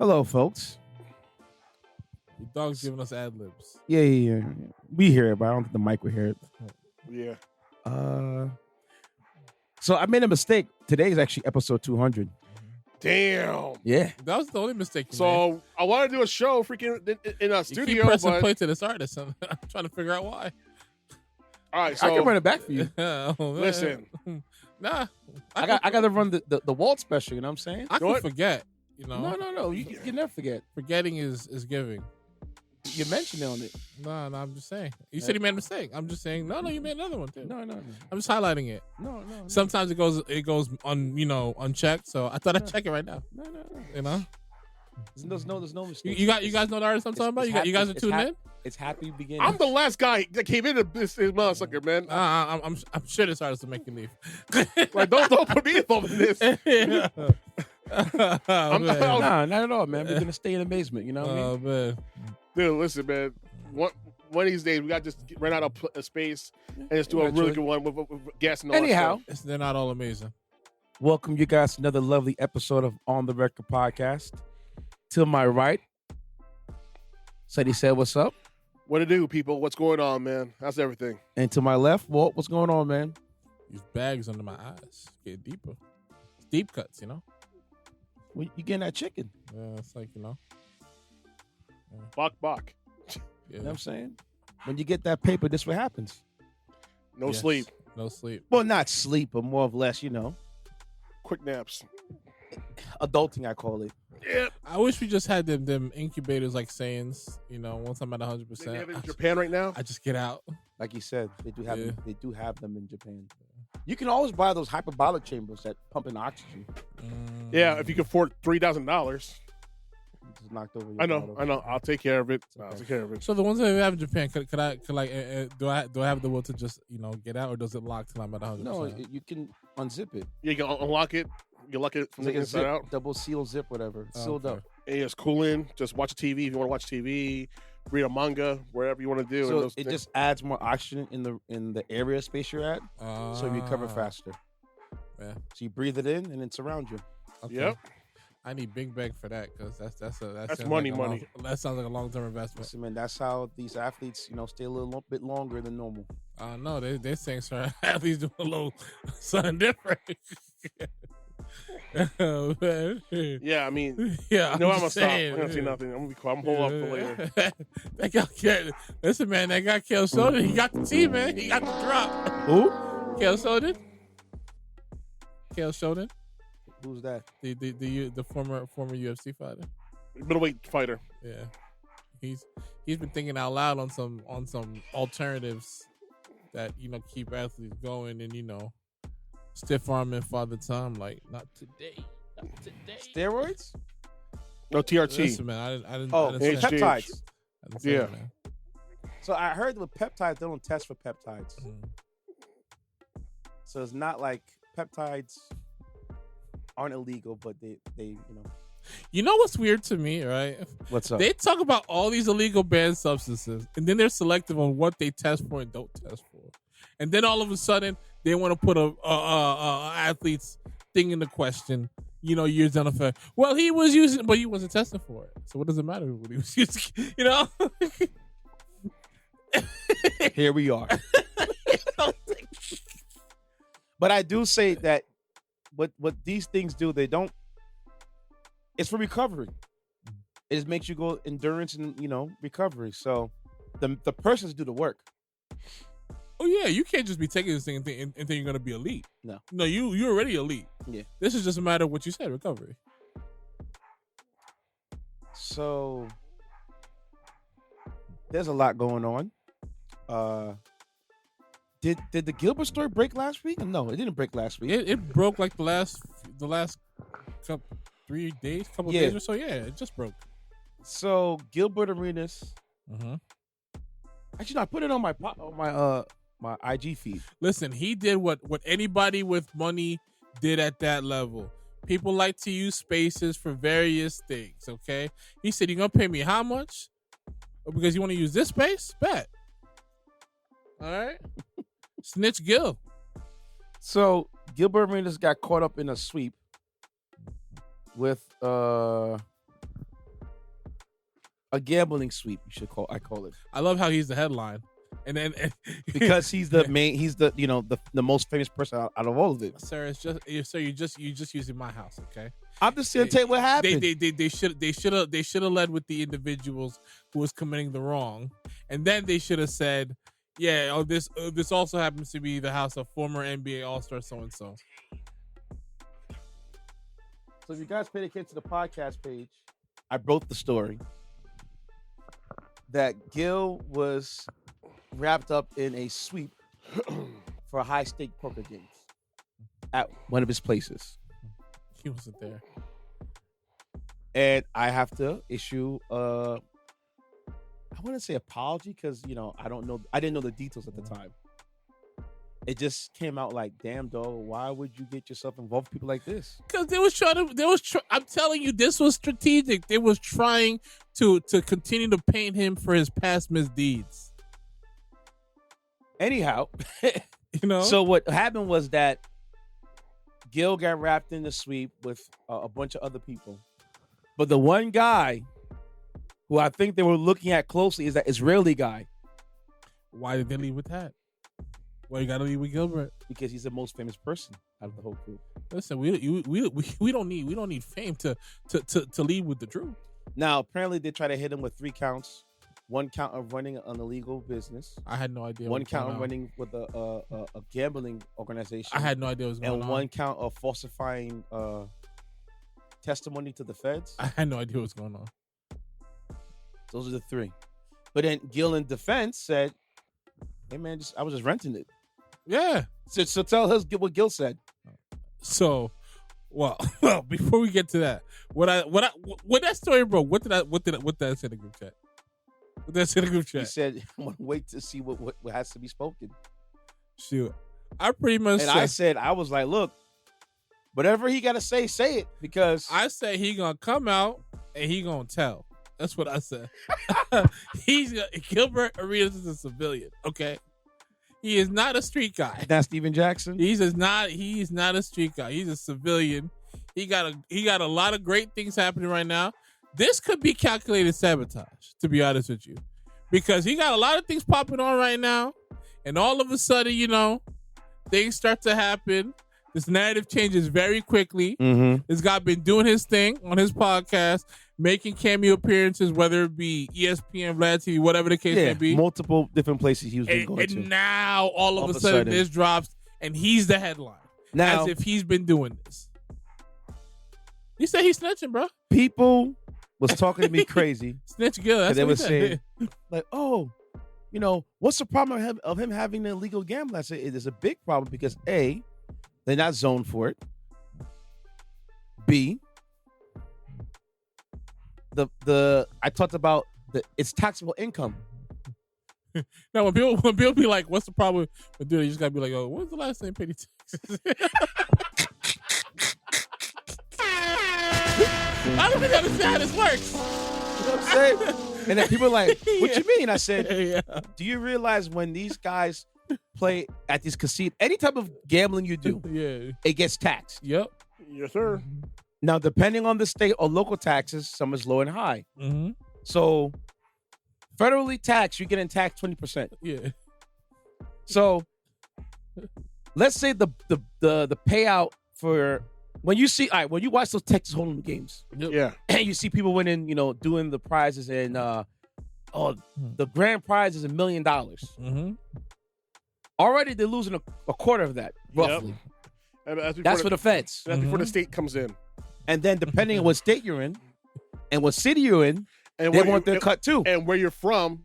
Hello, folks. The dog's giving us ad libs. Yeah. We hear it, but I don't think the mic will hear it. Yeah. So I made a mistake. Today is actually episode 200. Damn. Yeah. That was the only mistake you made. So I want to do a show freaking in a You studio. keep pressing but... play to this artist. I'm trying to figure out why. All right, so I can run it back for you. Oh, man. listen. Nah. I got to run the Walt special, you know what I'm saying? I can forget. You know? No. You can never forget. Forgetting is giving. You mentioned it on it. No, I'm just saying. You said you made a mistake. I'm just saying. No, you made another one too. No. I'm just highlighting it. No. Sometimes it goes unchecked. So I thought I'd check it right now. No. You know. There's no mistake. You guys know the artist I'm talking about. You guys are tuned in. It's happy beginning. I'm the last guy that came into this motherfucker, man. I'm sure this artist will make you leave. Like, don't put me involved in this. Yeah. Nah, not at all, man. We're gonna stay in amazement. You know what I mean? Oh man. Dude, listen, man. One of these days, we got to just run out of space and just do a really good one with guests and all Anyhow, that stuff. They're not all amazing. Welcome you guys to another lovely episode of On the Record Podcast. To my right, Ceddy said, "What's up?" What to do, people? What's going on, man? How's everything? And to my left, Walt, what's going on, man? These bags under my eyes get deeper. Deep cuts, you know. Well, you getting that chicken? Yeah, it's like Bok. Yeah. You know what I'm saying? When you get that paper, this what happens. No Yes. sleep. No sleep. Well, not sleep, but more or less, Quick naps. adulting, I call it. Yep. I wish we just had them incubators like Sayans. Once I'm at They 100%, have it in Japan right now. I just get out. Like you said, they do have Yeah. them. They do have them in Japan. You can always buy those hyperbolic chambers that pump in oxygen. Yeah, if you can afford $3,000. Just knocked over. Your I know. bottle. I'll take care of it. Okay. I'll take care of it. So the ones that we have in Japan, could do I have the will to just get out, or does it lock till I'm at 100%? No, you can unzip it. You can unlock it. You lock it from It's like the a inside zip, out. double seal zip, whatever. It's sealed Okay. up. And you just cool in. Just watch TV if you want to watch TV. Read a manga, wherever you want to do. So and it just adds more oxygen in the area space you're at, so you recover faster. Yeah. So you breathe it in, and it's around you. Okay. Yep. I need big bag for that because that's That's sounds money. That sounds like a long-term investment. Listen, man, that's how these athletes, stay a little bit longer than normal. No, they're saying certain athletes doing a little something different. Oh, man. Yeah, I mean, Yeah, you know, I'm just gonna stop. saying. I'm gonna say nothing. I'm gonna be quiet. I'm holding up for later. That guy, listen, man, that guy Kale Soden, he got the team, man. He got the drop. Who? Kale Soden. Kale Soden, Who's that? the former UFC fighter. Middleweight fighter. Yeah, he's been thinking out loud on some alternatives that keep athletes going and stiff arming Father Time like not today. Steroids? No TRT. Listen, man, I didn't. Oh, I didn't say it. HGH. peptides. I didn't say Yeah. it, man. So I heard with peptides, they don't test for peptides. Mhm. So it's not like peptides aren't illegal, but they You know what's weird to me, right? What's up? They talk about all these illegal banned substances, and then they're selective on what they test for and don't test for. And then all of a sudden, they want to put a athlete's thing into question. Years down the fact. Well, he was using, but he wasn't testing for it. So what does it matter what he was using? Here we are. But I do say that what these things do, they don't. It's for recovery. It just makes you go endurance and recovery. So the persons do the work. Oh yeah, you can't just be taking this thing and think you're gonna be elite. No, you're already elite. Yeah. This is just a matter of what you said, recovery. So there's a lot going on. Did the Gilbert story break last week? No, it didn't break last week. It broke like the last couple 3 days, couple Yeah. days or so. Yeah, it just broke. So Gilbert Arenas. Uh-huh. Actually, no, I put it on my IG feed. Listen, he did what anybody with money did at that level. People like to use spaces for various things, okay? He said, "You're going to pay me how much? Because you want to use this space? Bet." All right? Snitch Gil. So Gilbert Arenas got caught up in a sweep with A gambling sweep, I call it. I love how he's the headline. And then because he's the main, he's the the most famous person out of all of it. Sir, it's just you're just using my house, okay? I'm just gonna tell you what happened. They should have led with the individuals who was committing the wrong, and then they should have said, yeah, oh, this also happens to be the house of former NBA All-Star so and so. So if you guys paid attention to the podcast page, I broke the story that Gil was wrapped up in a sweep for high-stake poker games at one of his places. He wasn't there. And I have to issue I wouldn't say apology because I didn't know the details at the time. It just came out like, damn dog, why would you get yourself involved with people like this? Because I'm telling you, this was strategic. They was trying to continue to paint him for his past misdeeds. Anyhow, so what happened was that Gil got wrapped in the sweep with a bunch of other people. But the one guy who I think they were looking at closely is that Israeli guy. Why did they leave with that? Why you gotta leave with Gilbert? Because he's the most famous person out of the whole group. Listen, we don't need fame to lead with the truth. Now, apparently they try to hit him with 3 counts. 1 count of running an illegal business. I had no idea. 1 count of running with a gambling organization. I had no idea what was going on. And 1 count of falsifying testimony to the feds. I had no idea what was going on. Those are the 3. But then Gil in defense said, "Hey man, I was just renting it." Yeah. So tell us what Gil said. So, well, before we get to that, what that story broke, what did I say in the group chat? What did I say in the group chat? He said, "I'm gonna wait to see what has to be spoken." Shoot, I pretty much I was like, look, whatever he got to say it, because I said he gonna come out and he gonna tell. That's what I said. Gilbert Arenas is a civilian, okay? He is not a street guy. That's Steven Jackson. He's not a street guy. He's a civilian. He got a lot of great things happening right now. This could be calculated sabotage, to be honest with you, because he got a lot of things popping on right now, and all of a sudden, things start to happen. This narrative changes very quickly. Mm-hmm. This guy been doing his thing on his podcast, making cameo appearances, whether it be ESPN, Vlad TV, whatever the case may be. Multiple different places he was going to. And now, all of a sudden, this drops, and he's the headline. Now, as if he's been doing this. He said he's snitching, bro. People was talking to me crazy. Snitch Gil. That's they what were he saying, like, oh, what's the problem of him having an illegal gamble? I said, it is a big problem because A, they're not zoned for it. B, I talked about it's taxable income. Now, when people be like, "What's the problem with doing it?" You just gotta be like, "Oh, when's the last time you paid taxes?" I don't think I understand how this works. You know what I'm saying? And then people are like, "What you mean?" I said, "Do you realize when these guys play at these casinos, any type of gambling you do, it gets taxed?" Yep. Yes, sir. Now, depending on the state or local taxes, some is low and high. Mm-hmm. So, federally taxed, you're getting taxed 20%. Yeah. So, let's say the payout for when you watch those Texas Hold'em games, yeah, and you see people winning, doing the prizes, and the grand prize is $1 million. Mm-hmm. Already, they're losing a quarter of that, roughly. Yep. That's for the feds. That's before the state comes in. And then, depending on what state you're in, and what city you're in, and they want their cut too. And where you're from.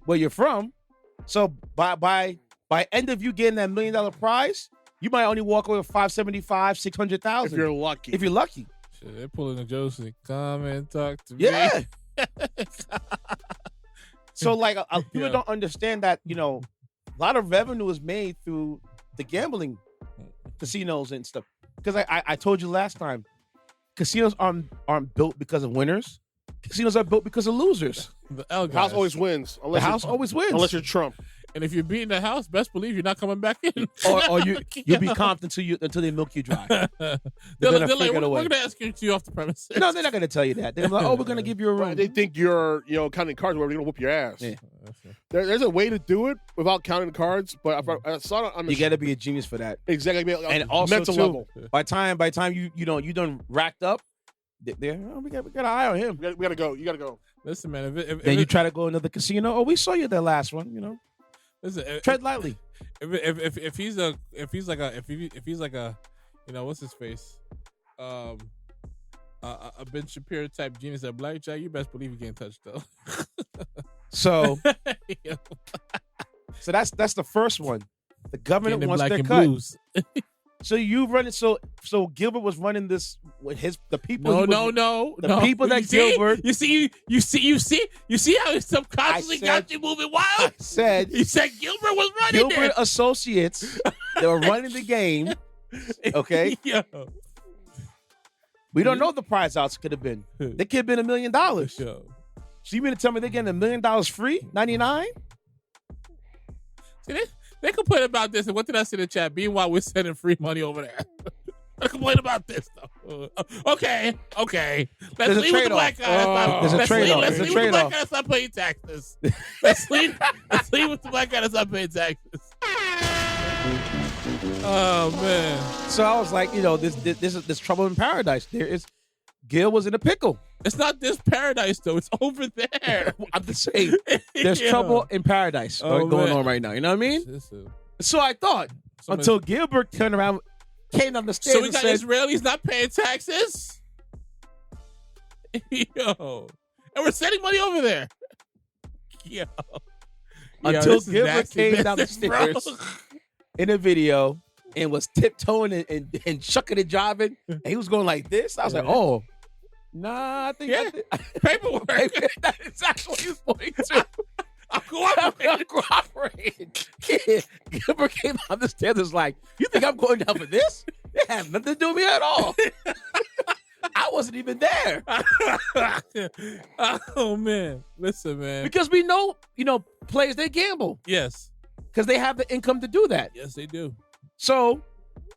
So by end of you getting that $1 million prize, you might only walk away with $575,000, $600,000. If you're lucky. Shit, they're pulling the Joseph. Come and talk to me. Yeah. So people don't understand that, a lot of revenue is made through the gambling casinos and stuff. Because I told you last time, casinos aren't built because of winners. Casinos are built because of losers. The L guys. House always wins. Always wins. Unless you're Trump. And if you're beating the house, best believe you're not coming back in. or you'll be comped until they milk you dry. They're like, we're going to escort you off the premises. No, they're not going to tell you that. They're like, oh, we're going to give you a room. They think you're, counting cards where they're going to whoop your ass. Yeah. There's a way to do it without counting the cards, but I saw it on the You got to be a genius for that. Exactly. And also, mental too, level. by time you done racked up, we got an eye on him. We got to go. You got to go. Listen, man. Then you try to go to another casino. Oh, we saw you the last one. Listen, tread lightly. If he's like a, what's his face, a Ben Shapiro type genius at blackjack, you best believe he can't touch though. So that's the first one. The government wants their cut. So you run it. So Gilbert was running this with the people. No. People that Gilbert. You see how he subconsciously got you moving wild. He said Gilbert was running. Gilbert Associates. They were running the game. Okay. Yo. We don't know what the prize outs could have been. They could have been $1 million. Yo. So you mean to tell me they're getting $1 million free? 99? See, they complain about this, and what did I say in the chat? Meanwhile, we're sending free money over there. They complain about this, though. Okay. Let's leave with the black guy. There's a trade-off. Let's leave with the black guy that's not paying taxes. Let's leave with the black guy that's not paying taxes. Oh, man. So I was like, this trouble in paradise. Gil was in a pickle. It's not this paradise, though. It's over there. I'm just saying, there's trouble in paradise going on right now. You know what I mean? So I thought, until Gilbert turned around, came down the stairs. So we got Israelis not paying taxes? Yo. And we're sending money over there. Yo. Until Gilbert came down the stairs in a video and was tiptoeing and shucking and jiving, and he was going like this. I was like, oh. Nah, I think paperwork. That's exactly what he was going to. I'm cooperating. Gilbert came down the stairs and was like, you think I'm going down for this? It has nothing to do with me at all. I wasn't even there. Oh, man. Listen, man. Because we know, players, they gamble. Yes. Because they have the income to do that. Yes, they do. So,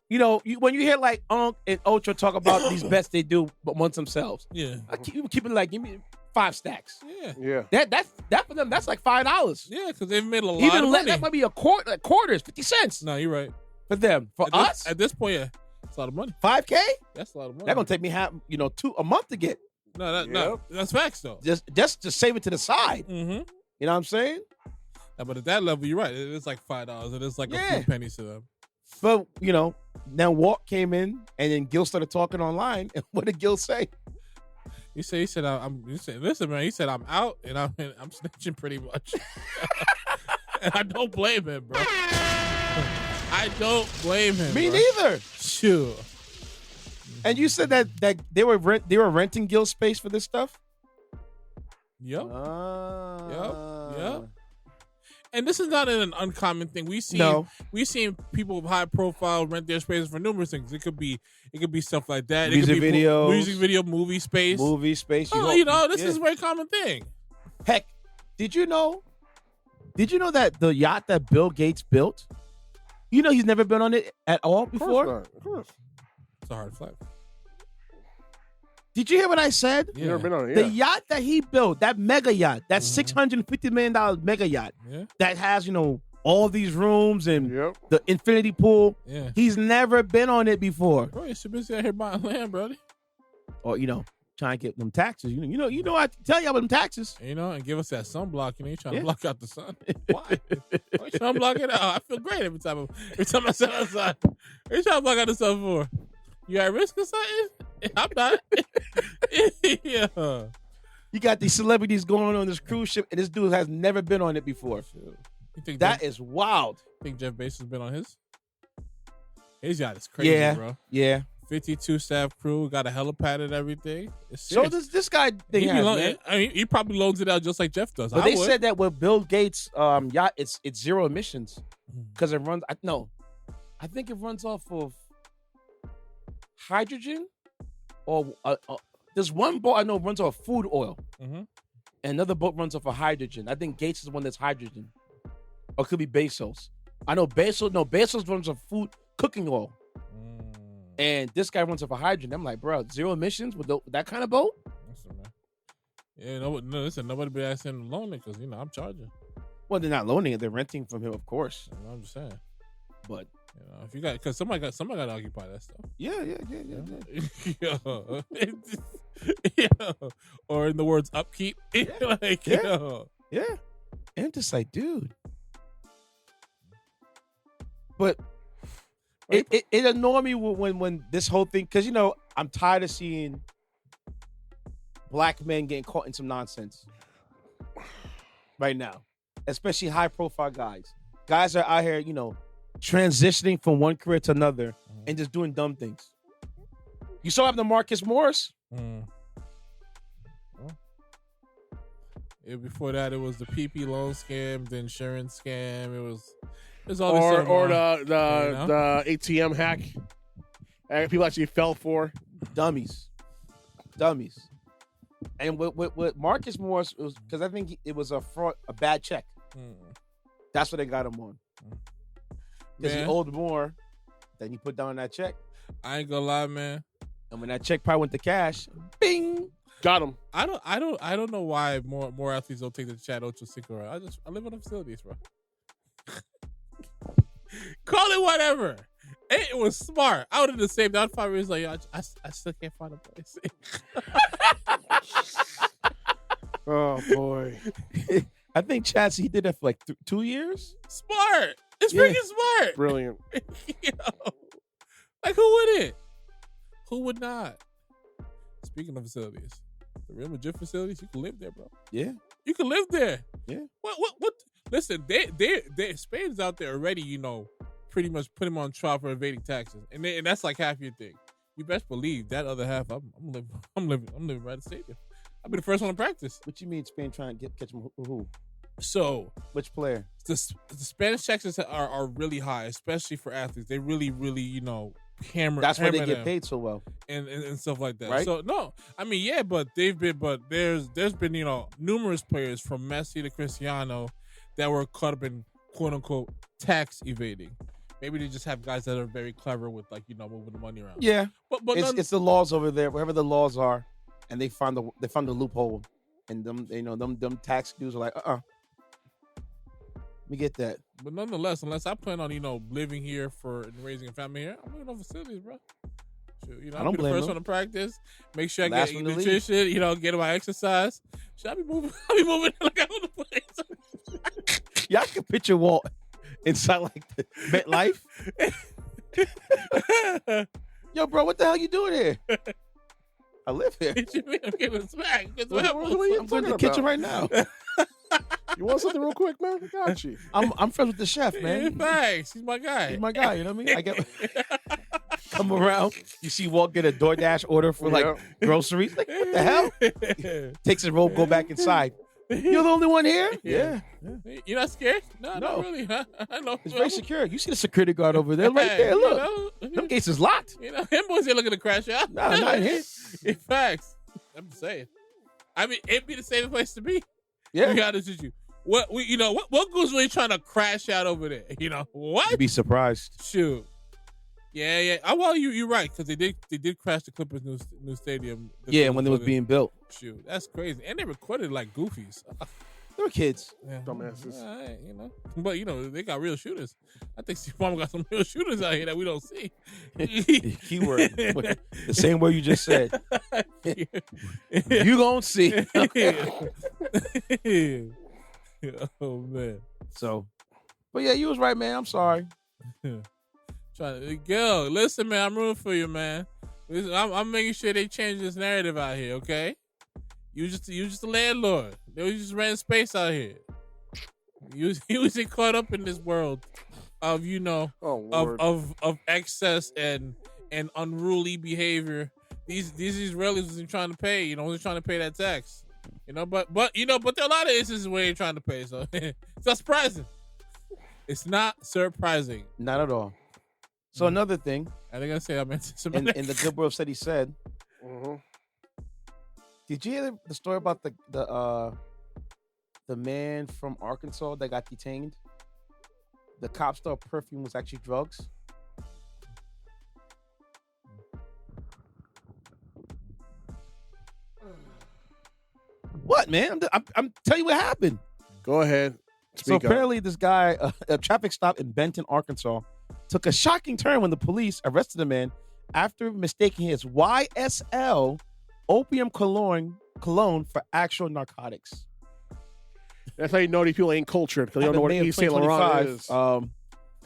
when you hear like Unc and Ultra talk about these bets they do amongst themselves. Yeah. I keep it like, give me 5 stacks. Yeah. That for them, that's like $5. Yeah, because they've made a lot of money. That might be a quarters, 50 cents. No, you're right. For them. For us? At this point, yeah. That's a lot of money. $5K? That's a lot of money. That's going to take me a month to get. No, that's facts, though. Just to save it to the side. Mm-hmm. You know what I'm saying? Yeah, but at that level, you're right. It's like $5. It is like a few pennies to them. But, then Walt came in, and then Gil started talking online. And what did Gil say? He said, listen, man, he said, I'm out, and I'm snitching pretty much. And I don't blame him, bro. I don't blame him. Me neither. Sure. And you said that they were renting Gil's space for this stuff? Yep. Yep. And this is not an uncommon thing. We've seen people with high profile rent their spaces for numerous things. It could be stuff like that. Music video, movie space. This is a very common thing. Heck, did you know that the yacht that Bill Gates built, he's never been on it at all before? Of course. It's a hard flight. Did you hear what I said? Yeah. Never been on it. The yacht that he built, that mega yacht, that $650 million mega yacht, that has, all these rooms and the infinity pool. Yeah. He's never been on it before. Bro, you should be out here buying land, brother. Or, trying to get them taxes. I tell you about them taxes. And give us that sunblock. You're trying to block out the sun. Why? Why you trying to block it out? I feel great every time I sit outside. What are you trying to block out the sun for? You at risk or something? I'm not. Yeah. You got these celebrities going on this cruise ship, and this dude has never been on it before. You think that is wild. Think Jeff Bezos has been on his? His yacht is crazy, bro. Yeah. 52 staff crew, got a helipad and everything. So does this guy think he probably loans it out just like Jeff does. But they said that with Bill Gates' yacht, it's zero emissions because it runs. I think it runs off of hydrogen, or there's one boat I know runs off food oil, and another boat runs off of hydrogen. I think Gates is the one that's hydrogen. or it could be Bezos. I know Bezos. No, Bezos runs a food cooking oil, and this guy runs off a hydrant. I'm like, bro, zero emissions with that kind of boat. Listen, man. Yeah, no, listen, nobody be asking him to loan it because I'm charging. Well, they're not loaning it; they're renting from him, of course. I'm just saying. But if you got, because somebody got to occupy that stuff. Yeah. Yeah. Or in the words, upkeep. Yeah. And I'm just like, dude. But it annoyed me when this whole thing, because I'm tired of seeing black men getting caught in some nonsense right now, especially high profile guys. Guys are out here, transitioning from one career to another and just doing dumb things. You saw what happened to Marcus Morris. Before that, it was the PP loan scam, the insurance scam. It was all the ATM hack. People actually fell for dummies. And with Marcus Morris, it was because I think it was a fraud, a bad check. That's what they got him on. Because he owed more than he put down that check. I ain't gonna lie, man. And when that check probably went to cash, bing, got him. I don't know why more athletes don't take the Chad Ochocinco. I live in the facilities, bro. Call it whatever. It was smart. I would have the same. That 5 years like, I still can't find a place. Oh boy. I think Chad, he did that for like 2 years. Smart. It's freaking smart. Brilliant. Like, who wouldn't? Who would not? Speaking of facilities, the Real Madrid facilities, you can live there, bro. Yeah. You can live there. Yeah. What? Listen, they Spain's out there already, pretty much put him on trial for evading taxes. And that's like half your thing. You best believe that other half, I'm living right at the stadium. I'll be the first one to practice. What you mean Spain trying to catch him? Who? So, which player? The Spanish taxes are really high, especially for athletes. They really, hammer. That's why they get them paid so well, and stuff like that. Right? So no, I mean but there's been numerous players from Messi to Cristiano that were caught up in quote unquote tax evading. Maybe they just have guys that are very clever with moving the money around. Yeah, but it's the laws over there, wherever the laws are, and they found the loophole, and them tax dudes are like, let me get that. But nonetheless, unless I plan on living here and raising a family here, I'm living on facilities, bro. Shoot, I don't be the first them. one to practice. Make sure I Last get one to nutrition. Get my exercise. Should I be moving? I'll be moving like I own the place. Yeah, I can picture Walt inside like the MetLife. Yo, bro, what the hell you doing here? I live here. I'm getting smacked. I'm going to the kitchen right now. You want something real quick, man? I got you. I'm friends with the chef, man. Thanks. He's my guy. He's my guy. You know what I mean? I get come around. You see Walt get a DoorDash order for like groceries. Like, what the hell? Takes his robe, go back inside. You're the only one here? Yeah. You're not scared? No, not really. I know. It's very secure. You see the security guard over there, right there. Look, them gates is locked. Him boys here looking to crash out. Nah, not here. In fact, I'm just saying. I mean, it'd be the safest place to be. Yeah. To be honest with you. What goes really trying to crash out over there? What? You'd be surprised. Shoot. Yeah. Oh, well, you're right, because they did crash the Clippers' new stadium. Yeah, when it was being built. Shoot, that's crazy. And they recorded like goofies. They were kids. Yeah. Dumbasses. But they got real shooters. I think Steve Ballmer got some real shooters out here that we don't see. Keyword. The same word you just said. You gonna see. Oh man. So, but yeah, you was right, man. I'm sorry. Girl, listen, man. I'm rooting for you, man. I'm making sure they change this narrative out here. Okay. You just a landlord. They just renting space out here. You was caught up in this world of of excess and unruly behavior. These Israelis wasn't trying to pay. Wasn't trying to pay that tax. But there are a lot of instances where they're trying to pay. So it's not surprising. It's not surprising. Not at all. So another thing. I think I say I meant in the Gilbert said he said. Mm-hmm. Did you hear the story about the man from Arkansas that got detained? the cops thought perfume was actually drugs. What, man? I'm telling you what happened. Go ahead. So apparently this guy, a traffic stop in Benton, Arkansas, took a shocking turn when the police arrested a man after mistaking his YSL opium cologne for actual narcotics. That's how you know these people ain't cultured, because they don't know what East St. Laurent is.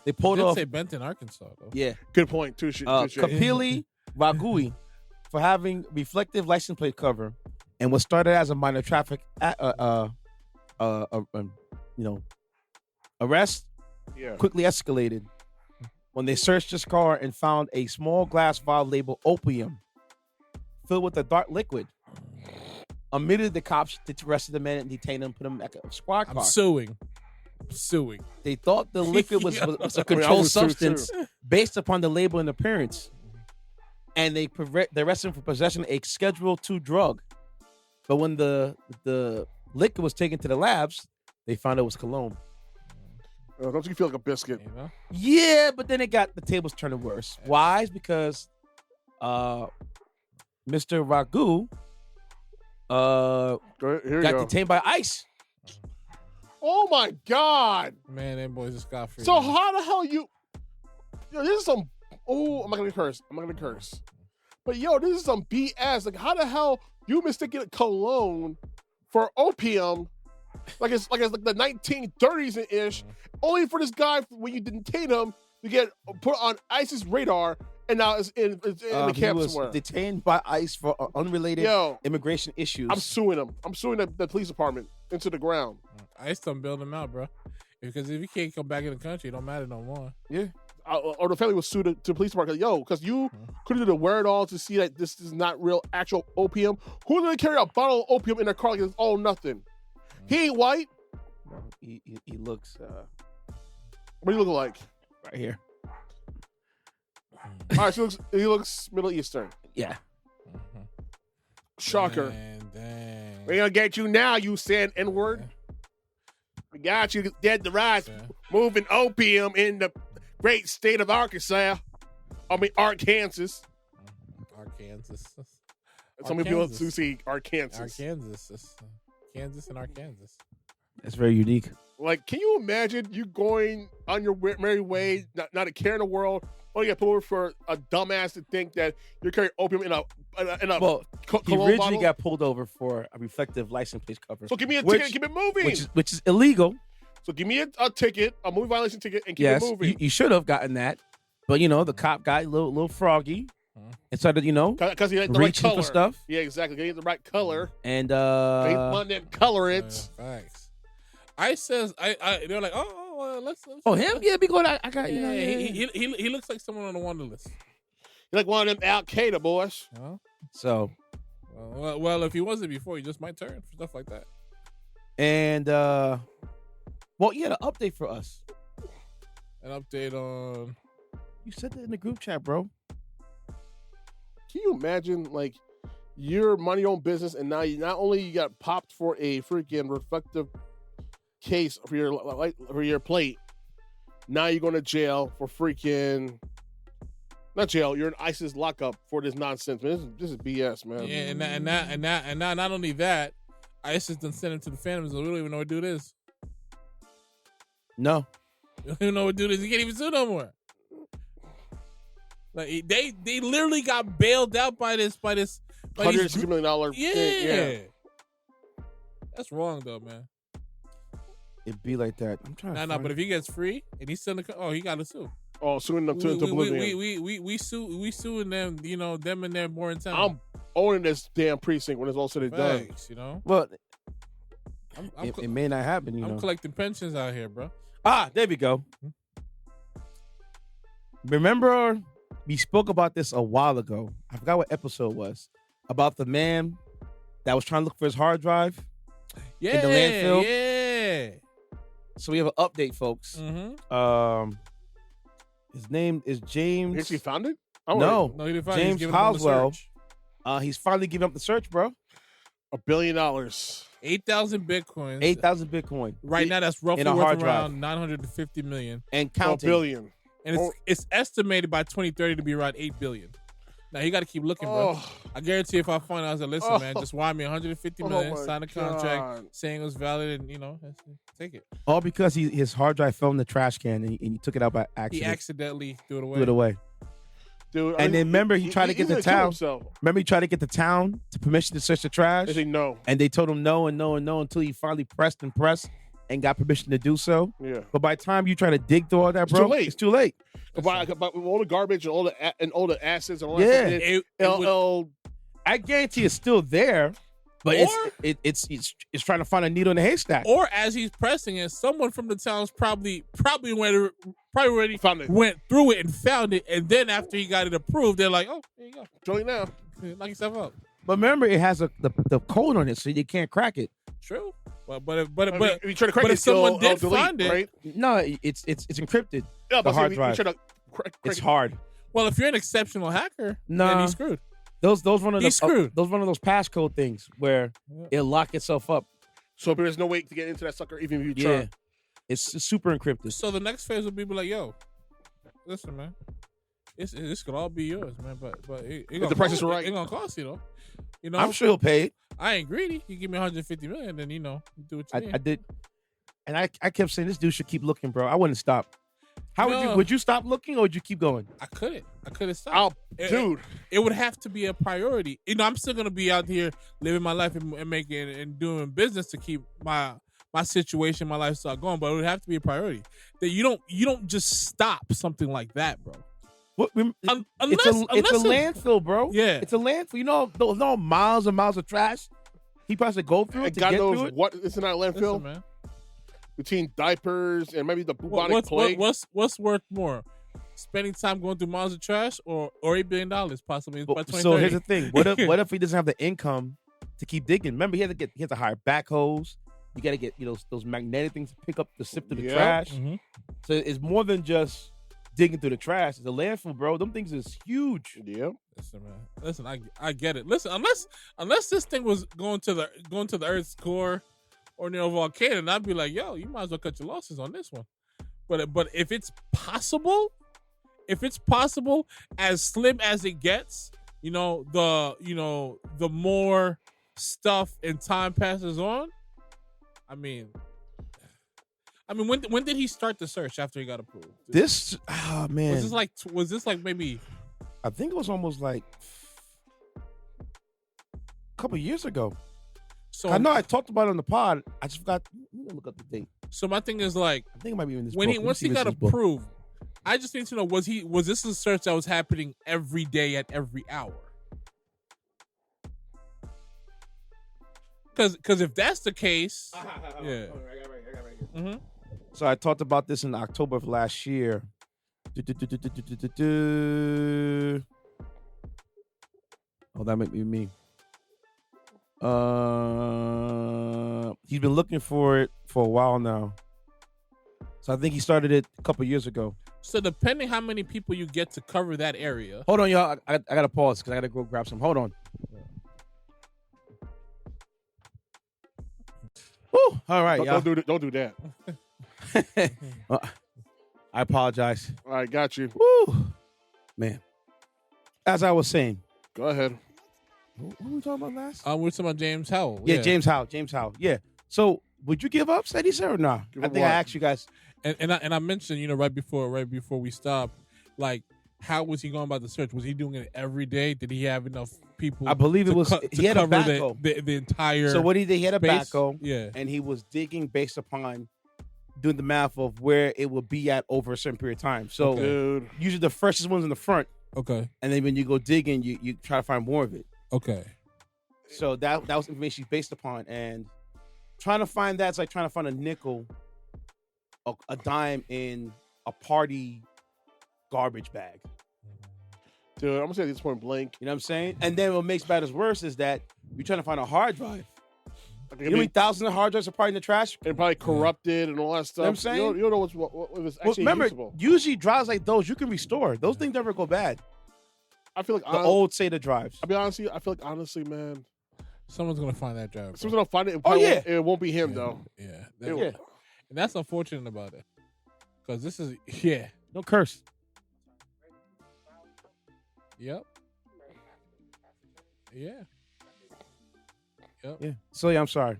They pulled off. Say Benton, Arkansas, though. Yeah. Good point. Touche. Kapil Raghu for having reflective license plate cover and what started as a minor traffic arrest quickly escalated when they searched his car and found a small glass vial labeled opium filled with a dark liquid. Immediately, the cops arrested the man and detained him, put him in a squad car. I'm suing. They thought the liquid was a controlled substance based upon the label and appearance. And they arrested him for possessing a Schedule II drug. But when the liquid was taken to the labs, they found it was cologne. Don't you feel like a biscuit? You know? Yeah, but then the tables turning worse. Why? It's because Mr. Raghu got detained by ICE. Oh my God! Man, them boys just got free. So how the hell you? Yo, this is some. Oh, I'm not gonna curse. But yo, this is some BS. Like, how the hell you mistaken cologne for opium? Like it's like the 1930s ish. Only for this guy, when you detain him, to get put on ICE's radar, and now it's in the camp somewhere. Detained by ICE for unrelated immigration issues. I'm suing him. I'm suing the police department into the ground. ICE don't build him out, bro. Because if you can't come back in the country, it don't matter no more. Yeah. Or the family was sued to the police department. Because you couldn't do the wherewithal to see that this is not real, actual opium. Who's going to carry a bottle of opium in their car like it's all nothing? He ain't white. No, he looks. What do you look like? Right here. All right, so he looks Middle Eastern. Yeah. Shocker. Dang. We're gonna get you now, you saying N-word. We got you dead to rights, moving opium in the great state of Arkansas. I mean, Arkansas. Some people do see Arkansas. Kansas and Arkansas. That's very unique. Like, can you imagine you going on your merry way, not a care in the world, only get pulled over for a dumbass to think that you're carrying opium in a well, he cologne originally bottle? got pulled over for a reflective license plate cover. So give me a ticket and keep it moving. Which is illegal. So give me a ticket, a movie violation ticket, and keep it moving. You should have gotten that. But, the cop got a little froggy and started, because he had the right reaching color. For stuff. Yeah, exactly. He had the right color. And, he's one that color it. Facts. I says, they're like, let's. Oh, him? Yeah, be going. I got, He looks like someone on the Wonder List. He's like one of them Al Qaeda boys. So. Well, if he wasn't before, he just might turn for stuff like that. And, you had an update for us. An update on. You said that in the group chat, bro. Can you imagine, like, you're mind your own business, and now you not only got popped for a freaking reflective case for your plate, now you're going to jail for freaking not jail. You're in ISIS lockup for this nonsense, man. This is BS, man. Yeah, and now not only that, ISIS done sent him to the Phantoms, so we don't even know what dude is. No, we don't even know what dude is. He can't even sue no more. Like they literally got bailed out by this $160 million. Yeah. That's wrong though, man. It'd be like that. I'm trying to. But if he gets free and he's still he got to sue. Oh, suing them to oblivion. We suing them. Them and their more in town. I'm owning this damn precinct when it's all said and done. Well, it may not happen. I'm collecting pensions out here, bro. There we go. Remember, we spoke about this a while ago. I forgot what episode it was. About the man that was trying to look for his hard drive in the landfill. Yeah. So we have an update, folks. Mm-hmm. His name is James. Has he found it? No, he didn't find James it. Howells. He's finally giving up the search, bro. $1 billion. 8,000 bitcoins. 8,000 Bitcoin. Right now, that's roughly in a worth hard drive. around 950 million. And $1 counting. billion. And it's estimated by 2030 to be around 8 billion. Now you got to keep looking, bro. I guarantee if I find out, I said, listen, man, just wire me 150 million, sign a contract saying it was valid, and take it. All because his hard drive fell in the trash can and he took it out by accident. He accidentally threw it away. Threw it away. Dude, And then remember, he tried to get the town. Himself. Remember, he tried to get the town to permission to search the trash. They say no. And they told him no and no and no until he finally pressed and got permission to do so. Yeah. But by the time you try to dig through all that, bro, it's too late. But with all the garbage and all the acids and all that Yeah. stuff, I guarantee it's still there, but it's trying to find a needle in a haystack. Or as he's pressing it, someone from the town's probably already went through it and found it, and then after he got it approved, they're like, "Oh, there you go, join now, knock yourself up." But remember, it has the code on it, so you can't crack it. True, but if you try to crack if someone did find it, right? No, it's encrypted. Yeah, the hard drive. It's hard. Well, if you're an exceptional hacker, nah, then you're screwed. Those one of He's screwed. Those one of those passcode things where it'll lock itself up. So there's no way to get into that sucker, even if you try. Yeah, it's super encrypted. So the next phase will be like, "Yo, listen, man, this could all be yours, man. But if the price is right, it's gonna cost you though. You know, I'm sure he'll pay it. I ain't greedy. You give me 150 million, then you do what you need. I did, and I kept saying this dude should keep looking, bro. I wouldn't stop. How would you stop looking, or would you keep going? I couldn't stop. Dude, it would have to be a priority. You know, I'm still gonna be out here living my life and making and doing business to keep my situation, my lifestyle going. But it would have to be a priority. That you don't just stop something like that, bro. It's a landfill, bro. Yeah, it's a landfill. You know, those miles and miles of trash he probably has to go through and to God get knows through it. what is in that landfill, listen, man. Between diapers and maybe the bubonic plague. What's worth more? Spending time going through miles of trash or $8 billion possibly by 2030? So here's the thing. What if he doesn't have the income to keep digging? Remember, he had to hire backhoes. You got to get those magnetic things to pick up the sift of the trash. Mm-hmm. So it's more than just digging through the trash. It's a landfill, bro. Them things is huge. Yeah. Listen, man. Listen, I get it. Listen, unless this thing was going to the Earth's core or near a volcano, and I'd be like, yo, you might as well cut your losses on this one. But if it's possible, as slim as it gets, the more stuff and time passes on. I mean, when did he start the search after he got approved? Man, was this like maybe? I think it was almost like a couple years ago. So I know I talked about it on the pod. I just forgot. Let me look up the date. So my thing is like, I think it might be in this. Once he got approved, I just need to know, was this a search that was happening every day at every hour? Because if that's the case, yeah. Mm-hmm. So I talked about this in October of last year. Oh, that might be me. He's been looking for it for a while now. So I think he started it a couple years ago. So depending how many people you get to cover that area. Hold on, y'all. I gotta pause because I gotta go grab some. Hold on. Woo! All right, y'all. Don't do that. I apologize. All right, got you. Woo! Man. As I was saying. Go ahead. What were we talking about last? We were talking about James Howell. Yeah, James Howell. Yeah. So would you give up, Ceddy, sir, or not? I think I asked you guys. And I mentioned, right before we stopped, like, how was he going about the search? Was he doing it every day? Did he have enough people? I believe it was. He had a backhoe. The entire. So what he did, he had a backhoe. Yeah. And he was digging based upon doing the math of where it would be at over a certain period of time. So usually the freshest one's in the front. Okay. And then when you go digging, you try to find more of it. Okay. So that was information he's based upon, and trying to find that's like trying to find a nickel, a dime in a party garbage bag. Dude, I'm gonna say at this point blank. You know what I'm saying? And then what makes matters worse is that you're trying to find a hard drive. You know how many thousands of hard drives are probably in the trash? And probably corrupted and all that stuff. You know what I'm saying? You don't know what was actually usable. Usually drives like those you can restore. Those things never go bad. I feel like the old SATA drives. I'll be honest with you, I feel like honestly, man, Someone's gonna find that driver. Someone's gonna find it. And it won't be him though. Yeah, It- and that's unfortunate about it, because this is Don't curse. Yep. Yeah. Yeah. So yeah, I'm sorry.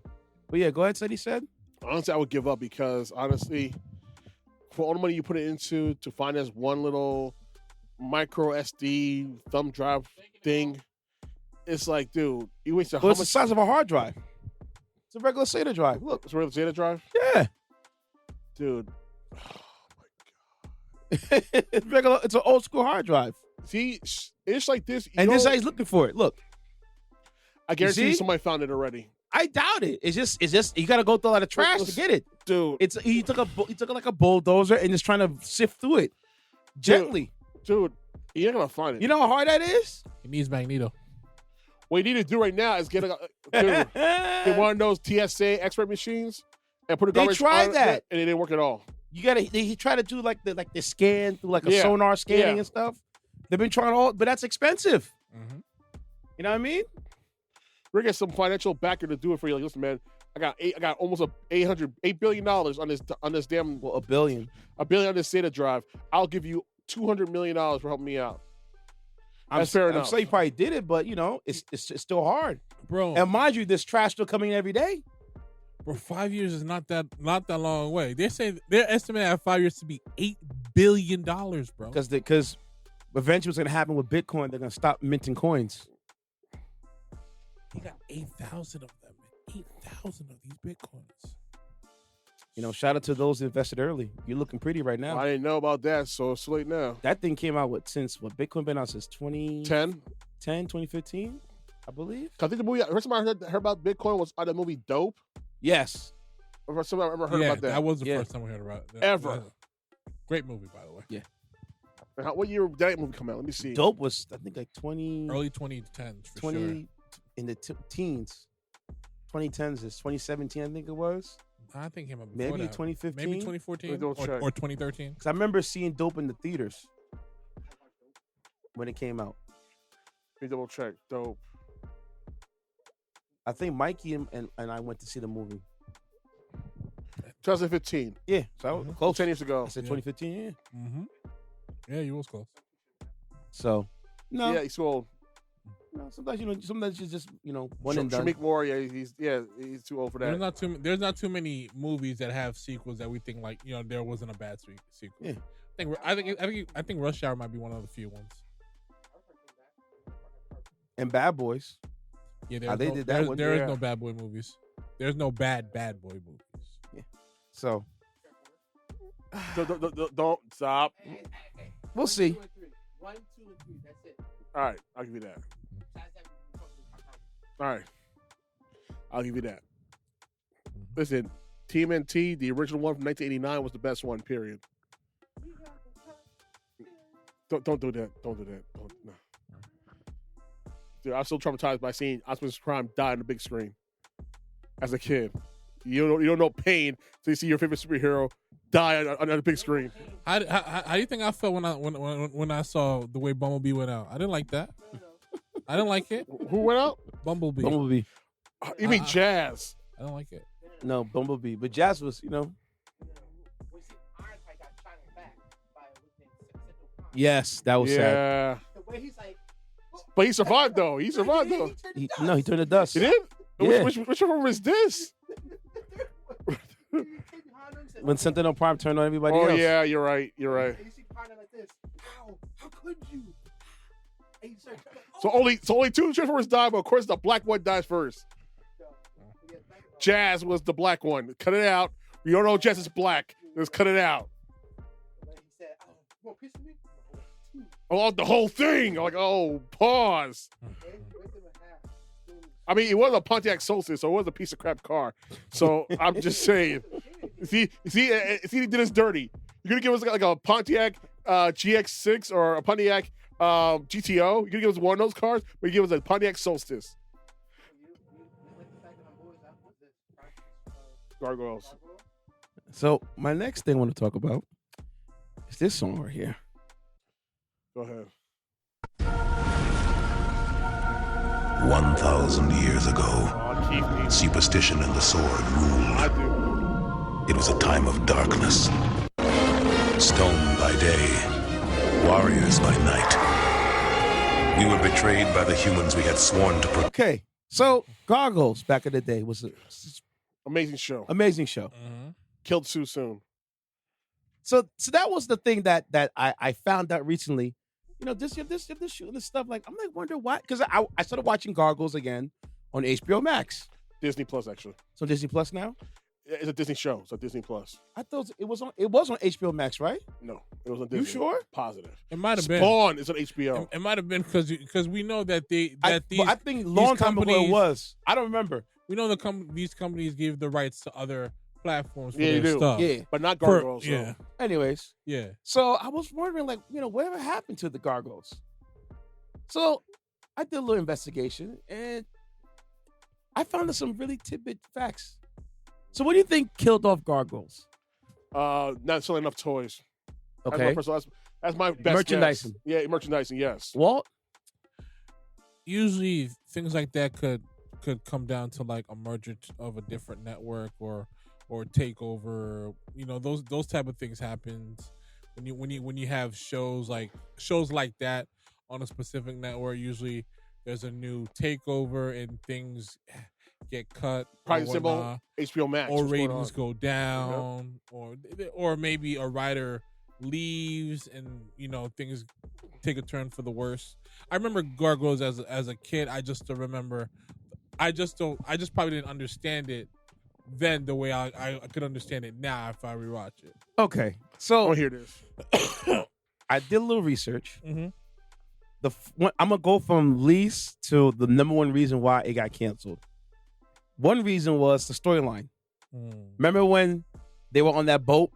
But yeah, go ahead, Ceddy said. Honestly, I would give up because honestly, for all the money you put it into to finance one little micro SD thumb drive thing, it's like, dude, you wasted how Well, it's the much? size of a hard drive. It's a regular SATA drive. Look. It's a real data drive, Yeah. dude. It's regular. It's an old school hard drive. See, it's like this. And this is how he's looking for it. Look. I guarantee you see? somebody found it already, I doubt it. It's just you gotta go through a lot of trash to get it. dude. He took like a bulldozer and just trying to sift through it gently. Dude, you're not gonna find it. You know how hard that is? He needs Magneto. What you need to do right now is get one of those TSA X-ray machines and put a They garbage tried on that. it, and it didn't work at all. You gotta. He tried to do like the scan through like a Yeah. sonar scanning Yeah. and stuff. They've been trying all, but that's expensive. Mm-hmm. You know what I mean? We're gonna get some financial backer to do it for you. Like, listen, man, I got almost $8 billion on this damn Well, $1 billion. $1 billion on this SATA drive. I'll give you $200 million for helping me out. That's fair I'm enough. saying he probably did it, but you know, it's still hard. Bro, And mind you, this trash still coming in every day. bro, 5 years is not that long away. They say they're estimating at 5 years to be $8 billion, bro. Because eventually what's gonna happen with Bitcoin, they're gonna stop minting coins. They got 8,000 of them. 8,000 of these Bitcoins. You know, shout out to those that invested early. You're looking pretty right now. I didn't know about that, so it's late now. That thing came out since Bitcoin been out since 2010, 10. 2015, I believe. I think the movie. First time I heard about Bitcoin was on the movie Dope. Yes. First time I ever heard about that. That was the Yeah. first time we heard about it. Ever. Great movie, by the way. What year did that movie come out? Let me see. Dope was, I think, like 20, Early 2010s, for 20 sure. in the teens. 2010s is 2017, I think it was. I think it came up before Maybe that. 2015. Maybe 2014 Let me double check. or 2013. Because I remember seeing Dope in the theaters when it came out. Let me double check. Dope. I think Mikey and I went to see the movie. 2015. Yeah, so I was Mhm. close. 10 years ago. I said Yeah. 2015, yeah. Mm-hmm. Yeah, you was close. So, no, Yeah, he's too old. no, sometimes you just one and done. Shamik Moore, he's too old for that. There's not too many movies that have sequels that we think like there wasn't a bad sequel. Yeah. I think Rush Hour might be one of the few ones. And Bad Boys. Yeah, they did that one, There is yeah. no bad boy movies. There's no bad boy movies. So Don't stop. we'll see. 1, 2, and 3. That's it. All right, I'll give you that. All right, I'll give you that. Listen, TMNT, the original one from 1989, was the best one. Period. Don't do that. Don't do that. No. Dude, I'm still traumatized by seeing Optimus Prime die on the big screen as a kid. You don't know pain until you see your favorite superhero die on the big screen. How do you think I felt when I saw the way Bumblebee went out? I didn't like that. I didn't like it. Who went out? Bumblebee. Bumblebee. You mean Jazz? I don't like it. No, Bumblebee. But Jazz was, yes, that was sad. Yeah. The way he's like, But he survived, though. He survived, though. He turned to dust. He did? Yeah. Which one is this? When Sentinel Prime turned on everybody Oh, else. yeah, you're right. You're right. and you see partner like this. How could you? And you start, So only two Transformers die, but of course the black one dies first. Jazz was the black one. Cut it out. We don't know Jazz is black. Let's cut it out. He said, "Oh, you want a piece of me?" Oh, the whole thing. I'm like, oh, pause. I mean, it was a Pontiac Solstice, so it was a piece of crap car. So I'm just saying. See, he did us dirty. You're gonna give us like a Pontiac GX6 or a Pontiac GTO. You're gonna give us one of those cars, but you give us a Pontiac Solstice. Gargoyles. So my next thing I want to talk about is this song right here. Go ahead. 1,000 years ago, Oh, Keith, superstition and the sword I ruled. do. It was a time of darkness. Stone by day, warriors by night. We were betrayed by the humans we had sworn to protect. Okay, so Gargoyles back in the day was an Amazing show. amazing show. Killed too soon. So that was the thing that I found out recently. You know, this shooting this stuff. Like, I'm like, wonder why? Because I started watching Gargoyles again on HBO Max. Disney Plus, actually. So Disney Plus now. It's a Disney show. It's a Disney Plus. I thought it was on HBO Max, right? No, it was on Disney. You sure? Positive. It might have been. Spawn is on HBO. It might have been because we know that I think long time ago it was. I don't remember. we know these companies give the rights to other platforms for Yeah, you their do. stuff. Yeah. But not Gargoyles. Yeah. Anyways, Yeah. so I was wondering, like, you know, whatever happened to the Gargoyles? So I did a little investigation and I found some really tidbit facts. So what do you think killed off Gargoyles? Not selling enough toys. Okay. That's my best Merchandising. guess. Yeah, merchandising, yes. Walt? Usually things like that could come down to like a merger of a different network or takeover. You know, those type of things happen when you have shows like that on a specific network. Usually there's a new takeover and things get cut, Probably or symbol whatnot, HBO Max. or What's going ratings on? go down, or maybe a writer leaves and, you know, things take a turn for the worse. I remember Gargoyles as a kid. I just probably didn't understand it then the way I could understand it now if I rewatch it. Okay. So Oh, here it is. I did a little research. Mm-hmm. I'm gonna go from least to the number one reason why it got canceled. One reason was the storyline. Remember when they were on that boat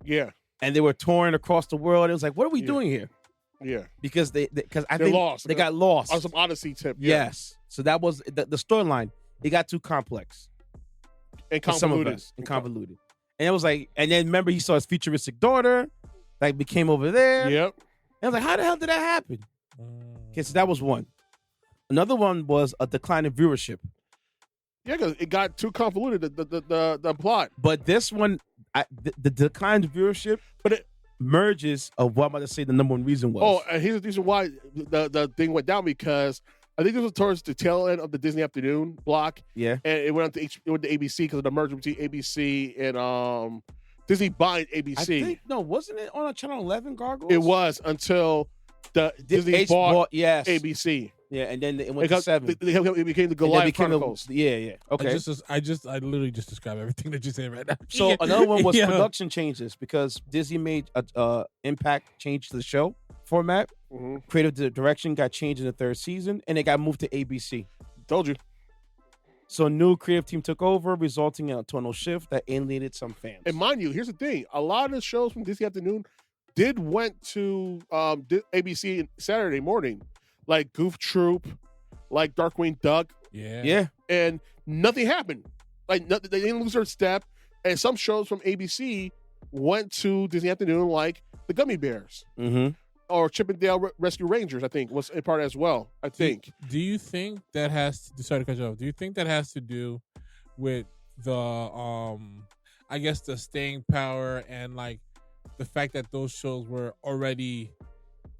Yeah, and they were touring across the world? It was like, what are we Yeah. doing here? yeah. Because I They're think lost. they got lost. On some Odyssey tip. Yeah. Yes. So that was the storyline. It got too complex And for some of convoluted. us and convoluted. And it was like, and then remember he saw his futuristic daughter, like became over there. Yep. And I was like, how the hell did that happen? Okay, so that was one. Another one was a decline in viewership. Yeah, because it got too convoluted, the plot. But this one, the decline in viewership, But it, merges of what I'm about to say the number one reason was. oh, and here's the reason why the thing went down, because I think this was towards the tail end of the Disney Afternoon block, yeah. and it went on to it went to ABC because of the merger between ABC and Disney buying ABC. I think, no, wasn't it on a Channel 11 Gargoyles? It was until the Disney H bought yes. ABC. Yeah, and then it went to Because 7. it became the And then Goliath became Chronicles. yeah. Okay. I literally just described everything that you said right now. So another one was Yeah. production changes because Disney made a impact change to the show format. Mhm. Creative direction got changed in the 3rd season, and it got moved to ABC. Told you. So a new creative team took over, resulting in a tonal shift that alienated some fans. And mind you, here's the thing: a lot of the shows from Disney Afternoon went to ABC Saturday morning, like Goof Troop, like Darkwing Duck, yeah, and nothing happened. Like they didn't lose their step. And some shows from ABC went to Disney Afternoon, like the Gummy Bears mm-hmm. or Chippendale Rescue Rangers. I think was a part as well. I think. Do you think that has to, sorry to cut you off? Do you think that has to do with the I guess the staying power and like the fact that those shows were already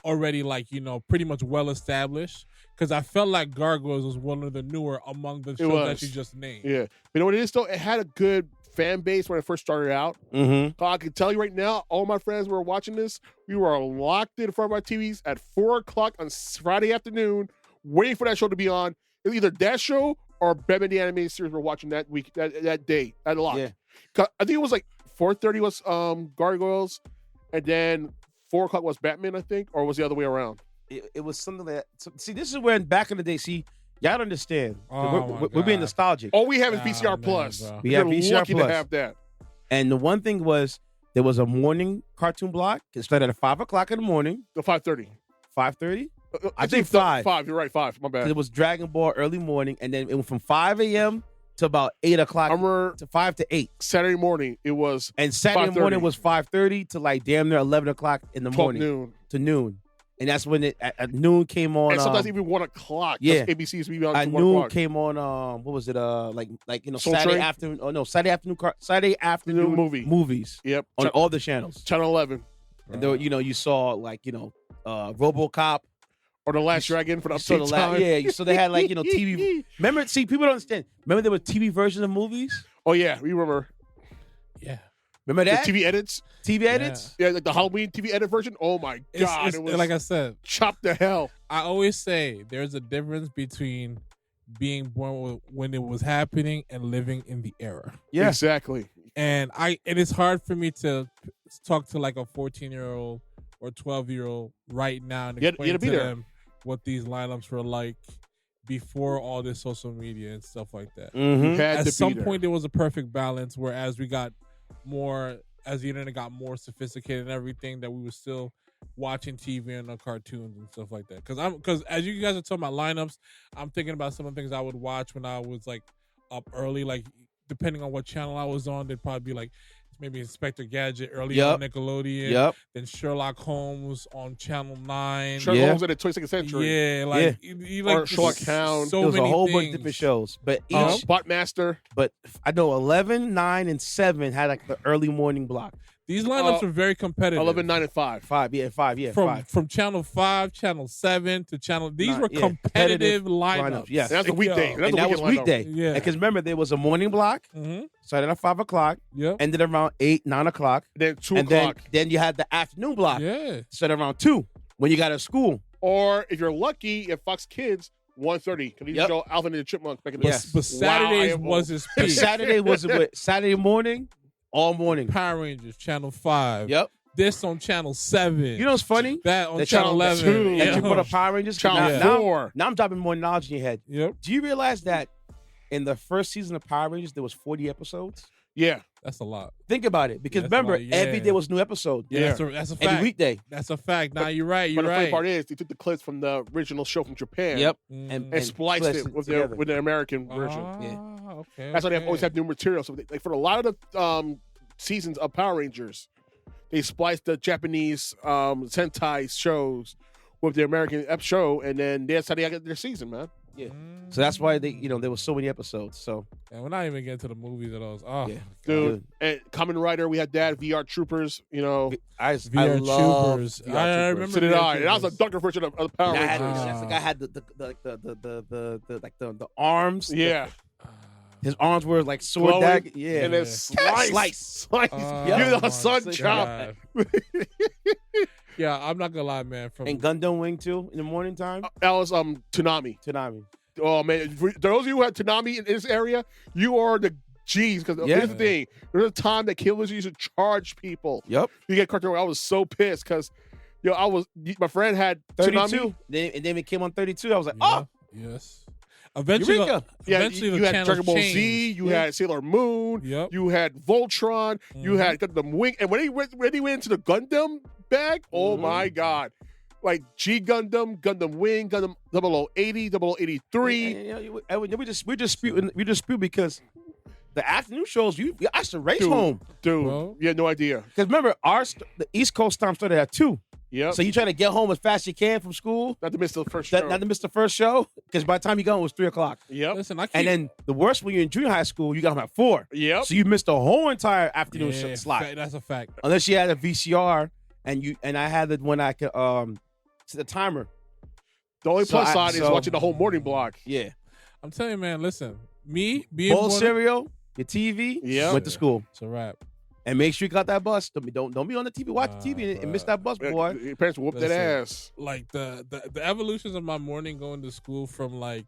like, you know, pretty much well established? Because I felt like Gargoyles was one of the newer among the shows that you just named. Yeah, but you know what it is though? It had a good fan base when it first started out. Mm-hmm. I can tell you right now, all my friends were watching this. We were locked in front of our TVs at 4:00 on Friday afternoon, waiting for that show to be on. It was either that show or Batman the Animated Series. We're watching that week, that day, that lock. Yeah. 'Cause I think it was like 4:30 was Gargoyles, and then 4:00 was Batman, I think, or was the other way around? It was something that. See, this is when back in the day. See, y'all don't understand. Oh, we're being God. nostalgic. All we have is Oh, VCR man, Plus. bro. We have We're VCR lucky Plus. to have that. And the one thing was there was a morning cartoon block. It started at 5:00 in the morning, The 5:30. 5:30. I think think 5. 5. You're right. 5. My bad. It was Dragon Ball early morning, and then it went from 5 a.m. to about 8:00 I remember to 5 to 8. Saturday morning. It was And Saturday 5:30. morning was 5:30 to like damn near 11:00 in the 12 morning noon. to noon. And that's when it at noon came on. And sometimes even 1 o'clock. Yeah. ABC used to be on At 1 noon o'clock. came on. What was it? Like Soul Saturday Train? afternoon. Oh no, Saturday afternoon Movie. movies Yep. on all the channels. Channel 11. And there, you saw like RoboCop. Or The Last Dragon for the You saw update time. yeah, so they had like TV. Remember, see, people don't understand. Remember there were TV versions of movies. Oh, yeah. We remember. Yeah. Remember The that TV edits. TV edits. Yeah, like the Halloween TV edit version. Oh, my God. It's, it was like I said, chopped to hell. I always say there's a difference between being born when it was happening and living in the era. Yeah. Exactly. And it is hard for me to talk to like a 14-year-old or 12-year-old right now and You had explain to be to there. them what these lineups were like before all this social media and stuff like that. Mm-hmm. Had At to some be there. point, there was a perfect balance, whereas we got more, as the internet got more sophisticated and everything, that we were still watching TV and cartoons and stuff like that. Because as you guys are talking about lineups, I'm thinking about some of the things I would watch when I was like up early. Like depending on what channel I was on, there'd probably be like maybe Inspector Gadget early on Nickelodeon. Yep. Then Sherlock Holmes on Channel 9. Sherlock Yeah. Holmes in the 22nd century. Yeah, like you like Or Sherlock Hound. So There was a many whole things. bunch of different shows, but each, Botmaster. but I know 11, 9, and 7 had like the early morning block. These lineups are very competitive. 11, 9, and 5. 5, yeah, 5, yeah, from 5. from Channel 5, Channel 7 to Channel. These Nine, were yeah. competitive lineups. Yes. And that's a weekday. Yo. That's And a that was weekend lineup. weekday. Yeah. Because remember, there was a morning block, Mm-hmm. started at 5 o'clock, Yep. ended around 8, 9 o'clock. Then 2 and o'clock. then you had the afternoon block, Yeah. started around 2 when you got to school. Or if you're lucky, at Fox Kids, 1:30. Because you Yep. show Alvin and the Chipmunks back in the Yes. day. But Saturdays Wow, was his But peak. Saturday was what? Saturday morning, all morning. Power Rangers, Channel 5. Yep. This on Channel 7. You know what's funny? that on The Channel Channel 11. 2. That Yeah. you put up Power Rangers. Channel now, 4. Now I'm dropping more knowledge in your head. Yep. Do you realize that in the first season of Power Rangers there was 40 episodes? Yeah. That's a lot. Think about it, because That's a remember lot, yeah. every day was a new episode. Yeah, Yeah. That's a Every fact. weekday. That's a fact. Now you're right. But You're the funny right. part is, they took the clips from the original show from Japan. Yep. Mm. And spliced it with together. the American version. Okay. That's why they okay. always have new material. So, like for a lot of the seasons of Power Rangers, they spliced the Japanese Sentai shows with the American show, and then that's how they got their season, man. So that's why there was so many episodes. So And we're not even getting to the movies at all. Oh, yeah, Dude, and Kamen Rider, we had that. VR Troopers, I VR love Troopers. VR I Troopers. remember so did VR I. And that was a Troopers. darker version of the Power And I had, Rangers. that's the guy had the arms. Yeah. His arms were like sword Glowing, dagger. Yeah. And then Slice. Slice. Oh, Give the my sun chop. God. Yeah, I'm not gonna lie, man. From And Gundam Wing too in the morning time. That was Toonami. Tsunami. Oh man, for those of you who had Toonami in this area, you are the G's. Because Yeah. here's the thing: there's a time that killers used to charge people. Yep. You get cartoon. I was so pissed because, my friend had 32. Toonami. And then it came on 32. I was like, Yeah, oh, yes. Eventually, Eureka. Yeah, eventually you the had channels Dragon Ball changed. Z. You Yeah. had Sailor Moon. Yep. You had Voltron. You had Gundam Wing. And when he went into the Gundam bag, oh my god! Like G Gundam, Gundam Wing, Gundam 0080, 0083. And we dispute because the afternoon shows I should race Dude. home. Dude, Well- you had no idea. Because remember, the East Coast time started at 2. Yep. So you trying to get home as fast as you can from school. Not to miss the first show. Not to miss the first show, because by the time you got home, it was 3 o'clock. Yep. Listen, I keep, And then the worst, when you're in junior high school, you got home at 4. Yep. So you missed the whole entire afternoon yeah, slot. That's a fact. Unless you had a VCR and I had it when I could set the timer. The only plus side is so- watching the whole morning block. Yeah. I'm telling you, man. Listen, me being Bowl of born, cereal, your TV, Yep. went to school. it's a wrap. And make sure you got that bus. Don't be on the TV, watch the TV and miss that bus, boy. Your parents whoop that Listen. ass. Like the evolutions of my morning going to school from like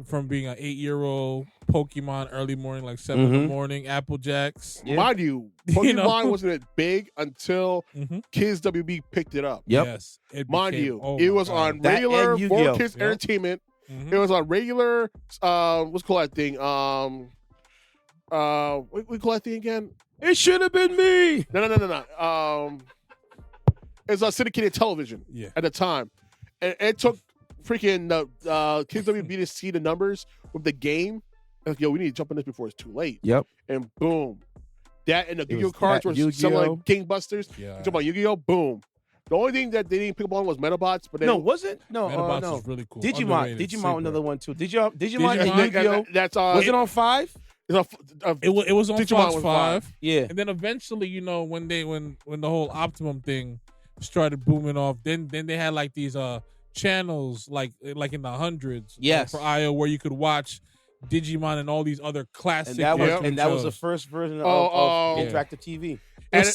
from being an 8-year-old Pokemon early morning, like 7 in the morning, Apple Jacks. Yeah. Mind you, You Pokemon know? wasn't as big until Mm-hmm. Kids WB picked it up. Yep. Yes, it Mind became- you, oh it my was God. on That regular and for Yu-Gi-Oh. kids Yep. entertainment. Mhm. It was on regular. What's called that thing? What we call that thing again? It should have been me. No. It's on syndicated television Yeah. at the time, and it took freaking Kids WB to see the numbers with the game. Like, yo, we need to jump on this before it's too late. Yep. And boom, that and the Yu-Gi-Oh was cards that were Yu-Gi-Oh. selling like gangbusters. Yeah. You talk about Yu-Gi-Oh, boom. The only thing that they didn't pick up on was Metabots, but No, was it? No, Metabots no. is really cool. Digimon, Underrated, Digimon, super. another one too. Digimon and Digimon? Yu-Gi-Oh. That's Was it on 5? It was on Digimon Fox was 5. Yeah. And then eventually, when the whole Optimum thing started booming off, then they had like these channels like in the hundreds, Yes. for IO, where you could watch Digimon and all these other classic And that was the shows. first version of yeah. interactive TV.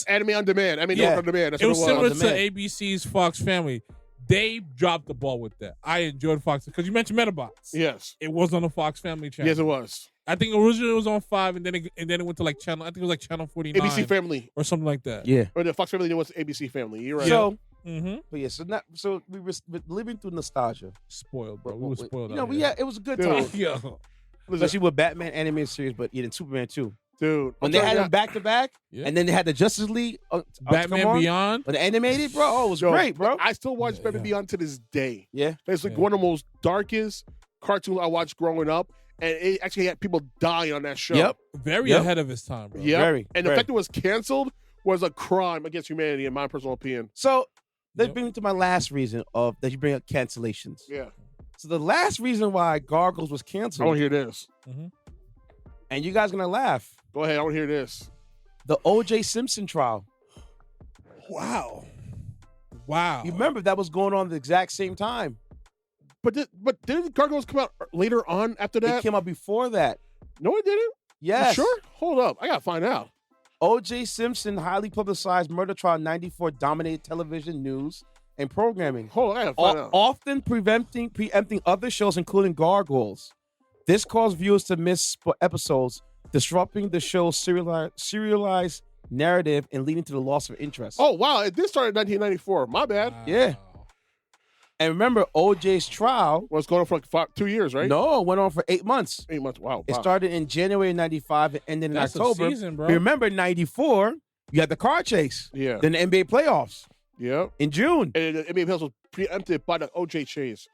Anime on demand. Yeah. On demand. That's It was what similar it to was. ABC's Fox Family. They dropped the ball with that. I enjoyed Fox because you mentioned Metabots. Yes. It was on the Fox Family channel. Yes, it was. I think originally it was on 5, and then it went to like channel. I think it was like channel 49 ABC Family. or something like that. Yeah. Or the Fox Family was ABC Family. You're right. So, Mm-hmm. but yeah, so we were living through nostalgia. Spoiled, bro. But We were spoiled. out yeah, it was a good Dude. time, here. Listen, especially with Batman animated series, but even Superman too. dude. When they had them back to back, Yeah. and then they had the Justice League, Batman come on, Beyond. but the animated, bro, it was great, bro. I still watch Yeah, Batman yeah. Beyond to this day. Yeah, It's like Yeah. one of the most darkest cartoons I watched growing up, and it actually had people dying on that show. Yep. Very Yep. ahead of his time, bro. Yeah. Very, And the very. fact it was canceled was a crime against humanity, in my personal opinion. So that Yep. brings me to my last reason of that you bring up cancellations. Yeah. So the last reason why Gargoyles was I canceled, want to hear this. and you guys gonna laugh, Go ahead. I want to hear this. the O.J. Simpson trial. Wow. You remember that was going on at the exact same time. But didn't Gargoyles come out later on after It that? came out before that. No, it didn't. You Yes. sure? Hold up. I got to find out. O.J. Simpson highly publicized murder trial in '94 dominated television news and programming, Hold on. I got to find out. often preempting other shows, including Gargoyles. This caused viewers to miss episodes, disrupting the show's serialized narrative and leading to the loss of interest. Oh, wow. It did start in 1994. My bad. Yeah. And remember, O.J.'s trial, Well, it's going on for like 2 years, right? no, it went on for 8 months. 8 months. Wow. It wow. started in January '95 and ended in That's a October. season, bro. Remember, '94, you had the car chase, Yeah. then the NBA playoffs Yeah. in June. And the NBA Hills was preempted by the OJ chase.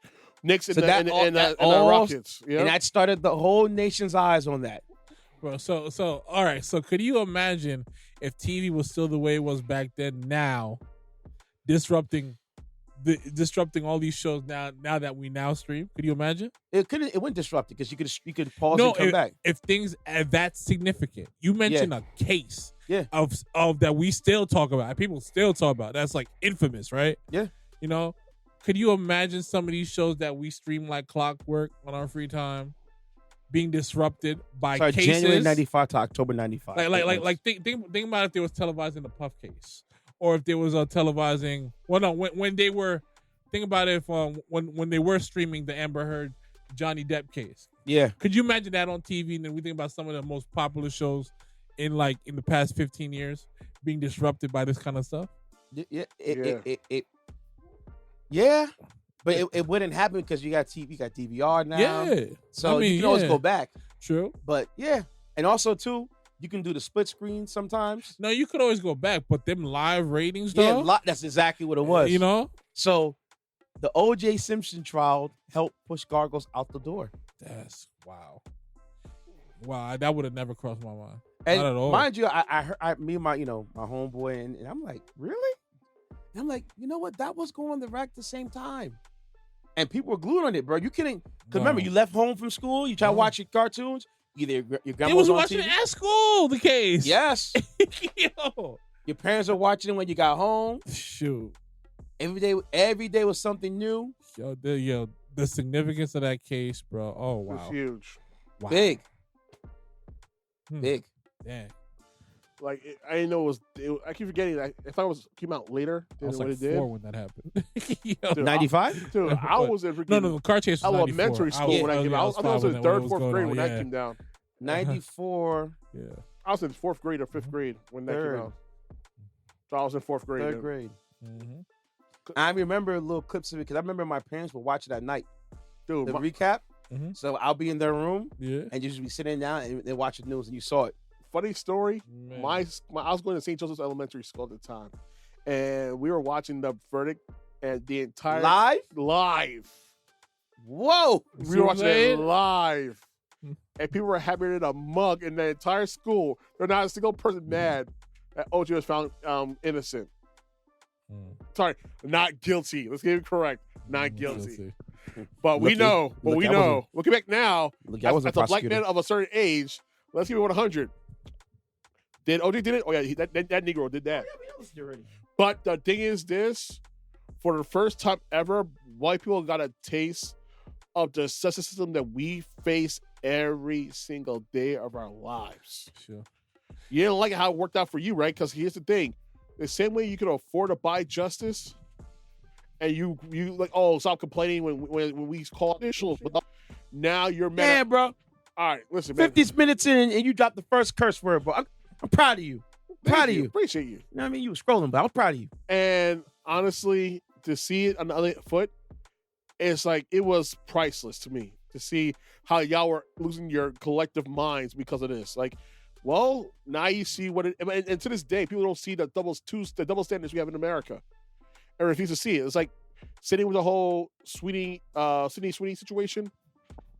Knicks and So that all- the that all- Rockets. Yeah. And that started the whole nation's eyes on that. Bro, so all right. So could you imagine if TV was still the way it was back then? Now, disrupting all these shows now that we now stream. Could you imagine? It went disrupted because you could pause and come back. If things are that significant, you mentioned a case, Yeah. of that we still talk about, people still talk about. That's like infamous, right? Yeah. Could you imagine some of these shows that we stream like clockwork on our free time being disrupted by Sorry, cases? January '95 to October '95. Think about if they was televising the Puff case, or if they was televising. Well, no, when they were. Think about it if when they were streaming the Amber Heard Johnny Depp case. Yeah. Could you imagine that on TV? And then we think about some of the most popular shows in the past 15 years being disrupted by this kind of stuff. Yeah. But it wouldn't happen because you got TV, you got DVR now. Yeah. So I mean, you can always yeah. go back. True. But yeah. And also too, you can do the split screen sometimes. No, you could always go back, but them live ratings, though. Yeah, that's exactly what it was. So the O.J. Simpson trial helped push Gargoyles out the door. That's wow. That would have never crossed my mind. And Not at all. mind you, I heard me and my homeboy, and I'm like, really? And I'm like, you know what? That was going on the rack at the same time. And people were glued on it, bro. You couldn't, because remember, you left home from school, you try to watch your cartoons, either your grandma They was on watching TV. it at school, the case. Yes. Yo. Your parents were watching it when you got home. Shoot. Every day was something new. The significance of that case, bro. Oh, It was wow. huge. Wow. Big. Hmm. Big. Damn. Like I didn't know I keep forgetting that if I came out later I than was what like it did. 4 when that happened. Yo. Dude, 95? Dude, I was in freaking No, car chase was 94. elementary school when I came out. I was in third, fourth grade when that yeah. came down. 94, Yeah. I was in fourth grade or fifth grade when that Third. came out. So I was in fourth grade. third then. grade. Mm-hmm. I remember little clips of it because I remember my parents would watch it at night. Dude, The my- recap. Mhm. So I'll be in their room Yeah. and just be sitting down and they watch the news and you saw it. funny story. Man. I was going to St. Joseph's Elementary School at the time, and we were watching the verdict and the entire live. Whoa! We were watching it Played? live, and people were having it in a mug in the entire school. There's not a single person mad that OJ was found innocent. Sorry, not guilty. Let's get it correct. Not guilty. But Look, we know. But look, we I wasn't- know. Looking back now, Look, I was a as a black prosecutor. man of a certain age, let's give it 100. Did OJ did it? Oh yeah, that Negro did that. But the thing is this, for the first time ever, white people got a taste of the justice system that we face every single day of our lives. Sure. You didn't like how it worked out for you, right? Because here's the thing. The same way you can afford to buy justice, and you like, oh, stop complaining when we call initials. Now you're mad. Man, bro. All right, listen, man. 50 minutes in and you dropped the first curse word, bro. I'm proud of you. Proud of you. Appreciate you. You know what I mean? You were scrolling, but I'm proud of you. And honestly, to see it on the other foot, it's like it was priceless to me to see how y'all were losing your collective minds because of this. Like, well, now you see what it, and to this day, people don't see the double standards we have in America, and refuse to see it. It's like sitting with the whole Sydney Sweeney situation,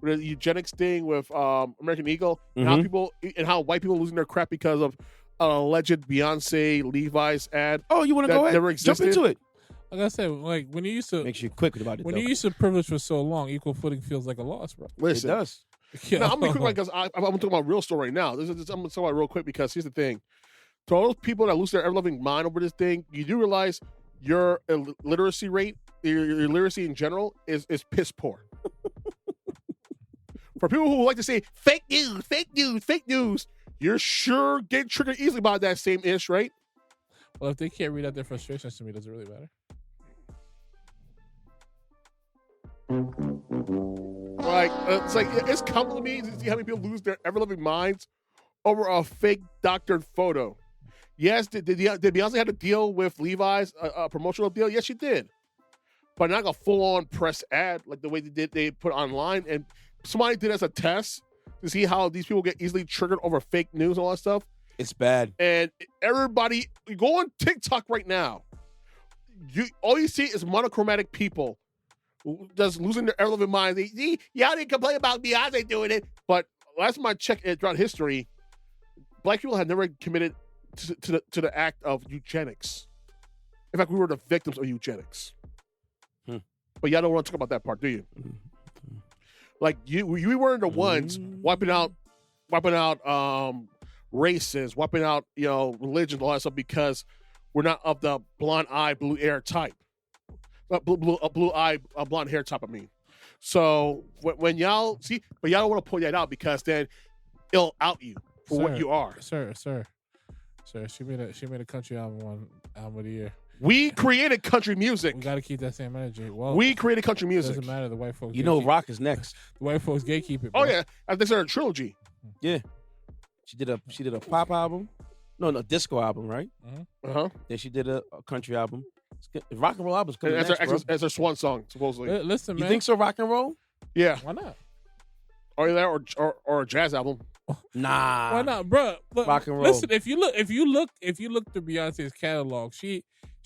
with the eugenics thing with American Eagle, and how people and how white people losing their crap because of an alleged Beyonce Levi's ad. Oh, you want to That go ahead? never Jump existed? into it. Like I said, like when you used to Makes you quick about it, when though. you used to privilege for so long, equal footing feels like a loss, bro. It Listen, does. Yeah. no, I'm gonna be quick because I'm talking about real story right now. I'm gonna talk about it real quick because here's the thing: to all those people that lose their ever-loving mind over this thing, you do realize your literacy rate, your literacy in general, is piss poor. For people who like to say fake news, fake news, fake news, you're sure getting triggered easily by that same ish, right? Well, if they can't read out their frustrations to me, does it really matter? Like it's like it's common to me to see how many people lose their ever-loving minds over a fake doctored photo. Yes, did Beyonce have to deal with Levi's a promotional deal? Yes, she did, but not like a full-on press ad like the way they put online. And somebody did as a test to see how these people get easily triggered over fake news and all that stuff. It's bad. And everybody, you go on TikTok right now. All you see is monochromatic people just losing their ever-loving minds. Y'all didn't complain about Beyonce doing it, but last time I checked throughout history, black people have never committed to the act of eugenics. In fact, we were the victims of eugenics. But y'all don't want to talk about that part, do you? Like you weren't the ones wiping out races, wiping out religion, all that stuff because we're not of the blonde eye, blue hair type. Blue eye, blonde hair type. I mean, so when y'all see, but y'all don't want to point that out because then it'll out you for what you are. Sir. She made a country album of the year. We created country music. We got to keep that same energy. Well, We created country it music. doesn't matter. The white folks. You know, gatekeep- rock is next. The white folks gatekeep it. Oh bro. yeah, I think they're a trilogy. Yeah. She did a pop album. No, disco album, right? Uh-huh. Then she did a country album. Rock and roll album's coming And next, bro. as her swan song, supposedly. Listen, You man. think so, rock and roll? Yeah. Why not? Or that or a jazz album. Nah. Why not, bro? Look, Rock and roll. Listen, if you look through Beyonce's catalog, she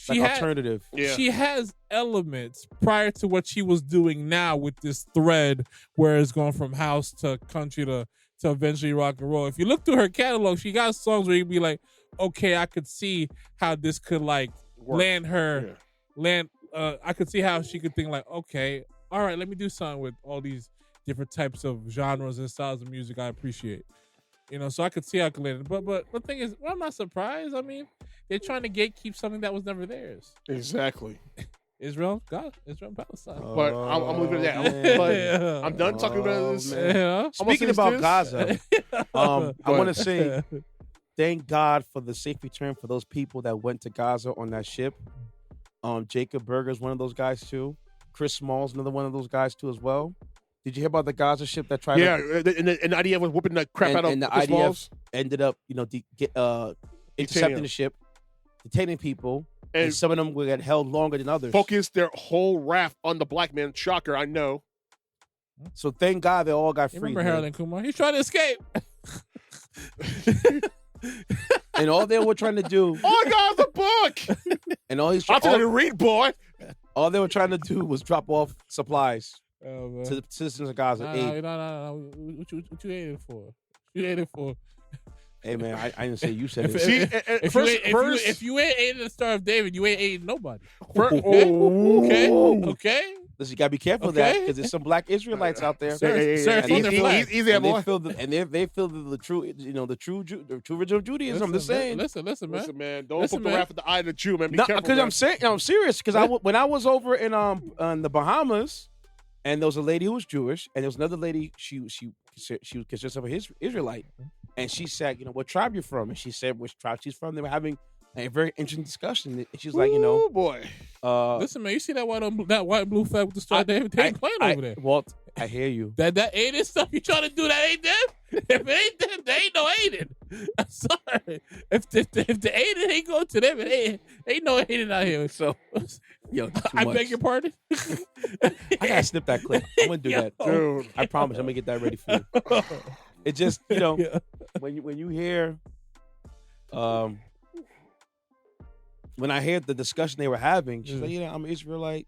Like had alternative. Yeah. she has elements prior to what she was doing now with this thread, where it's going from house to country to eventually rock and roll. If you look through her catalog, she got songs where you'd be like, okay, I could see how this could like land her. Yeah. I could see how she could think like, okay, all right, let me do something with all these different types of genres and styles of music I appreciate. So I could see how I could land it. But the thing is, I'm not surprised. I mean, they're trying to gatekeep something that was never theirs. Exactly. Israel, Palestine. But I'm leaving it at that. man. But Yeah. I'm done talking about this. man. Yeah. Speaking about Gaza, I Go want to ahead. say thank God for the safe return for those people that went to Gaza on that ship. Jacob Berger's one of those guys too. Chris Small's another one of those guys too as well. Did you hear about the Gaza ship that tried Yeah, to... and the IDF was whooping the crap out of and the Chris IDF Smalls. ended up, intercepting the ship, detaining people, and And some of them will get held longer than others. focused their whole raft on the black man. Shocker, I know. So thank God they all got You free. remember Harold and Kumar? He's trying to escape. And all they were trying to do, Oh, I got the book. and all I'll tell you to read, boy. all they were trying to do was drop off supplies Oh, man. to the citizens of Gaza. No, aid. no. What you hating for? You hating for? Hey man, I didn't say you said it. See, If you ain't aiding the Star of David, you ain't aiding nobody. Okay. Listen, you gotta be careful of that Okay. because there's some black Israelites out there. Sir, from the flag. Easy there, And they boy. feel the true, the true original Judaism. I'm just saying. Listen, man. Listen, man, don't Listen, poke the man. raft at the eye of the Jew, man. Be No, careful, because man. I'm saying, I'm serious. Because when I was over in the Bahamas, and there was a lady who was Jewish, and there was another lady she considered herself an Israelite, and she said, what tribe you're from, and she said which tribe she's from. They were having a very interesting discussion, and she's like, Ooh, boy. Listen, man, you see that white and blue flag with the Star of David? They ain't playing over there. Walt, I hear you. That Aiden stuff you trying to do, that ain't them. If it ain't them, they ain't no Aiden. I'm sorry. If the Aiden ain't going to them, it ain't no Aiden out here. So, yo, I beg your pardon. I gotta snip that clip. I'm gonna do that. Dude. I promise. I'm gonna get that ready for you. It just, Yeah. when you hear, when I heard the discussion they were having, she's like, I'm an Israelite.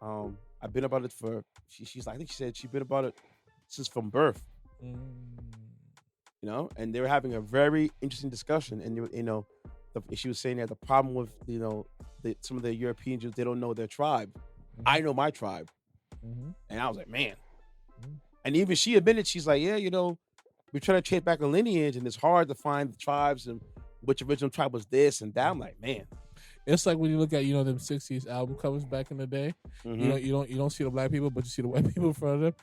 I've been about it for. She's like, I think she said she's been about it since from birth. And they were having a very interesting discussion, and she was saying that the problem with some of the European Jews, they don't know their tribe. I know my tribe, and I was like, man. And even she admitted, she's like, yeah, we're trying to trace back a lineage, and it's hard to find the tribes and which original tribe was this and that. I'm like, man. It's like when you look at them '60s album covers back in the day. You don't see the black people, but you see the white people in front of them.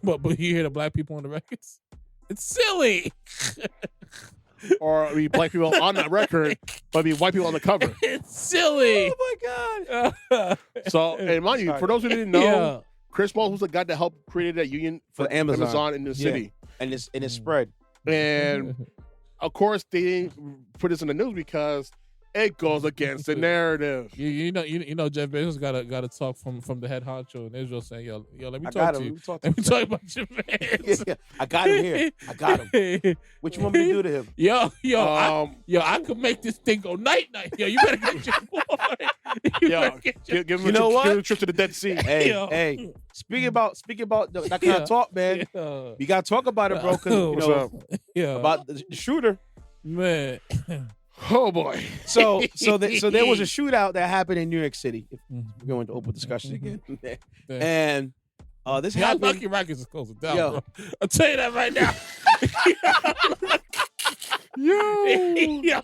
But you hear the black people on the records. It's silly. Or black people on that record, but white people on the cover. It's silly. Oh my God. So, and mind you, for those who didn't know, Chris Moss was the guy that helped create that union for Amazon in the city. And it's spread. And of course, they didn't put this in the news because it goes against the narrative. You know, Jeff Bezos got a talk from the head honcho in Israel saying, yo, let me I talk got to him. you. Let Let me talk about your man. Yeah, I got him here. I got him. What you want me to do to him? I could make this thing go night. Yo, you better get your boy. Give him You know what? Give him a trip to the Dead Sea. Hey. Speaking about that kind of talk, man. We gotta talk about it, bro. Because about the shooter, man. Oh boy. So there was a shootout that happened in New York City. If we're going to open discussion again, and this happened. Lucky Rockets is closing down, bro. I'll tell you that right now. Yo.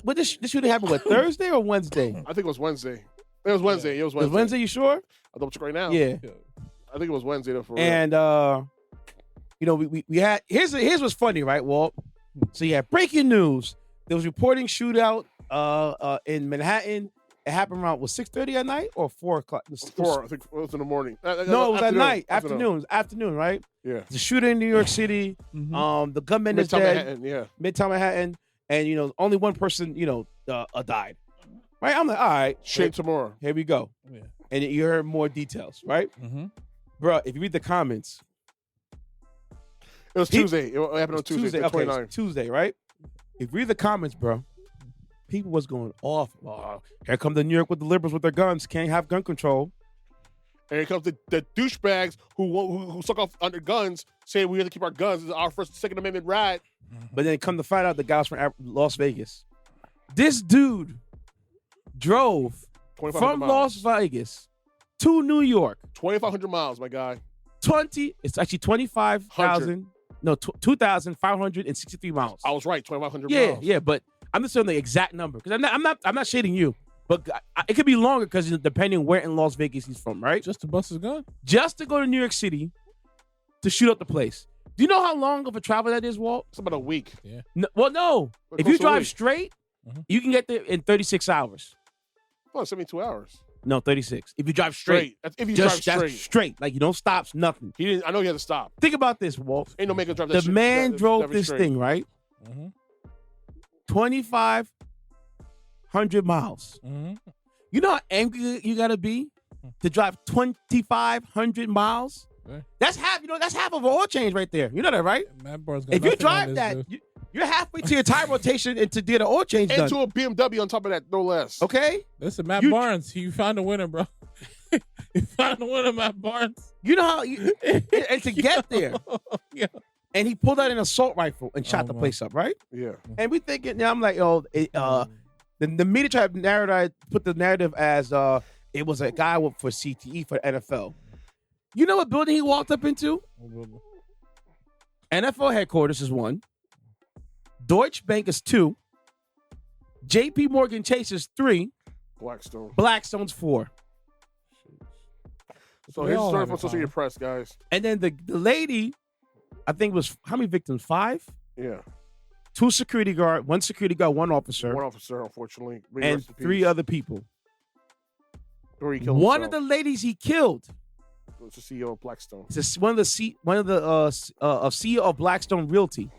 What this shooting happened? What, Thursday or Wednesday? I think it was Wednesday. It was Wednesday. It was It was Wednesday. Wednesday. You sure? I'll double check right now. Yeah. I think it was Wednesday though. For real. And we had here's what's funny, right, Walt? So you had breaking news. There was reporting shootout in Manhattan. It happened around 6:30 at night or 4 o'clock. 4. I think it was in the morning. No, it was at night. Afternoon, right? Yeah. The shooter in New York City. The gunman is Midtown dead. Manhattan, yeah. Midtown Manhattan, and only one person died. Right? I'm like, all right, Shane Tamura. here we go. Yeah. And you heard more details, right? Bro, if you read the comments, It was Tuesday. It happened on Tuesday. Okay, 29th. Tuesday, right? If you read the comments, bro, people was going off. Oh, here come the New York with the liberals with their guns. Can't have gun control. And here comes the douchebags who suck off under guns, saying we have to keep our guns. This is our Second Amendment right. But then come to find out the guy was from Las Vegas. This dude drove 2,500 from miles. Las Vegas to New York. 2,500 miles, my guy. It's actually 25,000. No, 2,563 miles. I was right. 2,500 Yeah, miles. yeah, but I'm just saying the exact number because I'm not shading you, but it could be longer because depending where in Las Vegas he's from, right? Just to bust his gun? Just to go to New York City to shoot up the place. Do you know how long of a travel that is, Walt? It's about a week. Yeah. No. What If you goes to a drive week? straight, you can get there in 36 hours. Oh, 72 hours. No, 36. If you drive straight. That's if you Just drive that's straight. straight. Like you don't stop, nothing. He didn't. I know he had to stop. Think about this, Walt. Ain't no making drive that The shit. man drove drive it this straight. thing, right? 2,500 miles. You know how angry you gotta be to drive 2,500 miles? Right. That's half. That's half of an oil change right there. You know that, right? Matt Barnes got If you nothing on drive this, that, dude. you're halfway to your tire rotation and to get an oil change And done. to a BMW on top of that, no less. Okay? Listen, Matt You- Barnes, you found a winner, bro. You found a winner, Matt Barnes. You know how and to get there. Yeah. and he pulled out an assault rifle and shot Oh, the wow. place up, right? Yeah. And we thinking, now I'm like, the media tried to put the narrative as it was a guy for CTE for the NFL. You know what building he walked up into? NFL headquarters is 1. Deutsche Bank is 2. JP Morgan Chase is 3. Blackstone. Blackstone's 4. So They here's the all story have from it, Associated Press, guys. And then the lady, I think was how many victims? 5? Yeah. 2 security guard, 1 security guard, 1 officer, One officer, unfortunately. May and rest in 3 peace. other people. Or he killed One of himself. the ladies he killed was the CEO of Blackstone. is one of the CEO of Blackstone Realty.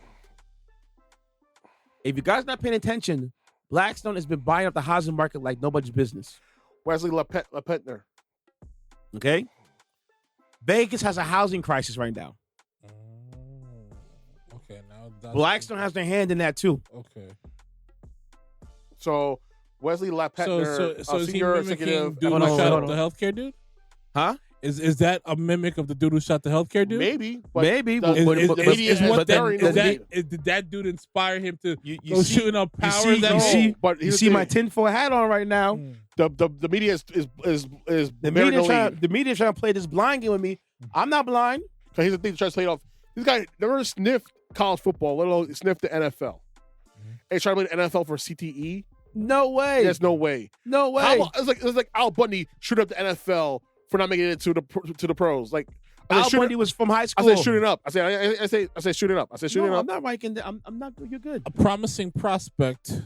If you guys not paying attention, Blackstone has been buying up the housing market like nobody's business. Wesley LePetner. Okay, Vegas has a housing crisis right now. Okay, now that's Blackstone has their hand in that too. Okay. So Wesley LePetner, So is he senior mimicking executive. dude Hold who on, shot hold up on. the healthcare dude? Huh? Is that a mimic of the dude who shot the healthcare dude? Maybe. But Maybe, the- but- Is, but- is, but- is, media is has what that, buried is the that, lead. did that dude inspire him to You go see- shooting up you powers? see- that you day? see- but You here's see the my thing. tinfoil hat on right now. The media is The burying media trying to play this blind game with me. I'm not blind. Because here's the thing, trying to play it off. This guy never sniffed college football, let alone sniffed the NFL. And he's trying to play the NFL for CTE. No way. There's no way. No way. It's like Al Bundy shooting up the NFL for not making it to the pros. Like I Al said, Bundy was from high I school. said shooting up. I said shooting up. I said shooting No, up. I'm not writing. I'm not. You're good. A promising prospect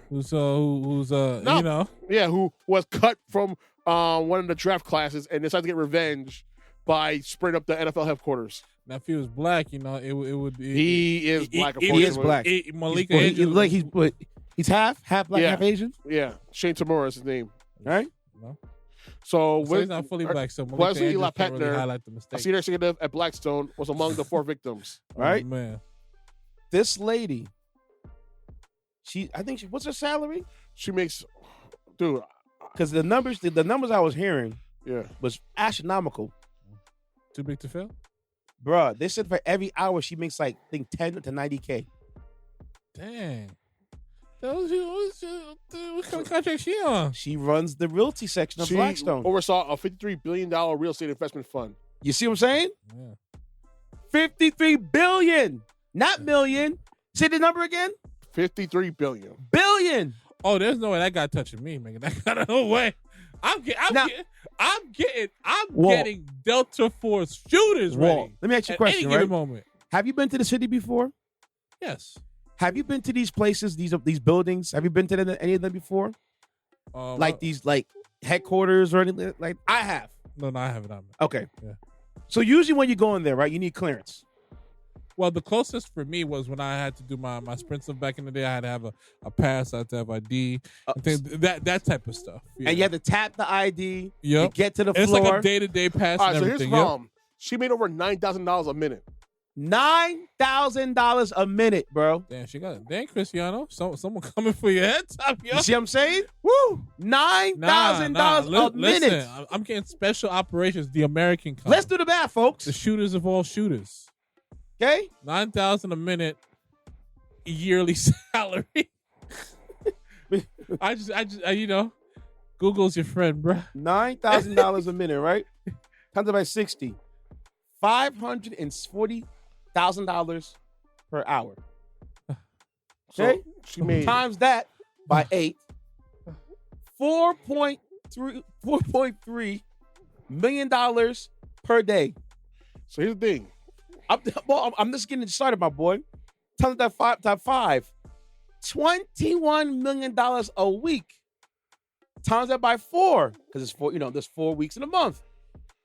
who's you know, Yeah, who was cut from one of the draft classes and decided to get revenge by spraying up the NFL headquarters. now if he was black, you know, it would. He is black. he is unfortunately. black. Malika Well, Andrews- he's half black, Yeah. half Asian. Yeah, Shane Tamura is his name. Right? No. So, So he's not fully black. So Malika Wesley Andrews can't really LePetner, highlight the a mistake. senior executive at Blackstone, was among the 4 victims. Right? Oh, man. This lady, what's her salary? She makes, dude. Because the numbers I was hearing Yeah, was astronomical. Too big to fail? Bruh, they said for every hour she makes like, I think 10 to 90K. Dang. What kind of contract she on? She runs the realty section of she Blackstone. oversaw a $53 billion real estate investment fund. You see what I'm saying? Yeah. 53 billion, not million. Say the number again. $53 billion. Billion. Oh, there's no way that guy touching me, man. That got no way. I'm Walt. getting Delta Force shooters Walt, ready. let me ask you a at question, any given right? moment. Have you been to the city before? Yes. Have you been to these places, these buildings? Have you been to any of them before? Like these headquarters or anything? Like I have. No, I haven't. Okay. Yeah. So usually when you go in there, right, you need clearance. Well, the closest for me was when I had to do my sprint stuff back in the day. I had to have a pass, I had to have ID, that type of stuff. Yeah. And you have to tap the ID. Yep. You get to the It's floor. like a day-to-day pass All right, and so here's the everything. Yep. problem. She made over $9,000 a minute. $9,000 a minute, bro. Damn, she got it. Dang, Cristiano. Someone coming for your head top, yo. You see what I'm saying? Woo! $9,000 a minute. Listen, I'm getting special operations, the American kind. Let's do the math, folks. The shooters of all shooters. Okay? $9,000 a minute yearly salary. I just you know, Google's your friend, bruh. $9,000 a minute, right? Times it by 60. $540,000 per hour. So Okay? she made Times that by 8. $4.3 million per day. So here's the thing. I'm just getting started, my boy. Times that top five. $21 million a week. Times that by 4. Because it's 4, there's 4 weeks in a month.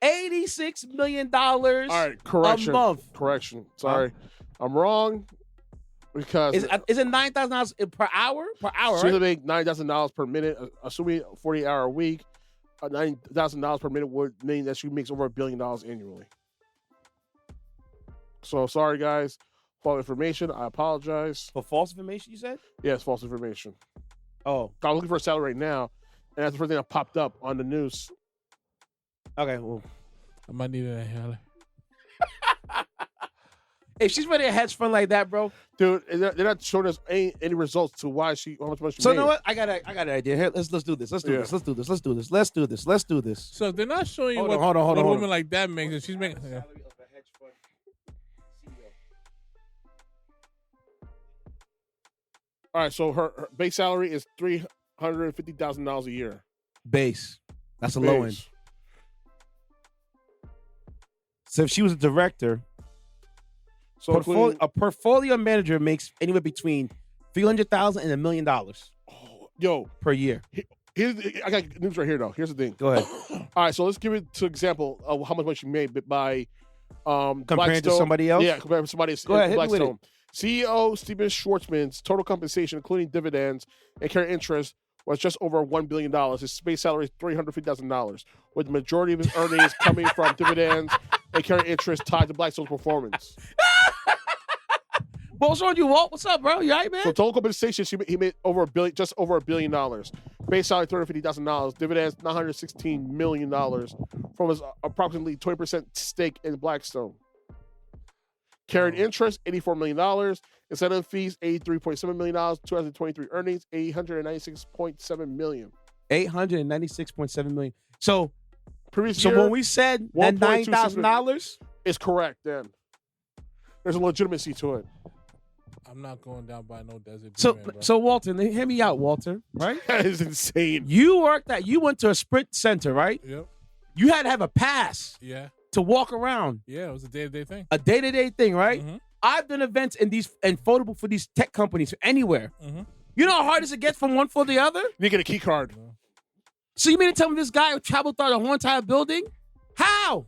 $86 million All right, correction. a month. Correction. Sorry. I'm wrong. Because Is it $9,000 per hour? Per hour, she's right? gonna make $9,000 per minute, assuming a 40-hour week. $9,000 per minute would mean that she makes over $1 billion annually. So sorry, guys. False information. I apologize. For false information, you said? Yes, false information. Oh, I'm looking for a salary right now, and that's the first thing that popped up on the news. okay. Well, I might need an inhaler. If she's running a hedge fund like that, bro, Dude, they're not showing us any results to why how much money she so made. you know what? I got an idea. Here, let's do this. Let's do Yeah. this. Let's do this. Let's do this. Let's do this. Let's do this. So they're not showing you Hold what, on, hold on, hold what on, a hold woman on. like that makes. And she's making. Yeah. All right, so her base salary is $350,000 a year. Base. That's a low end. Base. So if she was a director, So including- a portfolio manager makes anywhere between $300,000 and $1 million yo, per year. I got news right here though. Here's the thing. Go ahead. All right, so let's give it to example of how much money she made by Compared to Blackstone. somebody else? Yeah, compared to somebody else. Go ahead, hit me with Blackstone. CEO Steven Schwartzman's total compensation, including dividends and carried interest, was just over $1 billion. His base salary is $350,000, with the majority of his earnings coming from dividends and carried interest tied to Blackstone's performance. What's wrong with you, Walt? What's up, bro? You all right, man? So total compensation, he made just over $1 billion. Base salary $350,000. Dividends $916 million from his approximately 20% stake in Blackstone. Carried interest $84 million. Incentive fees $83.7 million. 2023 earnings $896.7 million. $896.7 million. So Previous year, when we said that $9,000, is correct. Then there's a legitimacy to it. I'm not going down by no desert. so man, bro. so Walter, hear me out, Walter. Right? That is insane. You went to a Sprint Center, right? Yep. You had to have a pass Yeah. to walk around. Yeah. It was a day-to-day thing. A day-to-day thing, right? Mhm. I've done events and photo for these tech companies anywhere. Mhm. You know how hard it gets from one for the other? You get a key card. So you mean to tell me this guy traveled through the whole entire building? How?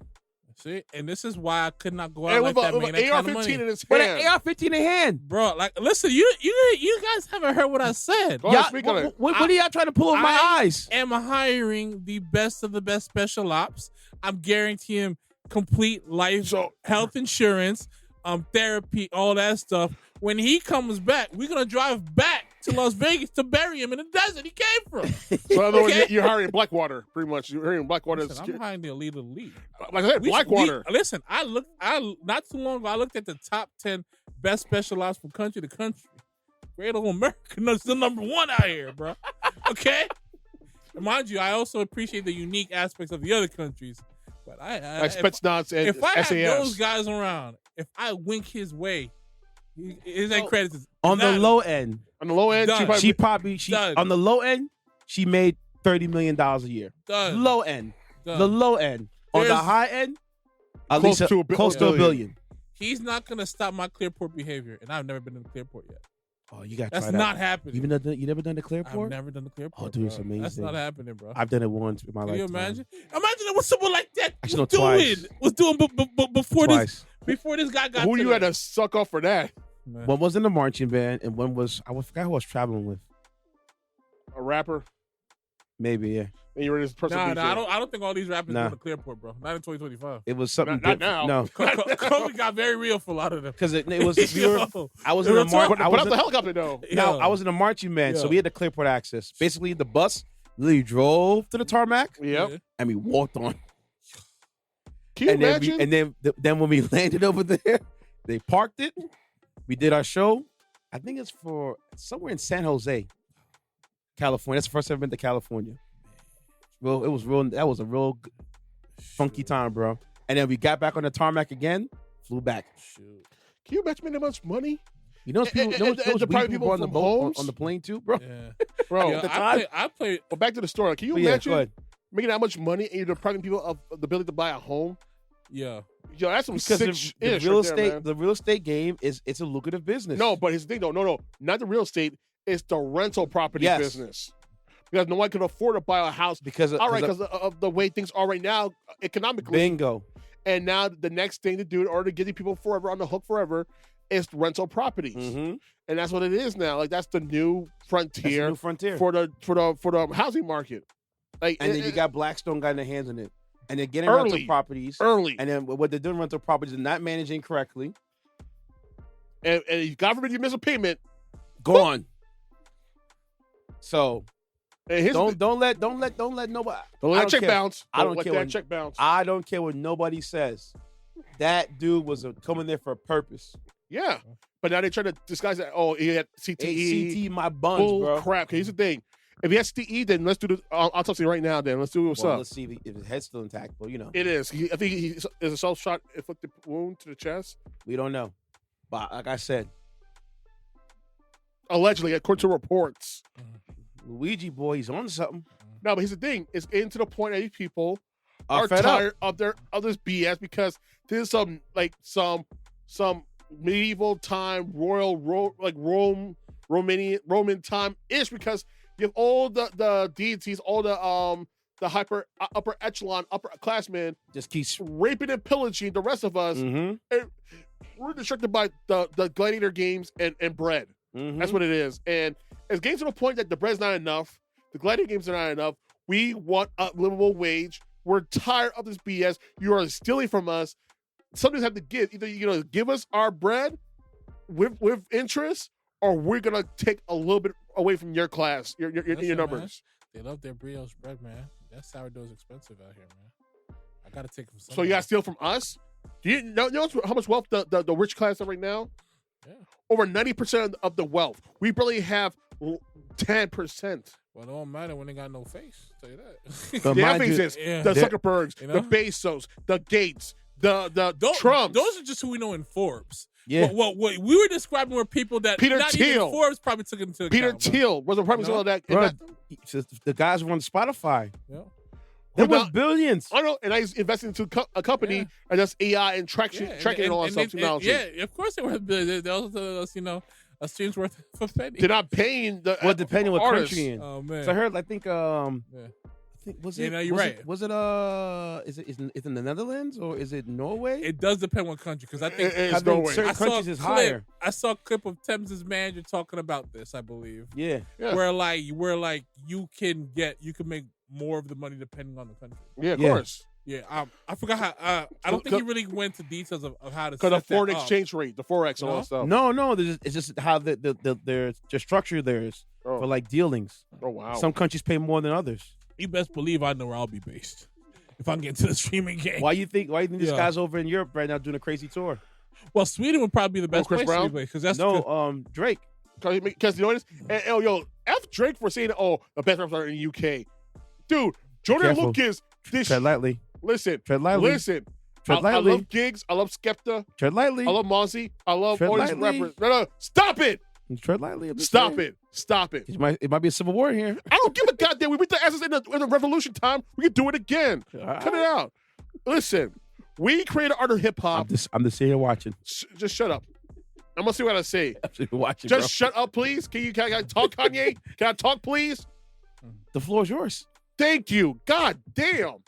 See, and this is why I could not go out And like with that, an man. That kind of AR-15 money. in his With hand. an AR-15 in hand. Bro, like, listen, you guys haven't heard what I said. Go ahead, Y'all- speak on it. what are y'all trying to pull in my I eyes? am hiring the best of the best special ops. I'm guaranteeing complete life, health insurance, therapy, all that stuff. When he comes back, we're gonna drive back to Las Vegas to bury him in the desert he came from. So in other words, Okay? you're hiring Blackwater, pretty much. You're hiring Blackwater. Listen, I'm hiring the elite of the league. Like I said, Blackwater. Listen, I not too long ago, I looked at the top 10 best special ops from country to country. Great old America is the number one out here, bro. Okay? And mind you, I also appreciate the unique aspects of the other countries. But Like Spetsnaz and if I SAS. have those guys around, if I wink his way, his credit is On the not- low end, On the low end, Done. she probably, Done. on the low end, she made $30 million a year. Done. Low end. Done. The low end. On the There's- high end, at Close least to a close to $1 billion. He's not gonna stop my Clearport behavior, and I've never been in the Clearport yet. Oh, you got to That's try that. not happening. You never done the I've Clearport? never done the Clearport. Oh, dude, it's bro. amazing. That's not happening, bro. I've done it once in my life. Can you imagine? Imagine what someone like that Actually, no, was doing before Twice. this guy got. who to you that. had to suck off for that? Man. One was in the marching band, and one was I forgot who I was traveling with. A rapper? Maybe, yeah. And you were this person. Nah, I don't think all these rappers Nah. doing the Clearport, bro. Not in 2025. It was something Not different. now. No, COVID got very real for a lot of them. because it was. We were, Yo. I was in Real a march. talk. I Put was up in- the helicopter, though. No, Yo. I was in a marching band, so Yo. we had the Clearport access. Basically, the bus literally drove to the tarmac, Yep. Yeah. and we walked on. Can you And then, imagine? then when we landed over there, they parked it. We did our show. I think it's for somewhere in San Jose, California. That's the first time I've been to California. Well, it was real. That was a real funky time, bro. And then we got back on the tarmac again, flew back. Shoot. Can you imagine that much money? You know, those people, And those the private people on the from boat, homes? on the plane too, bro. Yeah. Bro, Yo, the time? I play. well, back to the story. Can you But yeah, go imagine ahead. making that much money and you're depriving people of the ability to buy a home? Yeah. Yo, that's some Because sick the shit real right estate, there, man. the real estate game it's a lucrative business. No, but his thing, though, no, not the real estate. It's the rental property Yes. business. Because no one can afford to buy a house. because All right, because of the way things are right now economically. bingo. And now the next thing to do in order to get the people forever on the hook forever is rental properties. Mm-hmm. And that's what it is now. Like that's the new frontier New frontier. for the housing market. Like And then you got Blackstone got their hands in it, and they're getting Early. rental properties. early. And then what they're doing rental properties and not managing correctly. And God forbid you miss a payment. Gone. So And his don't let nobody. don't let I that don't check care. bounce. I don't let care that when- check bounce. I don't care what nobody says. that dude was coming there for a purpose. Yeah, but now they try to disguise that. Oh, he had CTE. CT my buns, Bull bro. crap. Here's the thing. If he has CTE, then let's do the autopsy right now. Then let's do what's up. Let's see if his head's still intact. But It is. I think he is a self-shot inflicted wound to the chest. we don't know. But like I said, Allegedly, according to reports. Luigi boy, he's on something. No, but here's the thing. It's getting to the point that these people I'm are fed tired of this BS because there's some medieval time Roman time ish because you have all the deities, all the upper echelon, upper classmen Just keeps. raping and pillaging the rest of us. Mm-hmm. And we're distracted by the gladiator games and bread. Mm-hmm. That's what it is. And it's getting to the point that the bread's not enough. The gladiator games are not enough. We want a livable wage. We're tired of this BS. You are stealing from us. Somebody's have to give. Either you're gonna give us our bread with interest, or we're gonna take a little bit away from your class, your Listen, numbers. Man, they love their brioche bread, man. That sourdough is expensive out here, man. I gotta take them. So you gotta steal from us? Do you know how much wealth the rich class have right now? Yeah. Over 90% of the wealth. We barely have 10%. Well, it don't matter when they got no face. Tell you that. But The mind you, Evans, yeah. the They're- Zuckerbergs, You know? the Bezos, the Gates, the Those, Trumps. those are just who we know in Forbes. Yeah. What we were describing were people that Peter not Thiel. even Forbes probably took into Peter account. bro. Thiel was a prime example of that. Bro, the guys who run Spotify. Yeah. There Who was not- billions. I know, and I invested into a company Yeah. and that's AI and tracking and all that stuff. Technology. Yeah, of course they were. They also told us, a stream's worth of a penny. They're not paying the Well, depending what artists. country you're in. Oh man. So I heard. I think. Yeah. I think was Yeah, it? no, you're was right. It, was it? Is it in the Netherlands or is it Norway? It does depend what country, because I think It's I think Norway. certain I saw countries is a clip- higher. I saw a clip of Thames' manager talking about this. I believe Yeah. Yeah. where you can make more of the money depending on the country. Yeah, of Yeah. course. Yeah, I forgot how. I don't think he really went into details of how to Because the set that foreign up. exchange rate, the forex, and all No? that stuff. No. It's just how their structure there is Oh. for like dealings. Oh wow. Some countries pay more than others. You best believe I know where I'll be based if I get into the streaming game. Why you think this Yeah. guy's over in Europe right now doing a crazy tour? Well, Sweden would probably be the best Chris place Brown? to be because that's Drake. Because you know what? And F Drake for saying the best rappers are in the UK. Dude, Joyner careful. Lucas. Tread lightly. Listen. Tread lightly. Listen. Tread I lightly. love Gigs. I love Skepta. Tread lightly. I love Mozzie. I love Tread all these lightly. rappers. No, stop it. Tread lightly. I'm just Stop saying. it. Stop it. It might be a civil war here. I don't give a goddamn. We beat the asses in the revolution time. We can do it again. Cut it out. Listen, we created art of hip hop. I'm just sitting here watching. Just shut up. I'm gonna see what I say. I'm sitting here watching. Just bro. shut up, please. Can I talk, Kanye? Can I talk, please? The floor is yours. Thank you. God damn.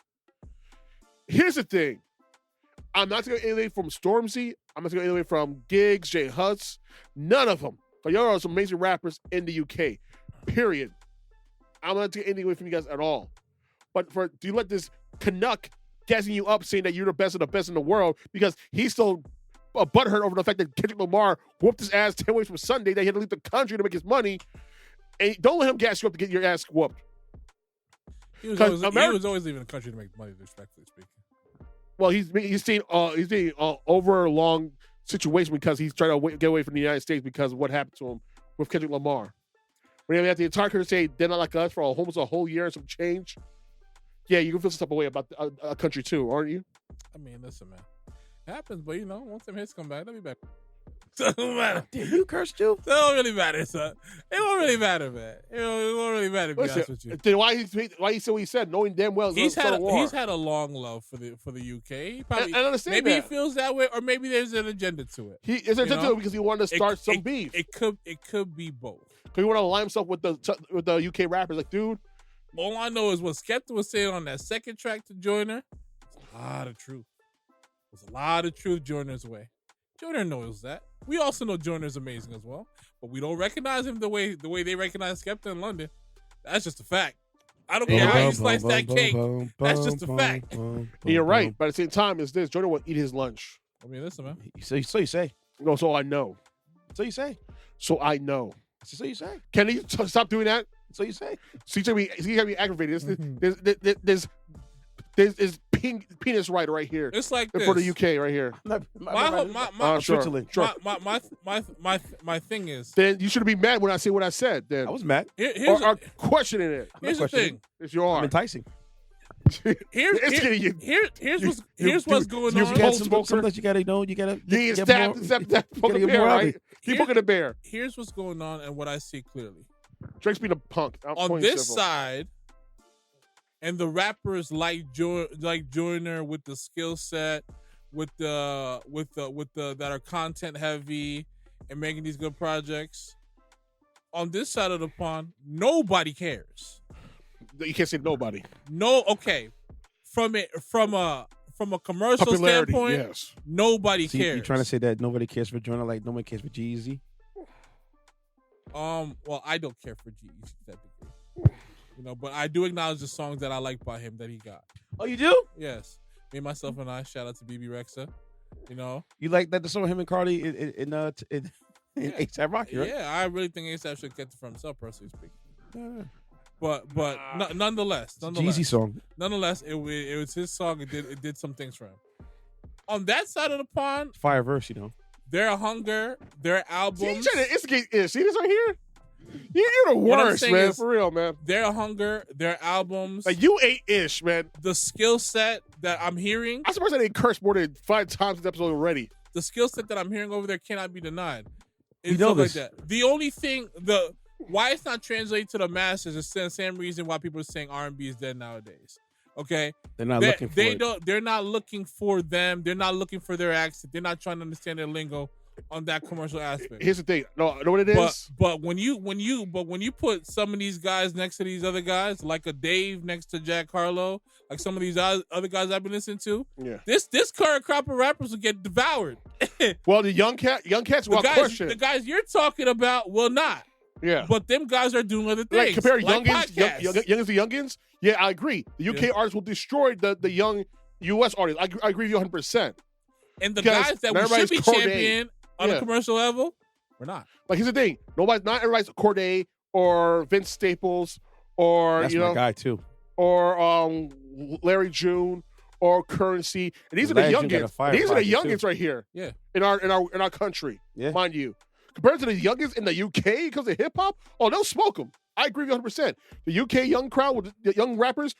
Here's the thing. I'm not going to alienate from Stormzy. I'm not going to alienate from Giggs, J Hutz. None of them. But y'all are some amazing rappers in the UK. Period. I'm not taking anything away from you guys at all. But do you let this Canuck gassing you up saying that you're the best of the best in the world because he's still butthurt over the fact that Kendrick Lamar whooped his ass 10 weeks from Sunday, that he had to leave the country to make his money. And don't let him gas you up to get your ass whooped. He was 'Cause always leaving the country to make money, respectfully speaking. Well, he's seen over a long situation because he's trying to get away from the United States because of what happened to him with Kendrick Lamar. When you have the entire country say they're not like us for almost a whole year and some change, yeah, you can feel some type of way about a country too, aren't you? I mean, listen, man. It happens, but once them hits come back, they'll be back. Doesn't matter. Damn, you cursed too? It don't really matter, son. It won't really matter, man. It won't really matter, to be honest with you. Then why he said what he said, knowing damn well He's had a a long love for the UK. He probably, I understand maybe that. he feels that way, or maybe there's an agenda to it. He is You know? because he wanted to start some beef. It could be both. Because he wanted to align himself with the UK rappers. Like, dude, All I know is what Skepta was saying on that second track to Joyner. There's a lot of truth. There's a lot of truth Joyner's way. Joyner knows that. We also know Joyner's amazing as well, but we don't recognize him the way they recognize Skepta in London. That's just a fact. I don't care how you slice that cake. That's just a fact. and you're right. But at the same time, it's this. Jordan will eat his lunch. I mean, listen, man. So you say. No, so I know. So you say. So I know. So you say. Can he stop doing that? So you say. So he's gonna be aggravated. There's is penis right here. It's like for this. the UK right here. Sure. my thing is, Then you shouldn't be mad when I say what I said. Then I was mad. here's or questioning it. here's the thing. It's your I'm arm. enticing. Here's what's going on. Sometimes you gotta know. You gotta. You get stab more- the you poke gotta the get bear, more out of right? it. Keep poking the bear. Here's what's going on and what I see clearly. Drake's being a punk. I'm On playing this civil. side, and the rappers like Joyner with the skill set, with the that are content heavy and making these good projects. On this side of the pond, nobody cares. You can't say nobody. No, okay. From a commercial Popularity, standpoint, yes. nobody See, cares. you're trying to say that nobody cares for Joyner, like nobody cares for G-Eazy? Well, I don't care for G-Eazy technically, but I do acknowledge the songs that I like by him that he got. Oh, you do? Yes, me, myself, and I. Shout out to BB Rexa. You like that the song him and Cardi in A$AP Rocky, right? Yeah, I really think A$AP should get it for himself, personally speaking. But nonetheless, Jeezy song. Nonetheless, it was his song. It did some things for him. On that side of the pond, Fire verse, their hunger, their See, albums. you trying to instigate this. See this right here? You're the What I'm worst, saying man. is- For real, man. Their hunger, their albums, Like, you ate ish, man. the skill set that I'm hearing, I'm surprised I didn't curse more than 5 times this episode already. the skill set that I'm hearing over there cannot be denied. We It's know stuff like this. that. The only thing, why it's not translated to the masses is the same reason why people are saying R&B is dead nowadays. Okay, They're not looking for it. They're not looking for them. They're not looking for their accent. They're not trying to understand their lingo on that commercial aspect. Here's the thing. No, know what it is? But when you put some of these guys next to these other guys, like a Dave next to Jack Harlow, like some of these other guys I've been listening to, Yeah. this current crop of rappers will get devoured. Well, the young cats, without question. The guys you're talking about will not. Yeah. But them guys are doing other things. Like, compare like youngins podcasts. to youngins. Yeah, I agree. The UK artists will destroy the young US artists. I agree with you 100%. And the because guys that we should everybody's be Corday. championing on Yeah. a commercial level, we're not. Like, here's the thing. Not everybody's Corday or Vince Staples or, That's my guy, too. or Larry June or Currency. And these are the Larry June got a youngins. fire These are the pocket, youngins too. right here. Yeah. In our country. Yeah. Mind you. Compared to the youngins in the UK because of hip hop, they'll smoke them. I agree with you 100%. The UK young crowd with the young rappers,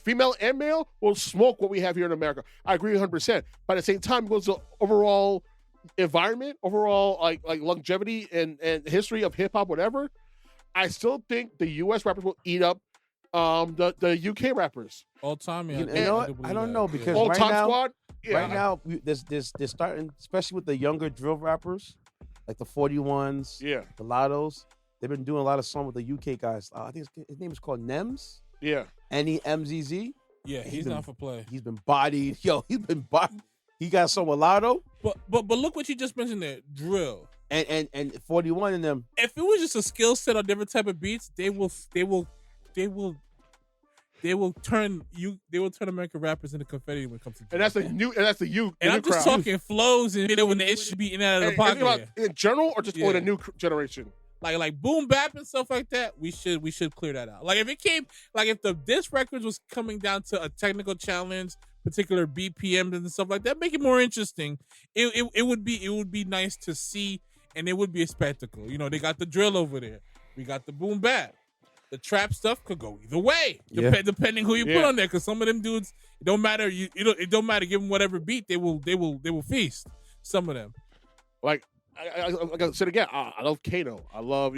female and male, will smoke what we have here in America. I agree 100%. But at the same time, it goes to overall environment, overall like longevity and history of hip hop, whatever. I still think the US rappers will eat up the UK rappers. All time, yeah. You know what? I don't know, because All right time now, squad. Yeah. right now, they're starting, especially with the younger drill rappers, like the 41s, Yeah. the Lottos. They've been doing a lot of songs with the UK guys. I think his name is called Nems. Yeah. N-E-M-Z-Z. Yeah, he's been- not for play. He's been bodied. Yo, he's been bodied. He got some with Lotto But look what you just mentioned there, drill. and 41 in them. If it was just a skill set on different type of beats, they will turn American rappers into confetti when it comes to drill. And that's the youth. And the I'm new just crowd. talking flows and when it should be in and out of the And think pocket. about in general or just Yeah. for the new generation? Like boom bap and stuff like that, we should clear that out. Like if the disc records was coming down to a technical challenge, particular BPMs and stuff like that, make it more interesting. It would be nice to see, and it would be a spectacle. They got the drill over there, we got the boom bap. The trap stuff could go either way, depending who you put on there. Because some of them dudes, it don't matter. It don't matter. Give them whatever beat, they will feast. Some of them. Like I said again, I love Kano. I love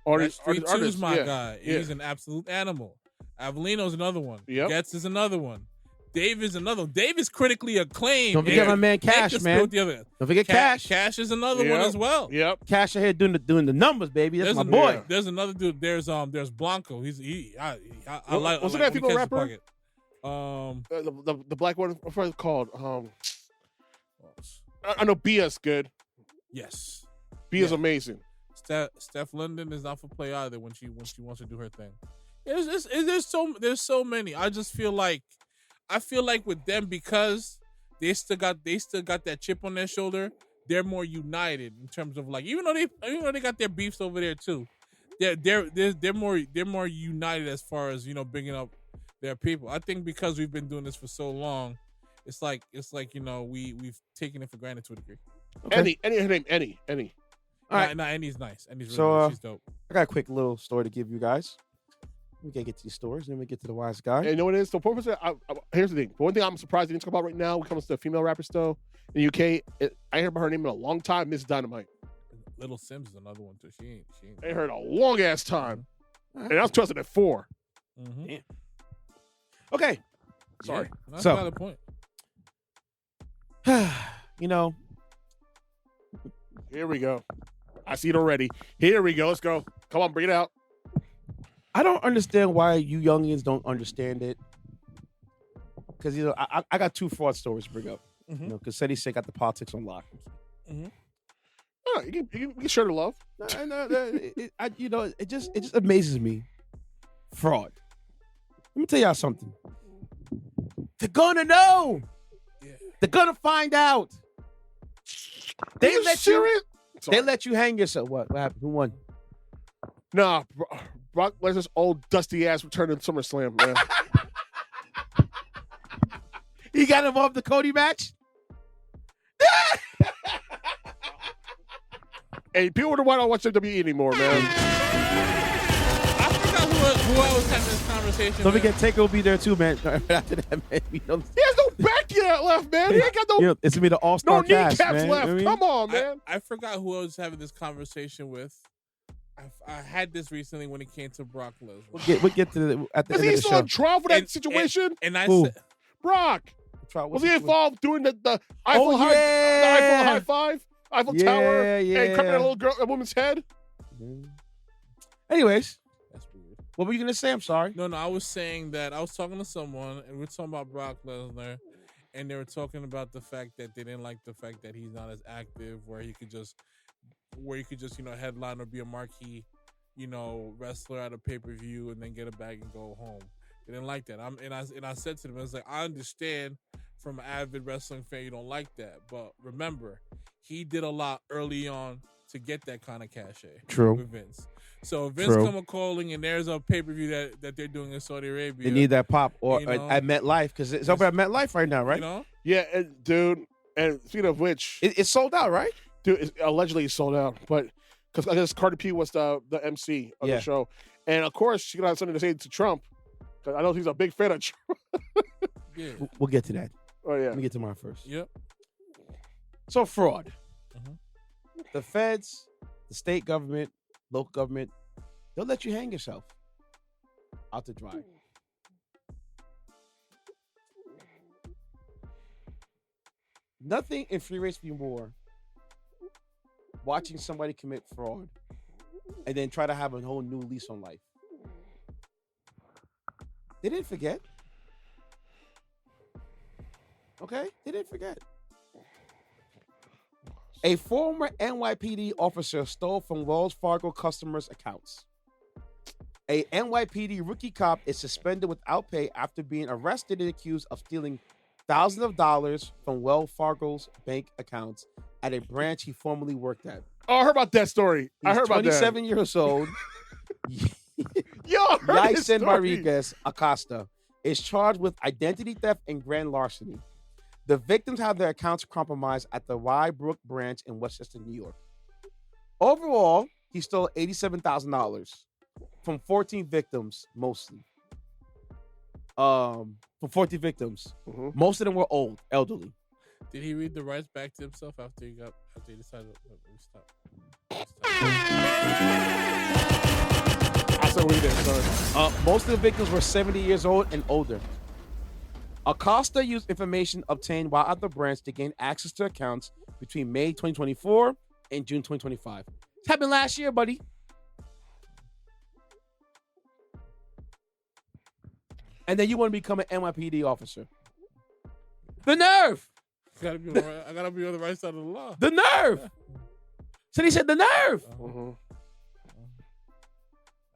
artists. Street Two is my yeah. guy. Yeah. He's an absolute animal. Avelino's another one. Yep. Getz is another one. Dave is another one. Dave is critically acclaimed. Don't forget and- my man and Cash, just man. built the other- Don't forget Cash. Cash is another Yep. one as well. Yep. Cash ahead doing the numbers, baby. That's my There's boy. Yeah. There's another dude. There's Blanco. I like. Wasn't I that like female when he catches rapper? pocket. The black one. What's it called? I know Bia's good. Yes. Bia's Yeah. amazing. Steph London is not for play either when she wants to do her thing. There's so many. I feel like with them, because they still got that chip on their shoulder, they're more united in terms of like, even though they got their beefs over there too, they're more united as far as bringing up there are people. I think because we've been doing this for so long, it's like we've taken it for granted to a degree. Okay. Any. All right. No, Annie's nice. Annie's really So, nice. She's dope. I got a quick little story to give you guys. We can get to these stories, and then we get to the wise guy. And you know what it is? So, here's the thing. One thing I'm surprised they didn't talk about right now when it comes to female rappers, though, in the UK, I heard about her name in a long time, Miss Dynamite. Little Sims is another one too. She ain't. I heard a long ass time, All and I was trusted at 4. Mm-hmm. Damn. Okay. Sorry. Yeah, that's So- not the point. You know, Here we go. I see it already. Here we go. Let's go. Come on, bring it out. I don't understand why you youngins don't understand it. Because, you know, I got 2 fraud stories to bring up. Mhm. You know, because Ceddy said got the politics on lock. Oh, you can share the love. It just amazes me. Fraud. Let me tell y'all something. They're gonna know. Yeah. They're gonna find out. They Are you let serious? They let you hang yourself. What happened? Who won? Nah, Brock Lesnar's old dusty ass returned in SummerSlam, man. He got involved in the Cody match. Hey, people wonder why I don't watch WWE anymore, man. I forgot who I was having this conversation Don't with. forget, Take will be there too, man. After that, man, He has no back yet left, man. He ain't got no it's gonna be the no all-star cast, kneecaps man. left. You know what I mean? Come on, man. I forgot who I was having this conversation with. I had this recently when it came to Brock Lesnar. We'll get to the at the Is end he of the still show. in trial for that situation? And I Who? said, Brock. Was he involved doing the Eiffel Oh, yeah. the Eiffel high five? Eiffel Tower? And cutting a woman's head? Anyways, that's weird. what were you gonna say? I'm sorry. No, I was saying that I was talking to someone and we are talking about Brock Lesnar, and they were talking about the fact that they didn't like the fact that he's not as active, where he could just headline or be a marquee, wrestler at a pay-per-view and then get a bag and go home. They didn't like that. I said to them, I was like, I understand from an avid wrestling fan you don't like that, but remember, he did a lot early on to get that kind of cachet. True. With Vince. So if Vince True. come a calling and there's a pay-per-view that they're doing in Saudi Arabia. They need that pop or You know? at MetLife because it's over at MetLife right now, right? Yeah, dude. And speaking of which, It's sold out, right? dude, it's allegedly sold out. But because I guess Cardi P was the MC of Yeah. the show. And of course, she's going to have something to say to Trump. Because I know he's a big fan of Trump. Yeah. We'll get to that. Oh, yeah. Let me get to mine first. Yep. So fraud. Mhm. The feds, the state government, local government, they'll let you hang yourself out to dry. Nothing infuriates me more watching somebody commit fraud and then try to have a whole new lease on life. They didn't forget. Okay? They didn't forget. A former NYPD officer stole from Wells Fargo customers' accounts. A NYPD rookie cop is suspended without pay after being arrested and accused of stealing thousands of dollars from Wells Fargo's bank accounts at a branch he formerly worked at. Oh, I heard about that story. I heard about that. 27 years old. Yo, I heard this Yaisen story. Rodriguez Acosta is charged with identity theft and grand larceny. The victims have their accounts compromised at the Rybrook branch in Westchester, New York. Overall, he stole $87,000 from 14 victims, mostly. From 14 victims. Mhm. Most of them were old, elderly. Did he read the rights back to himself after he decided to stop? I said what he did, sorry. Most of the victims were 70 years old and older. Acosta used information obtained while at the branch to gain access to accounts between May 2024 and June 2025. This happened last year, buddy. And then you want to become an NYPD officer. The nerve! I gotta be on the right side of the law. The nerve! So he said the nerve! Mhm.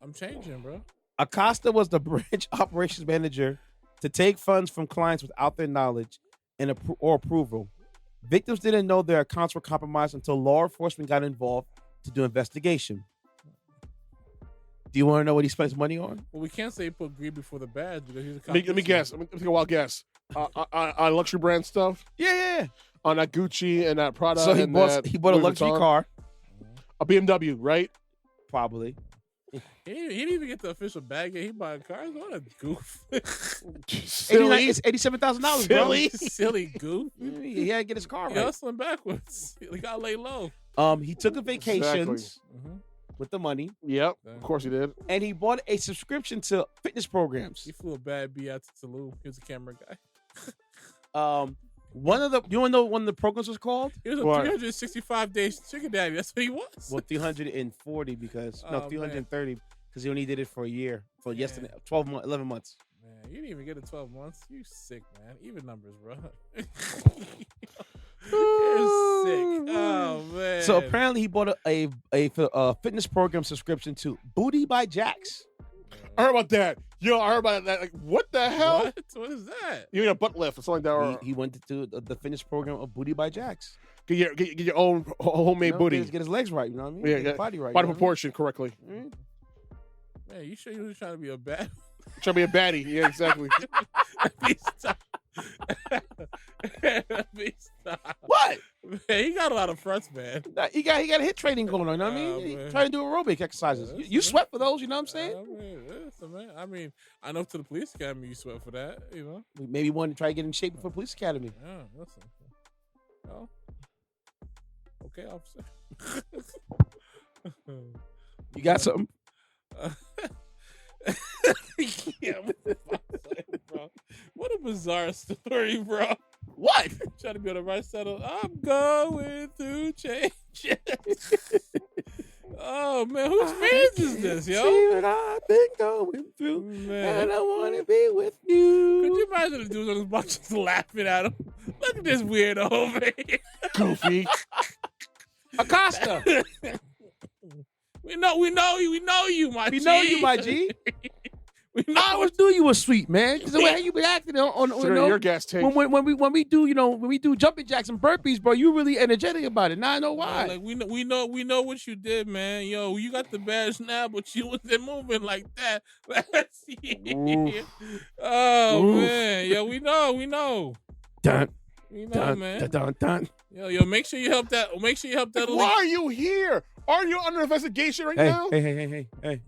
I'm changing, bro. Acosta was the branch operations manager to take funds from clients without their knowledge and or approval. Victims didn't know their accounts were compromised until law enforcement got involved to do investigation. Do you want to know what he spends money on? Well, we can't say he put greed before the badge because he's a Let me guess. Let me take a wild guess. On luxury brand stuff. Yeah. On that Gucci and that Prada. So he and bought that a Louis luxury Vuitton. car, A BMW, right? probably. He didn't even get the official bag yet. He bought cars. What a goof. Silly. It's $87,000, bro. Silly. Silly goof. He had to get his car He right. hustling backwards. He got to lay low. He took a vacations with the money, Yep, of course he did. and he bought a subscription to fitness programs. He flew a bad B out to Tulum. He was a camera guy. One of the programs was called? He was a What? 365 days chicken daddy. That's what he was. Well, 340 because Oh, 330 because he only did it for a year. For yesterday, 11 months. Man, you didn't even get it 12 months. You sick, man. Even numbers, bro. You're sick. Oh man. So apparently he bought a fitness program subscription to Booty by Jax. I heard about that. Yo, I heard about that. Like, what the hell? What is that? You need a butt lift or something like that. Or He went to the fitness program of Booty by Jax. get your own homemade You know, booty. Get his legs right. You know what I mean? Yeah, Get his body right. Body you know what proportion correctly. I mean? Man, you sure you was trying to be a bad? Trying to be a baddie. Yeah, exactly. Stop. Stop. What? Man, he got a lot of fronts, man. Nah, he got hit training going on. You know what I Oh, mean? He man. trying to do aerobic exercises. Yeah, You sweat for those. You know what I'm saying? I mean, I know to the police academy you sweat for that, you know. Maybe want to try to get in shape for police academy. Yeah, listen. Oh. Okay, officer. You got something? Yeah, bro. What a bizarre story, bro. What? Trying to be on the right side of. I'm going through changes. Oh man, whose fans is this, yo? See what I've been going through, Man. and I want to be with you. Could you imagine the dudes on his box just laughing at him? Look at this weirdo over here. Goofy. Acosta. We know you, my G. We know you, my G. We know I always knew you were sweet, man. 'Cause the way how you been acting on Sure, you know, your gas tank. when we do jumping jacks and burpees, bro, you really energetic about it. Now I know why. Like we know what you did, man. Yo, you got the badge now, but you wasn't moving like that last year. Oof. Oh Oof. man, yo, we know, Dun, we know, dun, man. dun, dun, dun. Yo, make sure you help that. Make sure you help that. Why are you here? Are you under investigation right Hey, now? hey.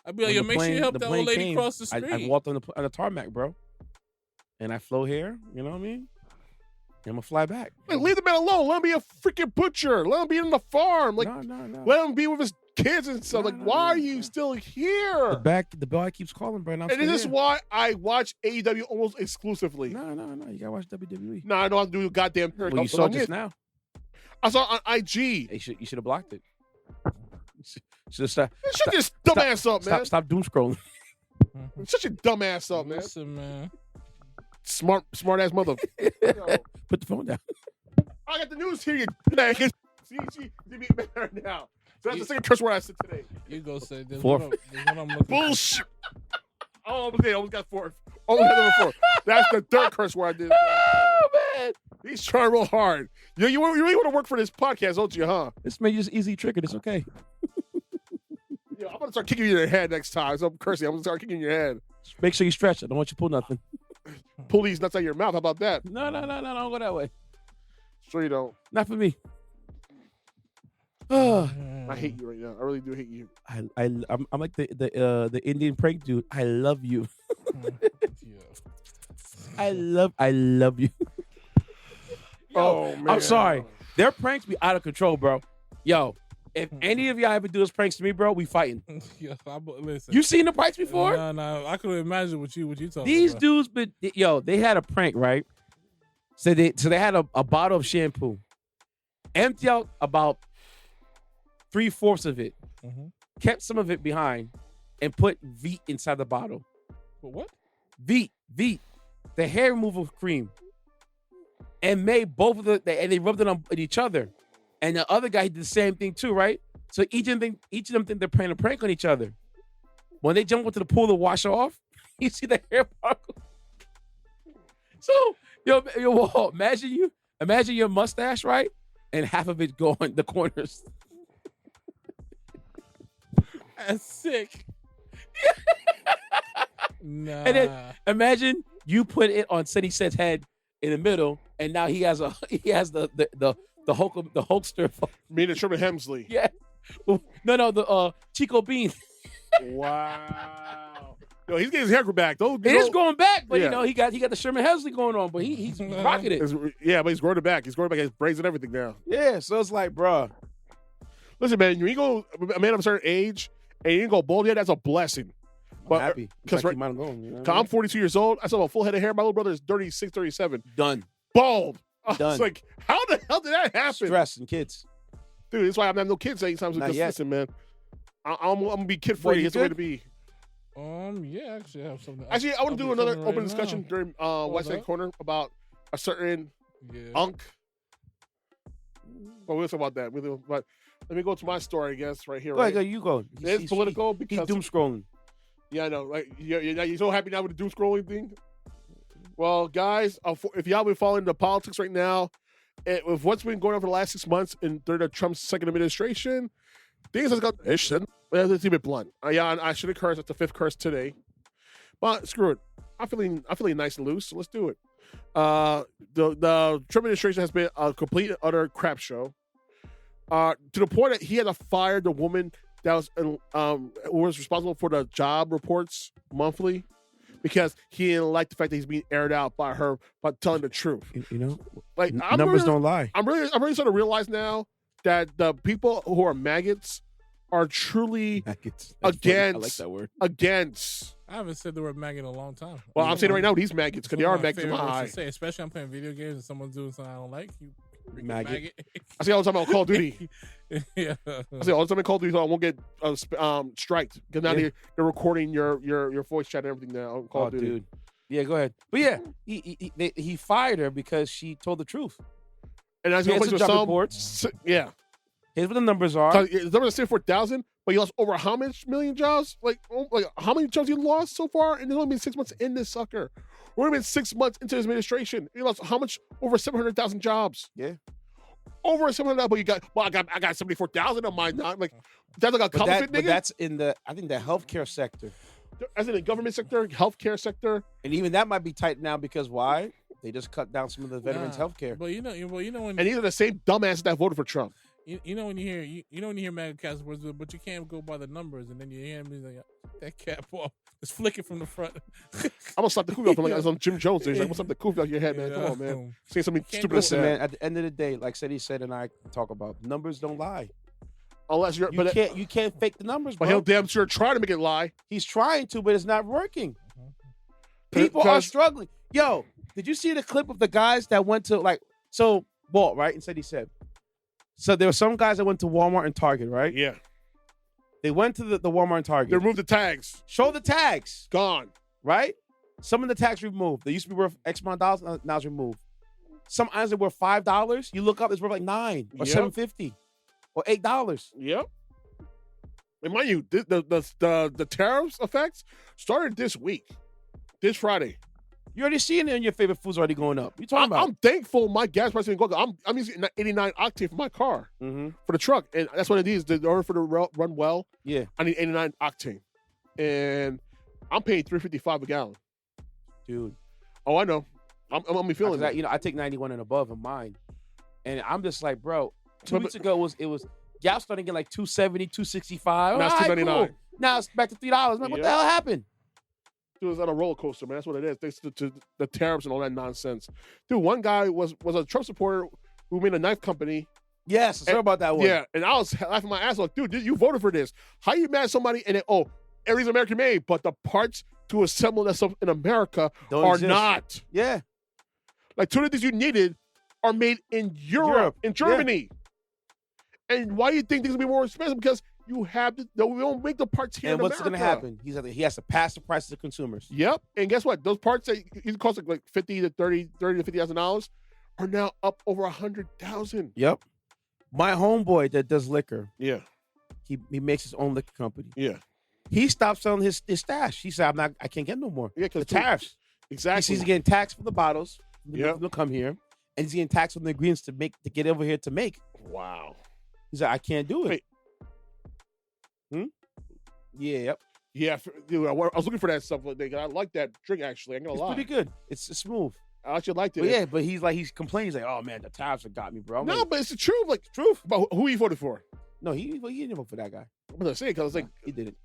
I'd be like, yo, make sure you help that old lady cross the street. I walked on the tarmac, bro, and I flow here. You know what I mean? I'm gonna fly back. Like, leave the man alone. Let him be a freaking butcher. Let him be in the farm. Like, no. let him be with his kids and stuff. No, Like, no, why no, are you no. still here? The boy keeps calling, bro. And I'm And still this is here. why I watch AEW almost exclusively. No. You gotta watch WWE. No, I don't have to do a goddamn third. Well, you saw it just now. I saw it on IG. You should have blocked it. Should have Shut this dumbass up, man. Stop doom scrolling. Shut your dumbass up, man. Listen, man. Smart ass mother. Put the phone down. I got the news here, you niggas. See, they be better now. So that's the second curse word I said today. You go say this. Fourth. Bullshit. Oh, okay, I almost got fourth. Almost got number four. That's the third curse word I did. Oh man, He's trying real hard. You really want to work for this podcast, don't you, huh? this made you just easy trigger. It's okay. Yeah, I'm gonna start kicking you in your head next time. So I'm cursing. I'm gonna start kicking your head. Make sure you stretch. I don't want you to pull nothing. Pull these nuts out of your mouth. How about that? No. Don't go that way. Sure you don't. Not for me. Oh, I hate you right now. I really do hate you. I'm like the Indian prank dude. I love you. I love you. Oh man. I'm sorry. Their pranks be out of control, bro. Yo, if any of y'all ever do those pranks to me, bro, we fighting. Listen. You seen the pranks before? No. I couldn't imagine what you talking These about. dudes, they had a prank, right? So they had a bottle of shampoo, empty out about 3/4 of it, kept some of it behind, and put Veet inside the bottle. But what? Veet, the hair removal cream, and made both of and they rubbed it on each other. And the other guy did the same thing too, right? So each of them think they're playing a prank on each other. When they jump into the pool to wash off, you see the hair particle. So, yo, Walt, imagine your mustache, right? And half of it go on the corners. That's sick. Nah. And then imagine you put it on Ceddy Said's head in the middle, and now he has the Hulkster. Me and Sherman Hemsley. Yeah. No, the Chico Bean. Wow. No, he's getting his hair back. It is going back, but Yeah. he got the Sherman Hemsley going on, but he's rocking it. Yeah, but he's growing it back. He's growing back his braids and everything now. Yeah, so it's like, bruh. Listen, man, you go a man of a certain age and you didn't go bald yet, that's a blessing. I'm happy. Because Like, keep on going, you know what I I'm mean? 42 years old. I still have a full head of hair. My little brother is 36, 37. Done. Bald. I was Done. like, how the hell did that happen? Stress and kids. Dude, that's why I'm having no kids anytime soon. Not Because yet. listen, man, I'm going to be kid Boy, free. you It's the way good? to be. Yeah, actually, I have something. Actually, I want to do another open right discussion now. during White Side up. Corner about a certain Yeah. unk. Well, we'll talk about that. But let me go to my story, I guess, right here. Go ahead, Right? you go. It's political He's because doom scrolling. yeah, I know. Right? You're so happy now with the doom scrolling thing. Well, guys, if y'all been following the politics right now, with what's been going on for the last 6 months during Trump's second administration, things has got. It's a bit blunt. Yeah, I should have cursed. That's the 5th curse today. But screw it. I'm feeling nice and loose. So let's do it. The Trump administration has been a complete and utter crap show. To the point that he had to fire the woman that was responsible for the job reports monthly because he didn't like the fact that he's being aired out by her by telling the truth. You know, Like numbers don't lie. I'm really starting to realize now that the people who are maggots are truly That's funny. I like against that word. against. I haven't said the word maggot in a long time. Well, I'm saying it right now, these maggots, because they are maggots in my favorite words eye. to say, especially I'm playing video games and someone's doing something I don't like. You freaking Maggot. maggot. I say all the time on Call of Duty. Yeah. I say all the time on Call of Duty, so I won't get striked. Because now Yeah. they're recording your voice chat and everything now on Call Oh, of Duty. dude. Yeah, go ahead. But yeah, he fired her because she told the truth. And I was going Here's to the play job some. reports. Yeah. Here's what the numbers are. So, the number is 4,000, but you lost over how much million jobs? Like how many jobs you lost so far? And it's only been 6 months in this sucker. We're only been 6 months into his administration. You lost how much? Over 700,000 jobs. Yeah. Over 700,000, but you got, well, I got 74,000 on mine. Like, that's like a But, counterfeit, but nigga? that's in the healthcare sector. As in the government sector, healthcare sector. And even that might be tight now because why? They just cut down some of the veterans' Nah, health care. But you know when And these are the same dumbasses that voted for Trump. you know when you hear MAGA cast words, but you can't go by the numbers, and then you hear him he's like that cap off, just flick it from the front. I'm gonna slap the koofy off like on Jim Jones. He's like, "What's up, the koofy off your head, man? Come on, man. Say something Can't stupid." go Listen, like man, that. at the end of the day, like Ceddy said and I talk about, numbers don't lie. Unless you're, You can't fake the numbers, but bro. he'll damn sure try to make it lie. He's trying to, but it's not working. People are struggling. Yo, did you see the clip of the guys that went to Walt, right? And said he said. So there were some guys that went to Walmart and Target, right? Yeah, They went to the Walmart and Target. they removed the tags. Show the tags, Gone. right? Some of the tags removed. They used to be worth X amount of dollars, now it's removed. Some items that were $5. You look up, it's worth like $9 or Yep. $7.50 or $8. Yep. And mind you, the tariffs effects started this week, this Friday. You already seeing it in your favorite foods already going up. You talking about? I'm thankful my gas price didn't go up. I'm using 89 octane for my car, Mm-hmm. for the truck, and that's what it is. In order for the run well, Yeah, I need 89 octane, and I'm paying $3.55 a gallon. dude. Oh, I know. I'm feeling That, that. I take 91 and above in mine, and I'm just like, bro. 2 But- weeks ago it was gas starting to get like $2.70, $2.65. Now it's All right, $2.99. cool. Now it's back to $3. Man, what the Yep. hell happened? Dude, it's on a roller coaster, man. That's what it is. Thanks to the tariffs and all that nonsense. Dude, one guy was a Trump supporter who made a knife company. Yes, I heard about that one. Yeah, and I was laughing my ass off. Dude, you voted for this. How you mad at somebody and everything's American made, but the parts to assemble that stuff in America Don't are exist. not. Yeah. Like, two of the things you needed are made in Europe. In Germany. And why do you think things will be more expensive? Because we don't make the parts here And in what's America. going to happen? He has to pass the prices to consumers. Yep. And guess what? Those parts that used to cost like $50,000 to $50,000 are now up over $100,000. Yep. My homeboy that does liquor, Yeah. he makes his own liquor company. Yeah. He stopped selling his stash. He said, I can't get no more. Yeah, The because tariffs. He exactly. sees he's getting taxed for the bottles. Yep. They'll come here. And he's getting taxed on the ingredients to get over here to make. Wow. He's like, I can't do it. Wait. Yeah, yep. Yeah, dude, I was looking for that stuff. I like that drink actually. I'm gonna It's lie. pretty good. It's smooth. I actually liked it. But yeah, but he's complaining. He's like, oh man, the tariffs have got me, bro. I'm No, like, but it's the truth. Like, truth. but who he voted for? No, he didn't vote for that guy. I'm gonna say because it's like He didn't.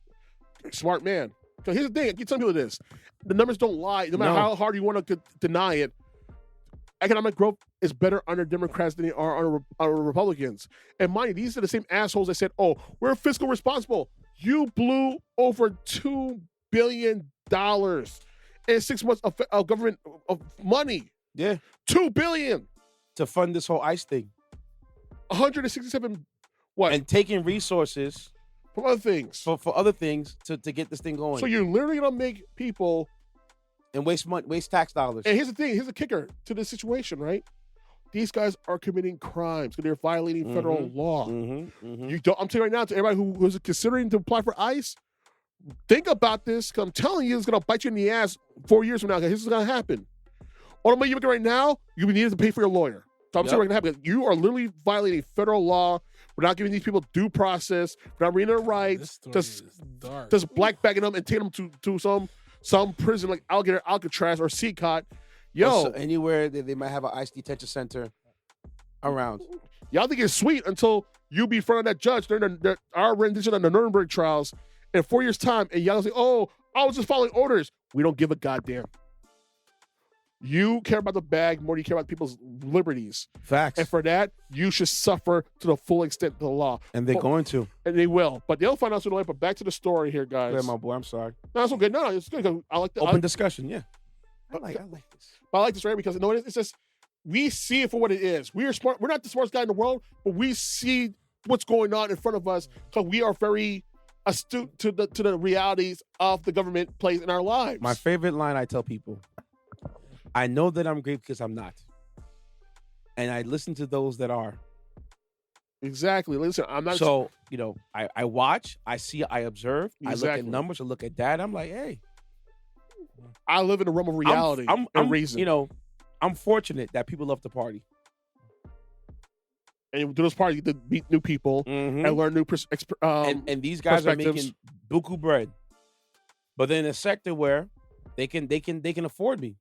smart man. Because here's the thing, I keep telling people this: the numbers don't lie. No matter how hard you want to deny it, economic growth is better under Democrats than they are under Republicans. And mind you, these are the same assholes that said, "Oh, we're fiscal responsible." You blew over $2 billion in 6 months of government of money. Yeah, $2 billion to fund this whole ICE thing. 167 what? And taking resources from other things. for other things to get this thing going. So you're literally gonna make people and waste money, waste tax dollars. And here's the thing, here's the kicker to this situation, right? These guys are committing crimes because they're violating federal law. I'm telling you right now, to everybody who's considering to apply for ICE, think about this. Cause I'm telling you, it's gonna bite you in the ass 4 years from now. Cause this is gonna happen. All the money you're making right now, you need to pay for your lawyer. So I'm saying what's gonna happen. You are literally violating federal law. We're not giving these people due process. We're not reading their rights. Just black bagging them and taking them to some prison like Alcatraz or Seacott. Yo, so anywhere that they might have an ICE detention center around. Y'all think it's sweet until you be in front of that judge during our rendition of the Nuremberg trials in 4 years' time, and y'all say, "Oh, I was just following orders." We don't give a goddamn. You care about the bag more than you care about people's liberties. Facts. And for that, you should suffer to the full extent of the law. And they're going to. And they will. But they'll find out sooner or later. But back to the story here, guys. Yeah, my boy, I'm sorry. No, it's okay. No, it's good. I like the open discussion, yeah. I like this. But I like this, right? Because you know what it is? It's just we see it for what it is. We are smart. We're not the smartest guy in the world, but we see what's going on in front of us because we are very astute to the realities of the government plays in our lives. My favorite line I tell people: I know that I'm great because I'm not, and I listen to those that are. Exactly. Listen, I'm not. So I watch, I see, I observe, Exactly. I look at numbers, I look at data. I'm like, hey. I live in a realm of reality and reason. I'm fortunate that people love to party. And do those parties to meet new people and learn new and these guys are making buku bread. But then in a sector where they can afford me.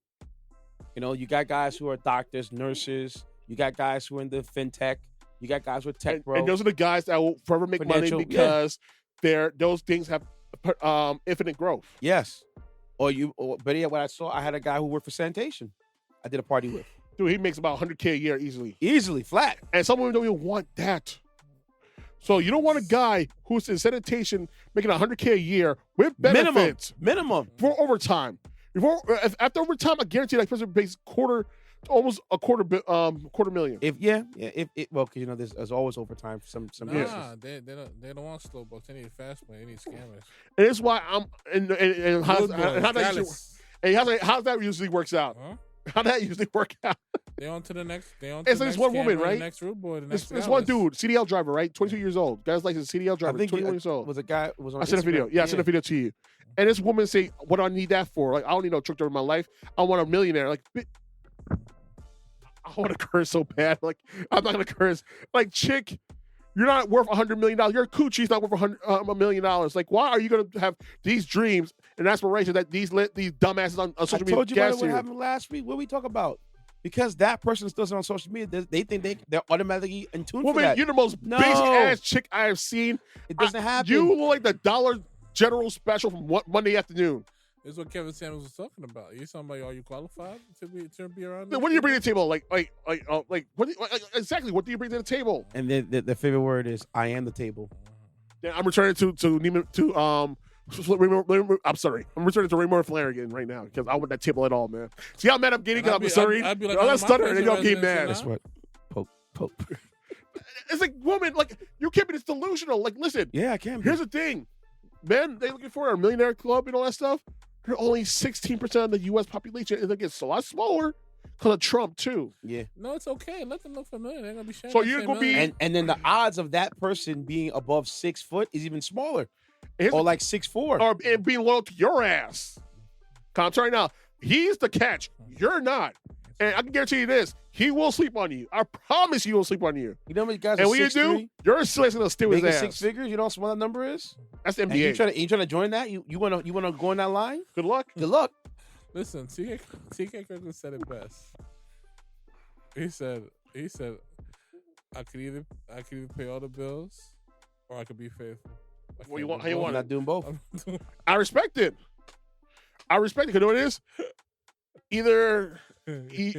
You got guys who are doctors, nurses, you got guys who are in the fintech, you got guys with tech bro. And those are the guys that will forever make money because those things have infinite growth. Yes. Or better yet, what I saw, I had a guy who worked for sanitation. I did a party with. Dude, he makes about $100K a year easily. Easily, flat. And some women don't even want that. So you don't want a guy who's in sanitation making $100K a year with benefits. Minimum. For overtime. After overtime, I guarantee that person pays almost a quarter million. Well, because there's always overtime for some years. They don't want slow bucks. They need fast money. They need scammers. And that's why I'm and how that usually works out. Huh? How that usually work out? They on to the next. It's like one woman, right? The next rude boy. It's one dude, CDL driver, right? 22 years old. Guy's like a CDL driver. 21 years old. Was a guy was on. I sent a video. Yeah, I sent a video to you. And this woman say, "What do I need that for? Like, I don't need no truck driver in my life. I want a millionaire." Like, I want to curse so bad. Like, I'm not gonna curse. Like, chick, you're not worth $100 million. Your coochie's not worth $1 million. Like, why are you gonna have these dreams and aspirations that these dumbasses on social media? I told you about what happened last week. What we talk about? Because that person still on social media, they think they're automatically in tune for that. You're the most basic ass chick I have seen. It doesn't happen. You look like the Dollar General special from Monday afternoon. This is what Kevin Samuels was talking about. You talking about, are you qualified to be around? What do you bring to the table? Exactly? What do you bring to the table? And the favorite word is, "I am the table." Yeah, I'm returning I'm sorry. I'm returning to Raymond Flanagan right now because I want that table at all, man. See how mad I'm getting? I'm sorry. I'd be like, let's stutter and y'all get mad. That's what Pope. It's like, woman, like, you can't be this delusional. Like, listen. Yeah, I can. Here's the thing. Men, they looking for a millionaire club and all that stuff. They're only 16% of the U.S. population. And it gets a lot smaller because of Trump, too. Yeah. No, it's okay. Let them look familiar. They're going to be sharing. So you're going to be... And then the odds of that person being above 6 foot is even smaller. Or like 6'4". Or being loyal to your ass. I'm sorry now. He's the catch. You're not. And I can guarantee you this: he will sleep on you. I promise he will sleep on you. You know how many guys And are what you 6'3", do? You're still gonna steal his making ass. 6 figures? You know what that number is? That's the And NBA. you trying to join that? You wanna go in that line? Good luck. Good luck. Listen, TK Kirkland said it best. He said, I could either pay all the bills, or I could be faithful. What you want? How you want I'm it? not doing both. I respect it. Because you know what it is? Either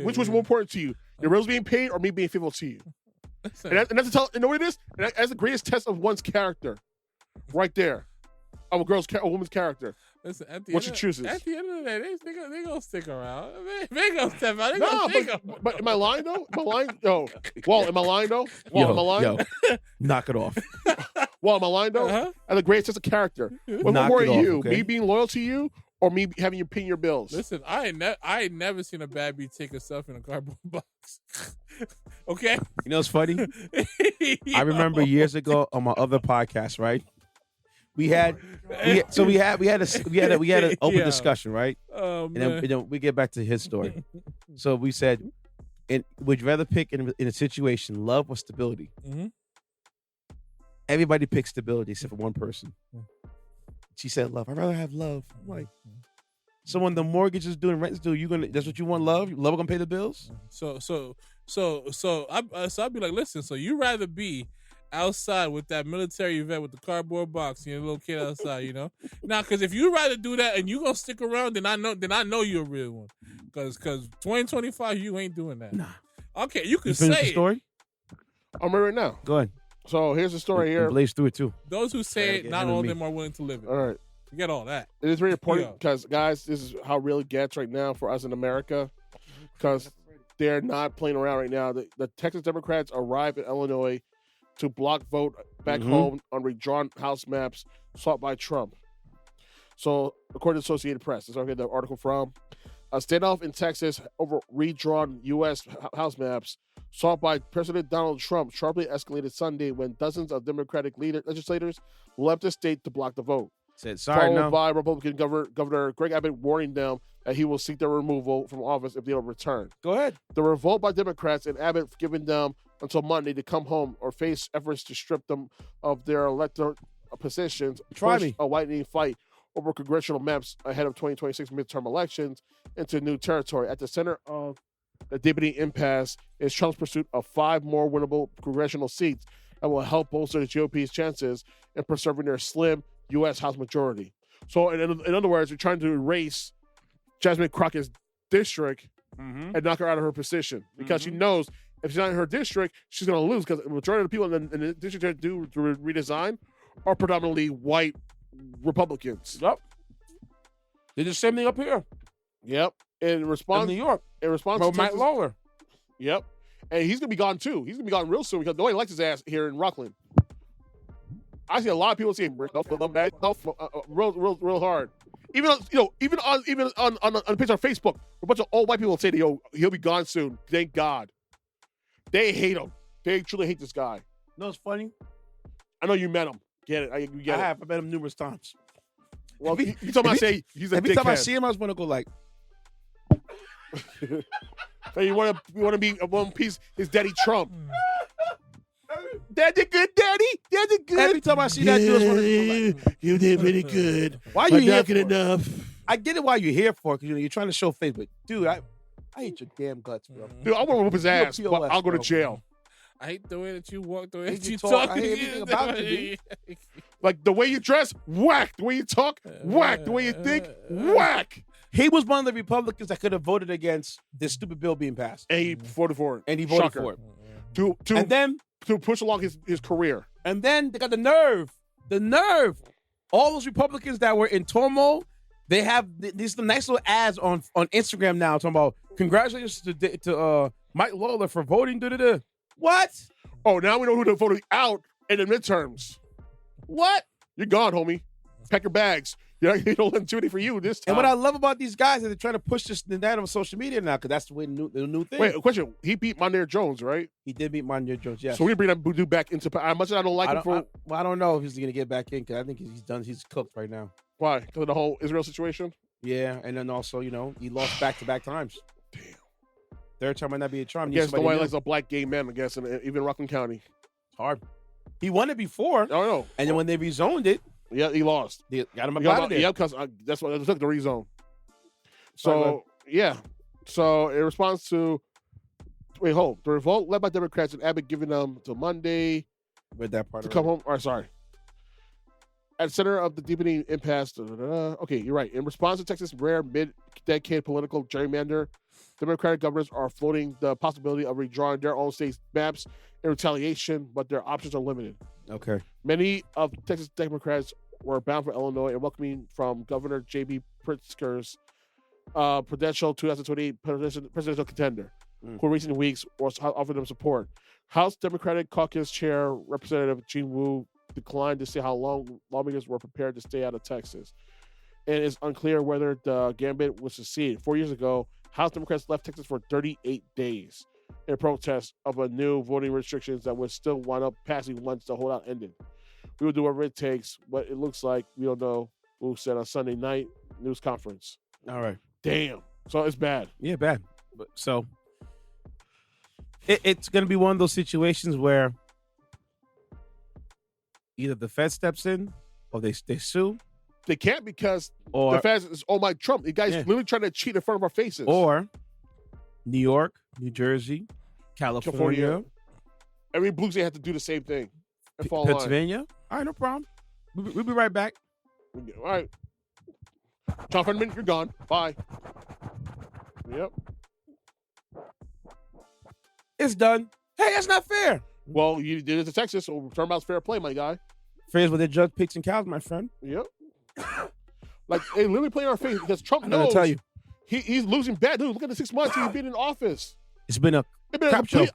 which was more important to you? Your bills being paid or me being faithful to you? And that's to tell. You know what it is? And that's the greatest test of one's character, right there, of a woman's character. Listen, What she chooses. At the end of the day, they gonna stick around. They gonna step out. But am I lying though? Am I lying? Yo, Walt, am I lying though? Walt, am I lying? Yo, knock it off. Walt, am I lying though? Uh-huh. And the greatest test of character. What Knock more it are off, you? okay? Me being loyal to you, or me having you pay your bills? Listen, I ain't never seen a bad beat take herself in a cardboard box. Okay. You know what's funny? I remember years ago on my other podcast, right? We had an open Yeah. discussion, right? Oh And man. then we get back to his story. So we said, would you rather pick in a situation love or stability? Mm-hmm. Everybody picked stability except for one person. She said love. I'd rather have love. I'm like, so when the mortgage is due and rent is due, that's what you want? Love gonna pay the bills? So I'd be like, listen. So you rather be outside with that military vet with the cardboard box and your little kid outside, you know? Now, because if you rather do that and you gonna stick around, then I know you're a real one. Because 2025, you ain't doing that. Nah. Okay, you can You finished say the it. story? I'm right now. Go ahead. So here's the story here. Blaze through it too. Those who say it, get not him and all of me. them are willing to live it. All right. Forget all that. It is very important Yeah. because, guys, this is how real it gets right now for us in America because they're not playing around right now. The Texas Democrats arrived in Illinois to block vote back home on redrawn House maps sought by Trump. So, according to Associated Press, that's where I get the article from. A standoff in Texas over redrawn U.S. House maps sought by President Donald Trump sharply escalated Sunday when dozens of Democratic legislators left the state to block the vote. Said sorry Followed no. by Republican Governor Greg Abbott warning them that he will seek their removal from office if they don't return. Go ahead. The revolt by Democrats and Abbott giving them until Monday to come home or face efforts to strip them of their elected positions Try pushed me. a lightning fight over congressional maps ahead of 2026 midterm elections into new territory. At the center of the debating impasse is Trump's pursuit of 5 more winnable congressional seats that will help bolster the GOP's chances in preserving their slim U.S. House majority. So, in other words, they're trying to erase Jasmine Crockett's district and knock her out of her position because she knows if she's not in her district, she's going to lose because the majority of the people in the district that do redesign are predominantly white Republicans. Yep. Did the same thing up here Yep. In in response, New York. in response Well, to Matt Texas, Lawler. yep. And he's gonna be gone too. He's gonna be gone real soon because nobody likes his ass here in Rockland. I see a lot of people saying real hard. Even on the page on Facebook, a bunch of old white people say that he'll be gone soon. Thank God. They hate him. They truly hate this guy. No, it's funny. I know you met him. Get it? You get it. I met him numerous times. Well, Every- you told me I say he's a Every time I dickhead. see him, I just want to go like, So you want to be a one piece? His daddy Trump. Daddy good, daddy. Daddy good. every time I see that dude, I just want to go like, You did really good. why you here not for? good enough. I get it why you're here for, because you're trying to show face, but dude, I hate your damn guts, bro. Dude, I want to whoop his ass, You're but I'll go to POS, jail. I hate the way that you walk, the way Hate that you you talk. talk. I hate everything about you, Like the way you dress, whack. The way you talk, whack. The way you think, whack. He was one of the Republicans that could have voted against this stupid bill being passed, And he voted for it. and he voted Shocker. for it. To And push along his career. then they got the nerve. All those Republicans that were in turmoil, they have these nice little ads on Instagram now talking about congratulations to Mike Lawler for voting. What? Oh, now we know who to vote out in the midterms. What? You're gone, homie. Pack your bags. You don't let them do anything for you this time. And what I love about these guys is they're trying to push this that on social media now, because that's the new thing. Wait, a question. He beat Mondaire Jones, right? He did beat Mondaire Jones, yes. So we bring that dude back into power. As much as I don't like him for I don't know if he's going to get back in, because I think he's done. He's cooked right now. why? Because of the whole Israel situation. Yeah, and then also, he lost back-to-back times. Third time might not be a charm. I You guess need somebody nobody new. likes a black gay man, I guess, even Rockland County. It's hard. He won it before, I don't know. and then when they rezoned it, Yeah, he lost. they got him up Yeah, out of there. yeah, because that's what it took the rezone. Sorry, So yeah, so in response to the revolt led by Democrats and Abbott giving them till Monday Read that part. to come home. Or sorry, at the center of the deepening impasse. Okay, you're right. In response to Texas' rare mid-decade political gerrymander, Democratic governors are floating the possibility of redrawing their own state's maps in retaliation, but their options are limited. Okay. Many of Texas Democrats were bound for Illinois and welcoming from Governor J.B. Pritzker's potential 2028 presidential contender, who in recent weeks was offered them support. House Democratic Caucus Chair Representative Gene Wu declined to say how long lawmakers were prepared to stay out of Texas. And it's unclear whether the gambit would succeed. 4 years ago, House Democrats left Texas for 38 days in protest of a new voting restrictions that would still wind up passing once the holdout ended. We will do whatever it takes. What it looks like, we don't know. Wu said on Sunday night news conference. All right. Damn. So it's bad. Yeah, bad. But so it's going to be one of those situations where either the Fed steps in or they sue, They can't because or the feds is, oh my Trump. The guy's literally trying to cheat in front of our faces. or New York, New Jersey, California, every blue state had to do the same thing. And fall in line. Pennsylvania. All right, no problem. We'll be right back. All right. John Fenderman, you're gone. Bye. Yep. It's done. Hey, that's not fair. Well, you did it to Texas, so turnabout's fair play, my guy. Fair is what they judge pigs and cows, my friend. Yep. Like, they literally play in our face because Trump I'm going knows to tell you. he's losing bad. Dude, look at the 6 months he's been in office. It's been a It's been a crap show. complete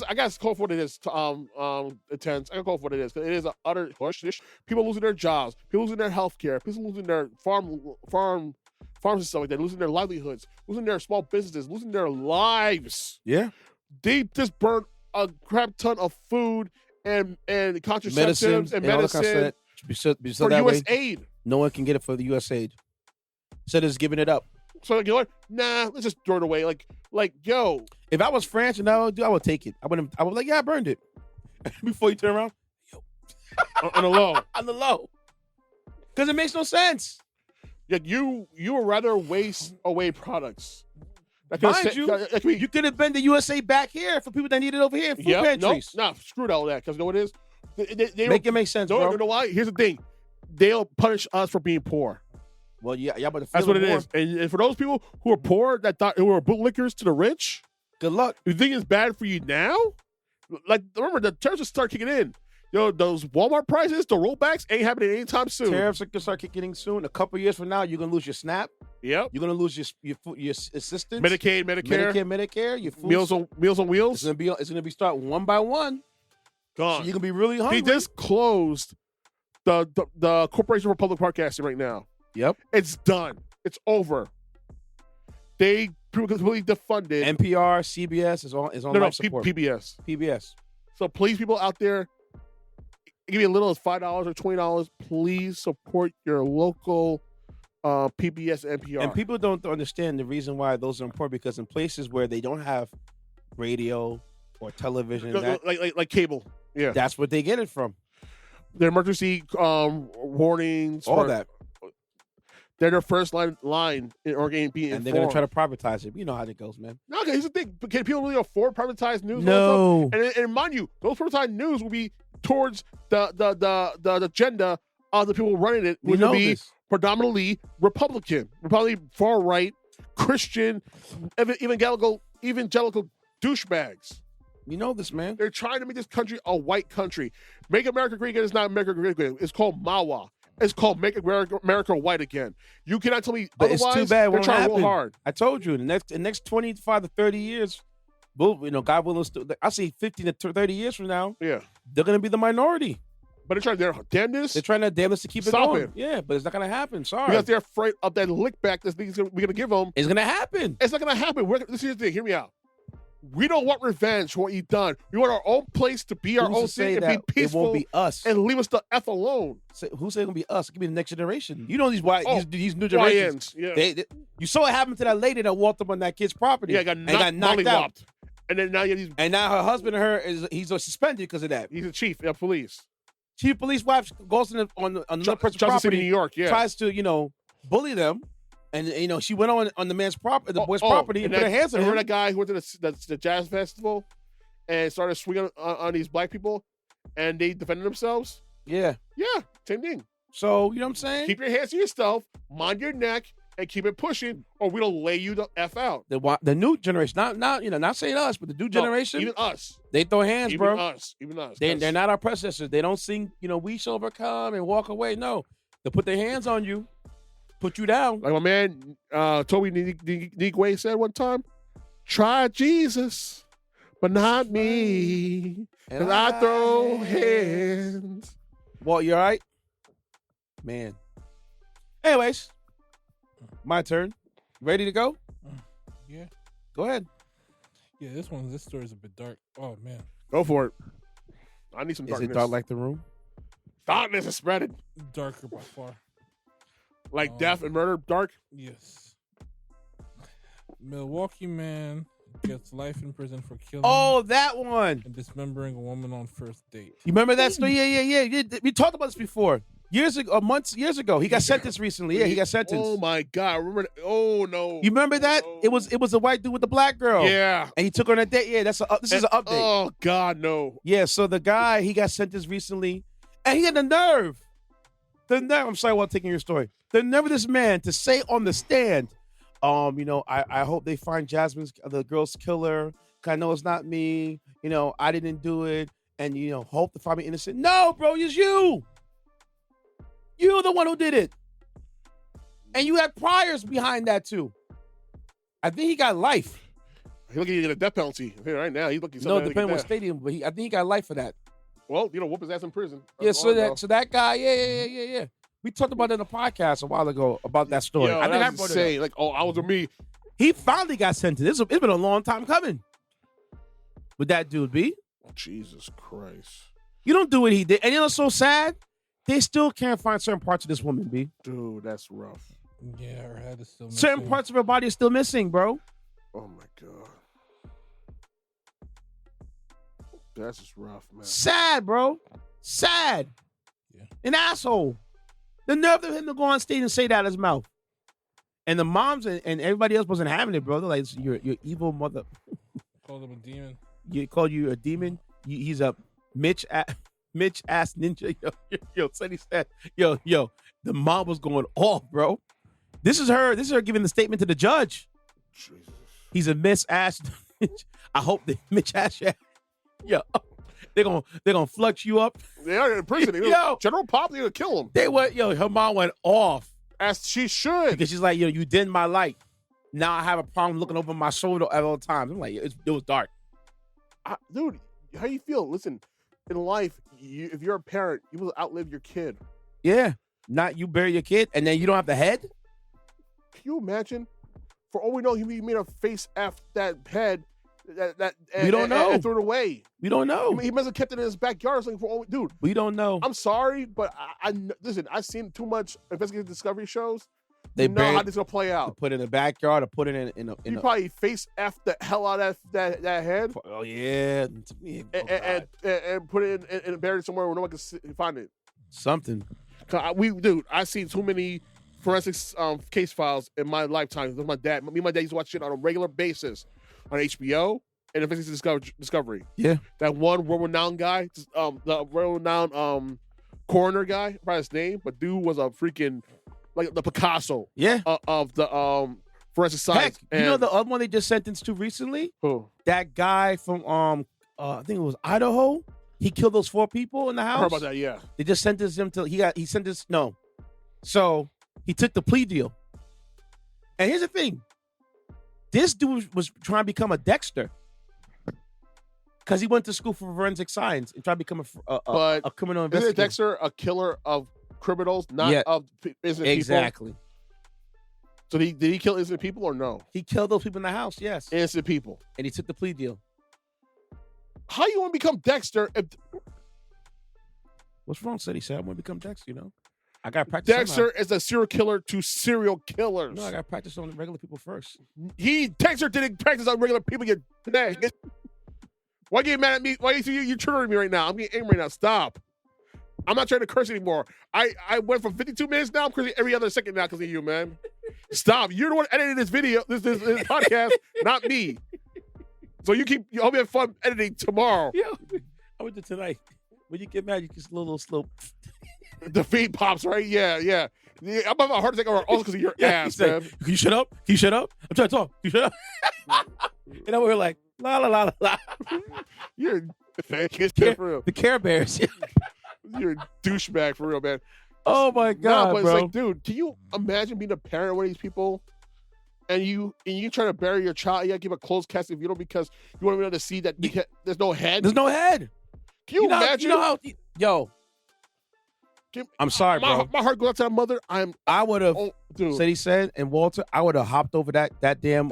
I got to call for what it is. Intence. I got to call for what it is. 'Cause it is an utter push. People losing their jobs. People losing their health care. People losing their farms and stuff like that. Losing their livelihoods. Losing their small businesses. Losing their lives. Yeah. They just burned a crap ton of food and contraceptives and all that kind of medicine stuff. Be so for that U.S. way, aid. no one can get it for the U.S. aid. So they're just giving it up. So like, you know what? Nah, let's just throw it away. Like, yo, If I was French and I would take it. I would be like, yeah, I burned it. Before you turn around, on the low. on the low. Because it makes no sense. Like you would rather waste away products. That could Mind you could have been the USA back here for people that need it over here in food pantries. No, screw all that. Because you know what it is? They Make it make sense, don't, bro. You know why? Here's the thing. They'll punish us for being poor. Well, yeah, y'all better feel That's what it more. is. And for those people who are poor, who are bootlickers to the rich, Good luck. you think it's bad for you now? Like, remember, the tariffs will start kicking in. Yo, those Walmart prices, the rollbacks ain't happening anytime soon. Tariffs are gonna start kicking in soon. A couple years from now, you're gonna lose your SNAP. Yep. You're gonna lose your assistance. Medicaid, Medicare, Medicare. Your food. Meals on Wheels. It's gonna be starting one by one. Gone. So you're gonna be really hungry. They just closed the Corporation for Public Broadcasting right now. Yep. It's done. It's over. They completely defunded NPR, CBS is on life support. PBS. PBS. So please, people out there, give me a little as $5 or $20. Please support your local PBS, NPR. And people don't understand the reason why those are important, because in places where they don't have radio or television, like cable. Yeah, that's what they get it from. Their emergency warnings, All that. They're their first line in being And informed. they're gonna try to privatize it. You know how it goes, man. No, okay, here's the thing. Can people really afford privatized news? No. And mind you, those privatized news will be towards the agenda of the people running it, which will be predominantly Republican, probably far right, Christian, evangelical douchebags. You know this, man. They're trying to make this country a white country. Make America great again is not America great again. It's called MAWA. It's called Make America White Again. You cannot tell me But otherwise. it's too bad. They're trying real hard. I told you, in the next 25 to 30 years, God willing, I say 15 to 30 years from now, Yeah, they're gonna be the minority. but they're trying their damnness. They're trying to damn us to keep it Stop going. it. Yeah, but it's not gonna happen. Sorry, Because they're afraid of that lick back that we're going to give them. it's gonna happen. It's not going to happen. This is the thing. Hear me out. We don't want revenge for what you've done. We want our own place to be our Who's own to say thing and that be peaceful it won't be us? and leave us the F alone. Who said it's gonna be us? It could be the next generation. You know these white, these new YNs, generations. yeah. You saw what happened to that lady that walked up on that kid's property. Yeah, got knocked out. And then now and now her husband and her he's suspended because of that. He's a chief of police. Chief of police wife goes on another person's Justice property, City, New York. Yeah, tries to bully them, and she went on the man's property, the boy's property, and put her hands on him. Remember that guy who went to the jazz festival and started swinging on these black people, and they defended themselves? Yeah, same thing. So you know what I'm saying? Keep your hands to yourself, mind your neck, and keep it pushing, or we'll lay you the F out. The new generation, not saying us, but the new generation, even us, they throw hands, even bro. Even us. They're not our predecessors. They don't sing, we shall overcome and walk away. No, they put their hands on you, put you down. Like my man Toby Nigwe said one time, try Jesus, but not me, because I throw hands. Walt, you all right? Man. Anyways, my turn. Ready to go? Yeah. Go ahead. Yeah, this story is a bit dark. Oh, man. Go for it. I need some Is darkness. it dark like the room? Darkness is spreading. Darker by far. Like death and murder, dark? Yes. Milwaukee man gets life in prison for killing that one. and dismembering a woman on first date. You remember that story? Yeah. We talked about this before. Years ago. He got sentenced recently. Yeah, he got sentenced. Oh my God. Remember that? Oh no. You remember that? No. It was a white dude with a black girl. Yeah. And he took her on a date. Yeah, this is an update. Oh God, no. Yeah, so the guy, he got sentenced recently, and he had the nerve. I'm sorry while taking your story. The nerve of this man to say on the stand, I hope they find the girl's killer. 'Cause I know it's not me. I didn't do it. And, hope to find me innocent. No, bro, it's you. You're the one who did it. And you had priors behind that, too. I think he got life. He's looking to get a death penalty right now. He's looking. No, depending on what stadium, but I think he got life for that. Well, whoop his ass in prison. Yeah, so that guy, yeah. We talked about it in the podcast a while ago about that story. Yo, I think I was brought insane. it up. Like, I was with me. He finally got sentenced. It's been a long time coming. With that dude, B. Jesus Christ. You don't do what he did. And you know what's so sad? They still can't find certain parts of this woman, B. Dude, that's rough. Yeah, her head is still missing. Certain parts of her body are still missing, bro. Oh my God. That's just rough, man. Sad, bro. Sad. Yeah. An asshole. The nerve of him to go on stage and say that out of his mouth. And the moms and everybody else wasn't having it, bro. They're like, you're evil mother. Called him a demon. You called you a demon. He's a Mitch ass ninja. Yo, Ceddy said, yo, the mom was going off, bro. This is her giving the statement to the judge. Jesus. He's a Miss ass. I hope they Mitch ass. Yo, they're gonna flux you up. They are in prison. Yo. General Pop, they're gonna kill him. Her mom went off. As she should. Because she's like, you dimmed my light. Now I have a problem looking over my shoulder at all times. I'm like, it was dark. Dude, how you feel? Listen, in life, if you're a parent, you will outlive your kid. Yeah. Not you bury your kid and then you don't have the head? Can you imagine? For all we know, he made a face F that head. We don't know. And threw it away. We don't know. He must have kept it in his backyard or something. Dude, we don't know. I'm sorry, but listen. I've seen too much investigative discovery shows. They know how this is gonna play out. Put it in the backyard or put it in He probably face F the hell out of that head. Oh yeah, and put it in and bury it somewhere where no one can find it. Something. I've seen too many forensics case files in my lifetime. With my dad, me and my dad used to watch shit on a regular basis on HBO and investigative discovery. Yeah, that one world-renowned guy, the world-renowned coroner guy, I forgot his name, but dude was a freaking like the Picasso. Yeah, of the forensic science. Heck, you know the other one they just sentenced to recently? Who? That guy from I think it was Idaho. He killed those 4 people in the house. I heard about that. Yeah, they just sentenced him to he sentenced no, so he took the plea deal. And here's the thing: this dude was trying to become a Dexter because he went to school for forensic science and tried to become a criminal investigator. Isn't Dexter a killer of criminals, not of innocent exactly. people? So did he kill innocent people or no? He killed those people in the house, yes. Innocent people. And he took the plea deal. How you want to become Dexter if What's wrong, Ceddy? Said I want to become Dexter, you know? I got to practice Dexter is a serial killer to serial killers? No, I got to practice on regular people first. Dexter didn't practice on regular people yet today. Why get mad at me? Why you triggering me right now? I'm getting angry right now. Stop. I'm not trying to curse anymore. I went from 52 minutes now. I'm cursing every other second now because of you, man. Stop. You're the one editing this video, this podcast, not me. So you hope you have fun editing tomorrow. Yeah, I went to tonight. When you get mad, you just a little slow. The feed pops, right? Yeah. I'm having a heart attack also because of your ass, man. Can you shut up? Can you shut up? I'm trying to talk. Can you shut up? And we're like, la la la la. You're a fan. For real. The Care Bears. You're a douchebag for real, man. Oh my God, but bro. It's like, dude, can you imagine being a parent of one of these people, and you try to bury your child? You gotta give a closed casket funeral because you want to be able to see that there's no head. There's no head. Can you imagine? Yo, I'm sorry, bro. My heart goes out to that mother. I would have. Dude. Said he said, and Walter, I would have hopped over that damn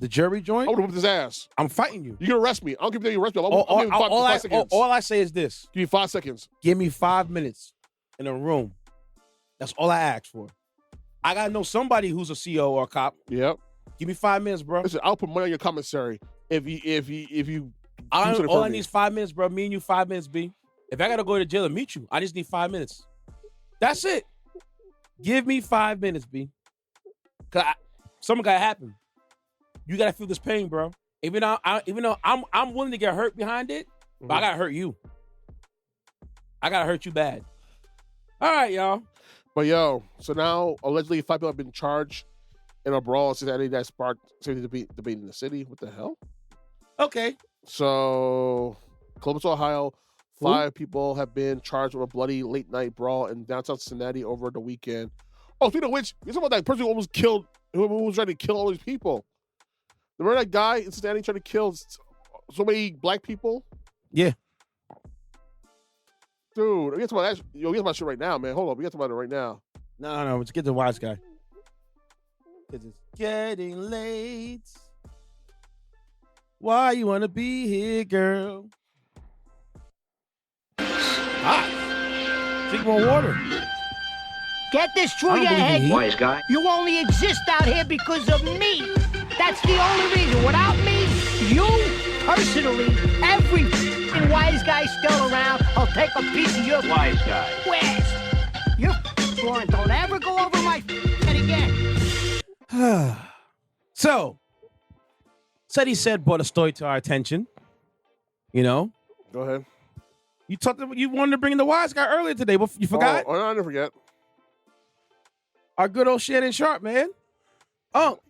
the jury joint. I would have whipped his ass. I'm fighting you. You can arrest me. I don't give you arrest me. I'll give you 5 seconds. All I say is this: give me 5 seconds. Give me 5 minutes in a room. That's all I ask for. I gotta know somebody who's a CO or a cop. Yep. Give me 5 minutes, bro. Listen, I'll put money on your commissary if you. All I need is 5 minutes, bro. Me and you, 5 minutes, B. If I gotta go to jail and meet you, I just need 5 minutes. That's it. Give me 5 minutes, B. Cause something gotta happen. You gotta feel this pain, bro. Even though I'm willing to get hurt behind it, but I gotta hurt you. I gotta hurt you bad. All right, y'all. But yo, so now allegedly 5 people have been charged in a brawl in Cincinnati that sparked debate in the city. What the hell? Okay. So Columbus, Ohio, 5 people have been charged with a bloody late night brawl in downtown Cincinnati over the weekend. Oh, speaking of which, you're talking about that person who almost killed, who was trying to kill all these people. Remember that guy in Cincinnati trying to kill so many black people? Yeah. Dude, we get to that. Yo, we get to my shit right now, man. Hold on, we get to about it right now. No, let's get to the wise guy. Because it's getting late. Why you want to be here, girl? Hot. Drink more water. Get this through your head. Wise guy. You only exist out here because of me. That's the only reason. Without me, you personally, every wise guy still around, I'll take a piece of your Wise guy. West. You're blind. Don't ever go over my head again. So, Ceddy said brought a story to our attention. You know? Go ahead. You wanted to bring in the wise guy earlier today, but you forgot? Oh, no, I didn't forget. Our good old Shannon Sharpe, man. Oh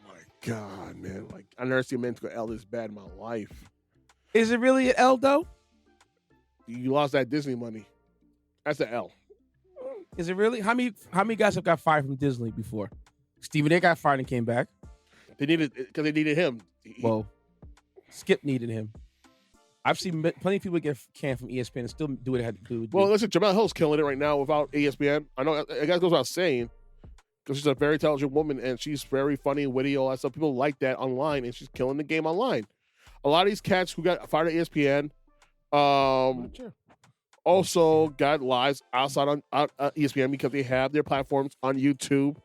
my God, man. Like, I never seen a man go L this bad in my life. Is it really an L, though? You lost that Disney money. That's an L. Is it really? How many guys have got fired from Disney before? Stephen A. got fired and came back. They needed him. Well, Skip needed him. I've seen plenty of people get canned from ESPN and still do what it had to do. Well, listen, Jamel Hill's killing it right now without ESPN. I know it goes without saying, because she's a very intelligent woman and she's very funny and witty, all that stuff. People like that online, and she's killing the game online. A lot of these cats who got fired at ESPN also got lives outside on ESPN because they have their platforms on YouTube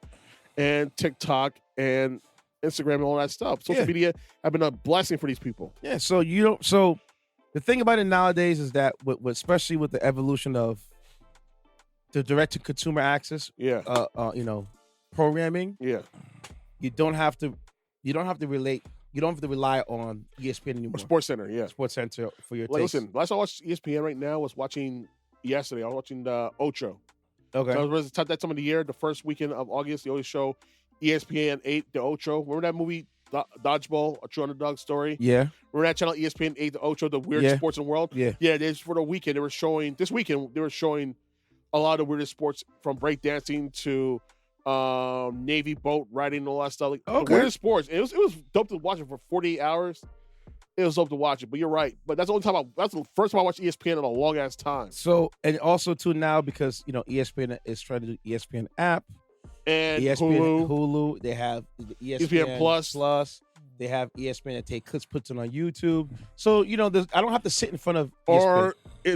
and TikTok and Instagram and all that stuff. Social media have been a blessing for these people. Yeah, so the thing about it nowadays is that, especially with the evolution of the direct-to-consumer access, programming, you don't have to rely on ESPN anymore. Or Sports Center, Sports Center for your like, taste. listen, last I watched ESPN right now was watching yesterday. I was watching the Ocho. Okay. So it was that time of the year, the first weekend of August. They always show ESPN 8, the Ocho. Remember that movie, Dodgeball, A True Underdog Story? Yeah. Remember that channel, ESPN 8, the Ocho, the weird sports in the world? Yeah. Yeah, for the weekend, this weekend, they were showing a lot of weirdest sports, from breakdancing to Navy boat riding and all that stuff. Like, the weirdest sports. It was dope to watch it for 48 hours. It was dope to watch it, but you're right. But that's the first time I watched ESPN in a long ass time. So, and also too now, because ESPN is trying to do ESPN app, and ESPN, Hulu. Hulu. They have the ESPN Plus. They have ESPN that take clips, puts it on YouTube. So I don't have to sit in front of Or ESPN.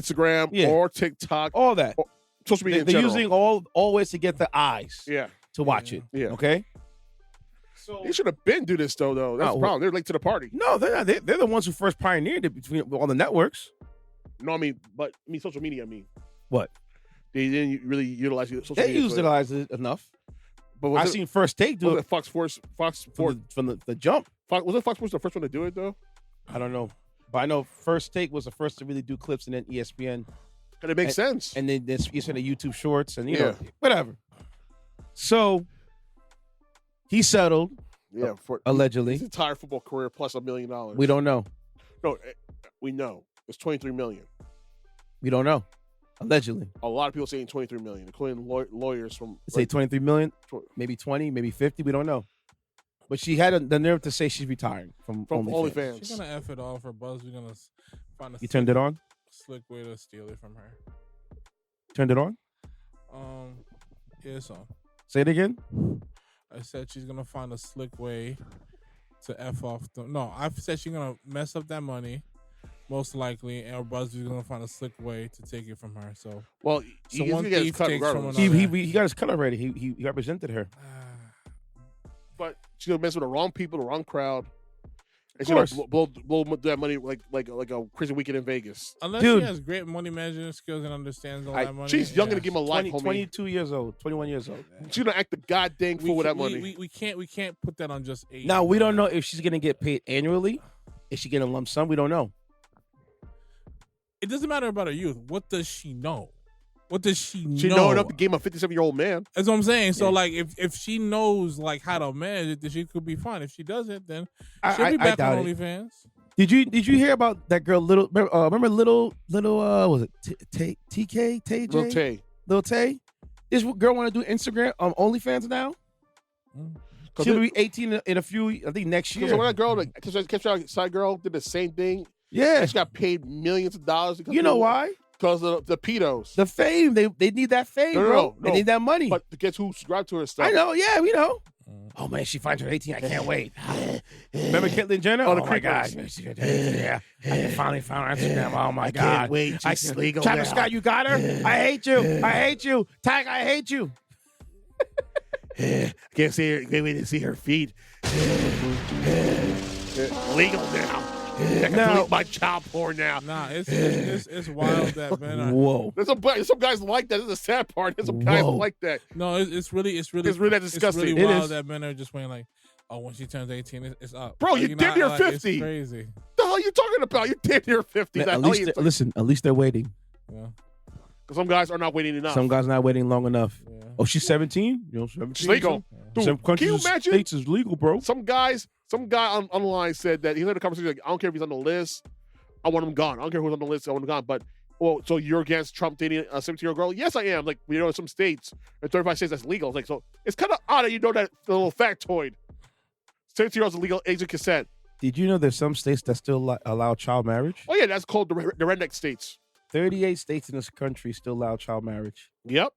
Instagram or TikTok. all that. Or social media They're in general. using all ways to get the eyes to watch it. Yeah. Okay. So They should have been do this though. That's the problem. They're late to the party. no, they're not. They're the ones who first pioneered it between all the networks. No, I mean social media. What? They didn't really utilize social They media. utilize it enough. But I seen First Take do was it it Fox Sports? from the jump. Was it Fox Sports the first one to do it though? I don't know, but I know First Take was the first to really do clips, and then ESPN, Because it makes sense. and then ESPN the YouTube Shorts, and you Yeah. know whatever. So he settled Yeah, for allegedly. his entire football career plus $1 million. We don't know. No, we know it's $23 million. We don't know. Allegedly, A lot of people saying $23 million, including lawyers from. say 23 million, Tw- maybe 20, maybe 50. We don't know. But she had the nerve to say she's retiring from OnlyFans. She's gonna F it off her buzz. We're gonna find a You turned it on? slick way to steal it from her. Turned it on? Yeah, it's on. Say it again. I said she's gonna find a slick way to F off the. No, I said she's gonna mess up that money, most likely, and her Buzzfeed's gonna find a slick way to take it from her. So, Well, So he's one gonna get his thief cut takes regardless. from another. He got his cut already. He represented her. But she's gonna mess with the wrong people, the wrong crowd. And Of she's course. gonna blow that money like a crazy weekend in Vegas. unless Dude. she has great money management skills and understands all I- that money. She's young yeah. to give him a life, 20, homie. 22 years old, 21 years old. She's gonna act the goddamn fool with that money. We can't put that on just 8. Now, we don't know if she's going to get paid annually. Is she getting a lump sum? We don't know. It doesn't matter about her youth. What does she know? What does she know? She know enough to game a 57-year-old man. That's what I'm saying. So, Yeah. like, if she knows like how to manage it, then she could be fine. If she doesn't, then I- she'll be I back doubt on it. OnlyFans. Did you hear about that girl? Remember little was it TK Tay Lil Tay. Lil Tay? This girl want to do Instagram OnlyFans now. Cause She'll be 18 in a few. I think next Because year. when that girl, the side girl, did the same thing. Yeah. And she got paid millions of dollars. You know why? Because of the pedos. The fame. They need that fame, No, no, bro. no, They no. need that money. But guess who subscribed to her stuff? I know. Yeah, we know. Oh man, she finds her 18. I can't wait. Remember Caitlyn Jenner? Oh, the my God. creepers. Yeah, I finally found her Instagram. Oh my God. can't wait. I She's legal Travis now. Scott, you got her? I hate you. I hate you. Tag, I hate you. I can't see her. Can't wait to see her feet. Legal now. I can Now- delete my child porn now. Nah, it's wild that man. Whoa. There's some guys like that. This is the sad part. There's some guys Whoa. like that. No, it's really It's really disgusting. It's It really wild is. that men are just playing like, oh, when she turns 18, it's up. Bro, Like, you know, damn near like, 50. It's crazy. What the hell are you talking about? You're damn near 50. At least, listen. At least they're waiting. Yeah. Some guys are not waiting enough. Some guys not waiting long enough. Yeah. Oh, she's 17. You know, 17. It's legal. Dude, Some countries, can you imagine? states is legal, bro. Some guy online said that he heard a conversation like, I don't care if he's on the list. I want him gone. I don't care who's on the list. I want him gone. But, well, so you're against Trump dating a 17-year-old girl? Yes, I am. Like, you know, in some states, in 35 states, that's legal. It's like, so it's kind of odd that you know that little factoid. 17-year-olds are legal age of consent. Did you know there's some states that still allow child marriage? Oh, yeah, that's called the redneck states. 38 states in this country still allow child marriage. Yep.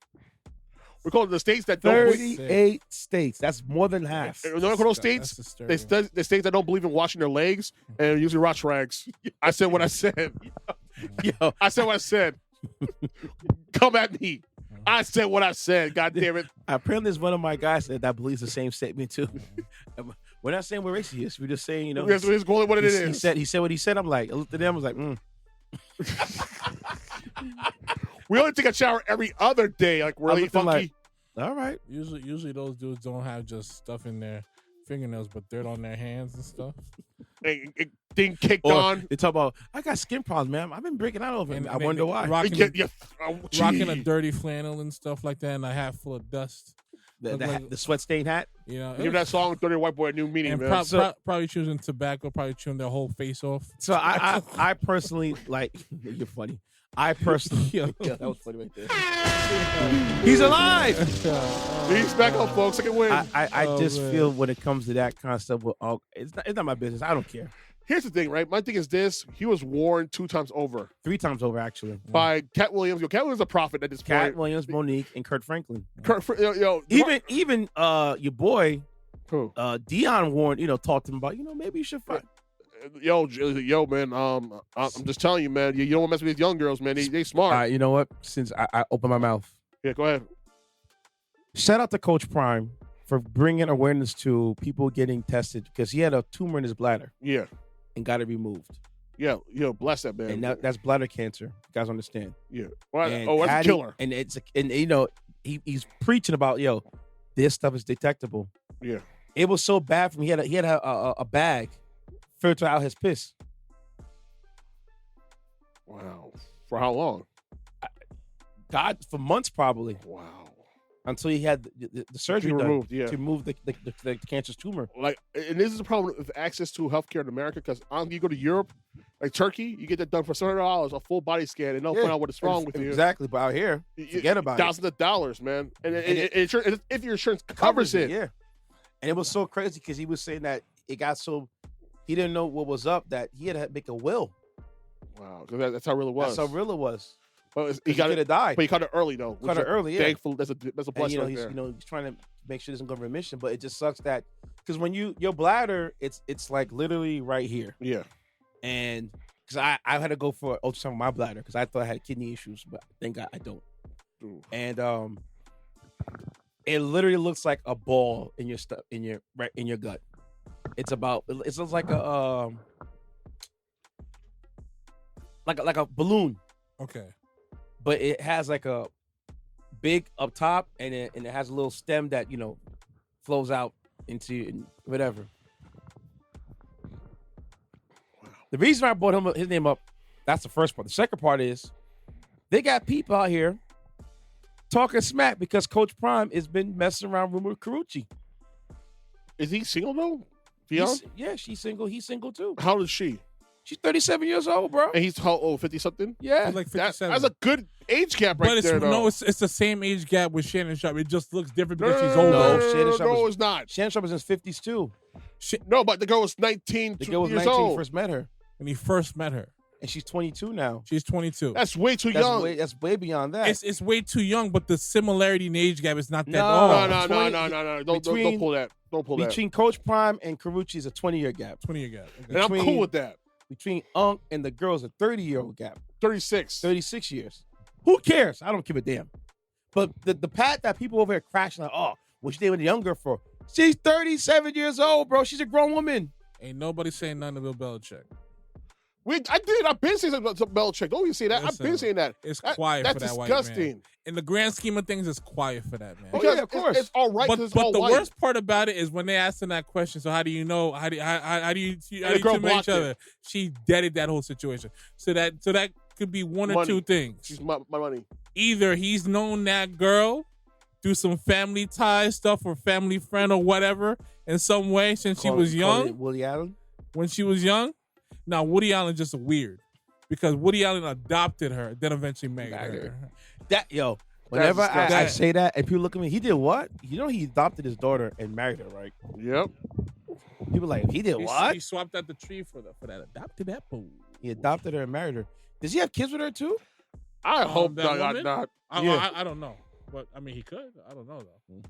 We're calling the states that don't. 38 states. That's more than half. You know, those That's states, disturbing. the states that don't believe in washing their legs and using rock rags. I said what I said. Yo, I said what I said. Come at me. I said what I said. God damn it. apparently there's one of my guys that believes the same statement too. We're not saying we're racist. We're just saying, you know, That's what it is. he said what he said. I'm like, I looked at him. I was like, We only take a shower every other day. Like, really looked at him funky. all right. Usually those dudes don't have just stuff in their fingernails, but dirt on their hands and stuff. And thing kicked Or on. they talk about, I got skin problems, man. I've been breaking out over it. And I they- wonder they why. Rocking a dirty flannel and stuff like that, and a hat full of dust. The sweat stain hat. You know, Give that song "Dirty White Boy" a new meaning, and man. probably choosing tobacco, probably chewing their whole face off. So I personally like. You're funny. I personally. Yo. Yeah, that was funny right there. He's alive. He's back up, folks. Second win. I Oh, just man. feel when it comes to that kind of stuff, it's not my business. I don't care. Here's the thing, right? My thing is this: he was warned 2 times over. 3 times over, actually. By Cat Williams. Yo, Cat Williams is a prophet at this Cat point. Williams, Monique, and Kurt Franklin. Even Your boy, who? Dion warned, talked to him about, maybe you should fight. Yo, man. I'm just telling you, man. You don't want to mess with these young girls, man. They smart. All right, you know what? Since I opened my mouth. Yeah, go ahead. Shout out to Coach Prime for bringing awareness to people getting tested because he had a tumor in his bladder. Yeah. And got it removed. Yeah, bless that man. And that's bladder cancer. You guys understand? Yeah. Well, that's a killer. And he's preaching about this stuff is detectable. Yeah. It was so bad for him. He had a bag filter out his piss. Wow. For how long? God, for months probably. Wow. Until he had the surgery removed, to remove the cancerous tumor. Like, and this is the problem with access to healthcare in America because you go to Europe, like Turkey, you get that done for $700, a full body scan, and they'll find out what is wrong with you. Exactly, but out here, forget about it. Thousands of dollars, man. And if your insurance covers it. Yeah. And it was so crazy because he was saying that it got so, he didn't know what was up that he had to make a will. Wow, because that's how real it was. That's how real it was. But he could have died. But he caught it early, though. Caught it early, yeah. Thankful. That's a blessing right there. He's trying to make sure it doesn't go in remission, but it just sucks that because when your bladder, it's like literally right here. Yeah. And because I had to go for ultrasound with my bladder because I thought I had kidney issues, but thank God I don't. Ooh. And it literally looks like a ball in your in your gut. It looks like a like a balloon. Okay. But it has like a big up top, and it has a little stem that flows out into whatever. Wow. The reason I brought his name up, that's the first part. The second part is they got people out here talking smack because Coach Prime has been messing around with Carucci. Is he single though? Yeah, she's single. He's single too. How old is she? She's 37 years old, bro. And he's how old? 50-something? Yeah. He's like 57. That's a good age gap right there, though. No, it's the same age gap with Shannon Sharpe. It just looks different because she's older. older. No, it's not. Shannon Sharpe was in his 50s, too. No, but the girl was 19 The girl was years 19 when old. he first met her. When he first met her. And she's 22 now. She's 22. That's way too young. That's way beyond that. It's way too young, but the similarity in age gap is not that No. Don't pull that. Don't pull that. Between Coach Prime and Carucci is a 20-year gap. 20-year gap. Okay. And I'm cool with that. Between Unk and the girls, a 30-year-old gap. 36 years. Who cares? I don't give a damn. But the pat that people over here crashing like, oh, what's she dating a young girl for? She's 37 years old, bro. She's a grown woman. Ain't nobody saying nothing to Bill Belichick. I've been saying something to Belichick. Don't even say that. Listen, I've been saying that. It's quiet for that That's white disgusting. man. In the grand scheme of things, it's quiet for that man. Because yeah, of course. It's all right. But the white. worst part about it is when they asked him that question. So how do you know? How do you two know each other? She deaded that whole situation. So that could be one or two things. She's my money. Either he's known that girl through some family ties stuff or family friend or whatever in some way since she was young. Woody Allen. When she was young. Now Woody Allen just weird because Woody Allen adopted her, then eventually married her. Whenever I say that and people look at me, he did what? He adopted his daughter and married her, right? Yep. People like, he did what? He swapped out the tree for that adopted apple. He adopted her and married her. Does he have kids with her too? I hope that not. I don't know, but I mean he could. I don't know though.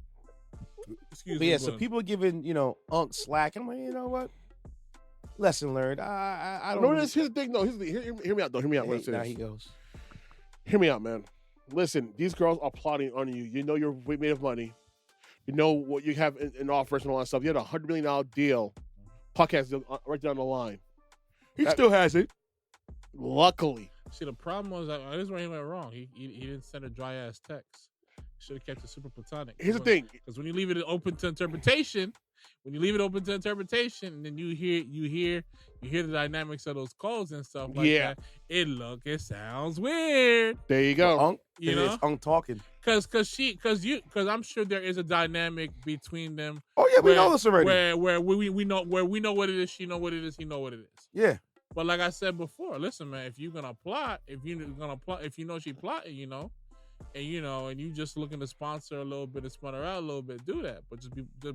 Excuse me. Yeah, so people giving Unk slack. I'm like, you know what? Lesson learned. I don't. No, here's the thing. No, hear me out. Though, hear me out. Now he goes. Hear me out, man. Listen, these girls are plotting on you. You know you're made of money. You know what you have in offers and all that stuff. You had a $100 million deal, podcast deal, right down the line. He still has it. Luckily. See, the problem was this is where he went wrong. He didn't send a dry ass text. Should have kept it super platonic. Here's the thing. Because when you leave it open to interpretation, and then you hear the dynamics of those calls and stuff like that, it sounds weird. There you go. Unk, you know, it's Unk talking. Because I'm sure there is a dynamic between them. Oh yeah, we know this already. Where we know what it is, she know what it is, he know what it is. Yeah. But like I said before, listen, man, if you know she plotting, and and you just looking to sponsor a little bit and spun her out a little bit, do that.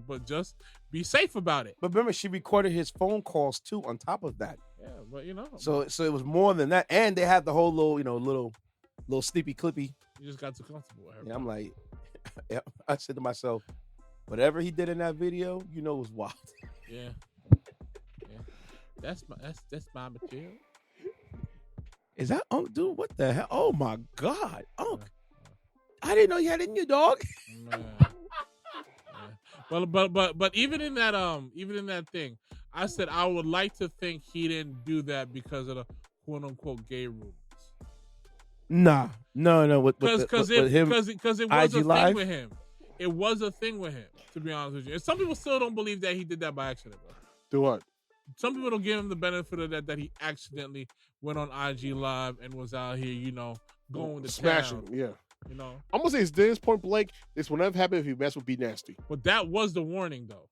But just be safe about it. But remember, she recorded his phone calls too. On top of that, Yeah, but so it was more than that, and they had the whole little snippy clippy. you just got too comfortable with her. And I'm like, yeah, I said to myself, whatever he did in that video, was wild. Yeah. That's my material. Is that Unc, dude? What the hell? Oh my God, Unc! I didn't know you had it in you, dog. Man. Well, but even in that thing, I said I would like to think he didn't do that because of the quote unquote gay rumors. Nah, no. Because it was IG a thing Live? with him. It was a thing with him, to be honest with you. And some people still don't believe that he did that by accident, bro. Do what? Some people don't give him the benefit of that he accidentally went on IG Live and was out here, going to Smashing, town. yeah. I'm gonna say it's this point blank. This will never happen if you mess with Be Nasty. But that was the warning, though.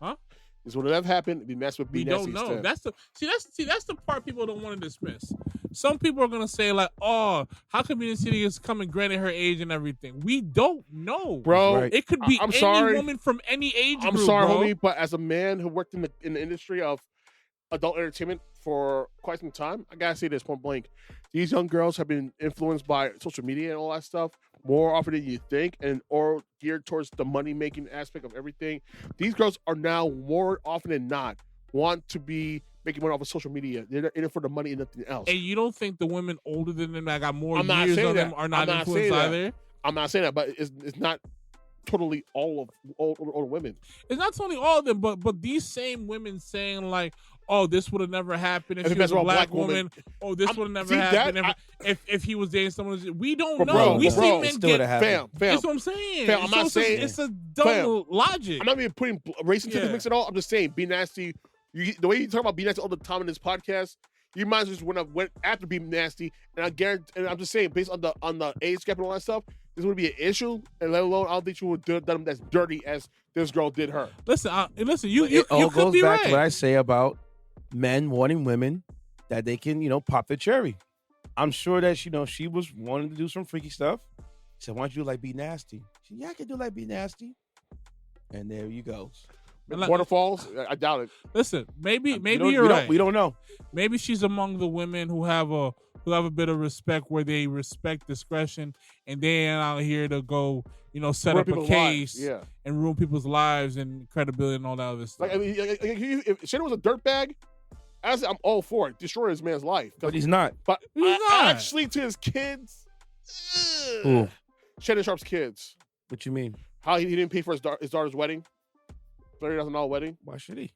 Huh? This will never happen if you mess with Be We Nasty. don't know. instead. That's the part people don't want to dismiss. Some people are gonna say like, "Oh, how come Be Nasty is coming, granted her age and everything?" We don't know, Bro. It could be I'm any sorry. woman from any age I'm group, sorry, bro. homie, but as a man who worked in the industry of adult entertainment for quite some time, I gotta say this point blank: these young girls have been influenced by social media and all that stuff more often than you think, or geared towards the money making aspect of everything. These girls are now more often than not want to be making money off of social media. They're in it for the money and nothing else. And you don't think the women older than them that got more I'm not years saying on them that. are not I'm not influenced saying that. either? I'm not saying that, but it's not totally all of older women. It's not only all of them, but these same women saying like, "Oh, this would have never happened if If she it's was a about black black woman. Oh, this would have never see, happened that- if he was dating someone." We don't But know. bro, We bro, see it men still would've get. happened. Fam. That's what I'm saying. Fam, I'm not it's saying- it's a dumb Fam, logic. I'm not even putting race into the Yeah. mix at all. I'm just saying, Be Nasty. The way you talk about Be Nasty all the time in this podcast, you might as well just went after Be Nasty. And I guarantee, and I'm just saying, based on the age gap and all that stuff, this would be an issue. And let alone, I don't think she would have done as dirty as this girl did her. Listen, you It all could goes be back right. to what I say about men wanting women that they can, pop their cherry. I'm sure that she was wanting to do some freaky stuff. She said, "Why don't you like Be Nasty?" She said, "Yeah, I can do like Be Nasty." And there you go. And like- Waterfalls, I doubt it. Listen, maybe We you're don't- right. We don't know. Maybe she's among the women who have a bit of respect, where they respect discretion, and they ain't out here to go, set Ruin up a people's case lives, yeah. and ruin people's lives and credibility and all that other stuff. Like, I mean, if Shannon was a dirtbag, I'm all for it. Destroy this man's life. But he's not. But He's not. actually, to his kids, Who? Shannon Sharpe's kids, What you mean? how he didn't pay for his daughter's wedding, $30,000 wedding. Why should he?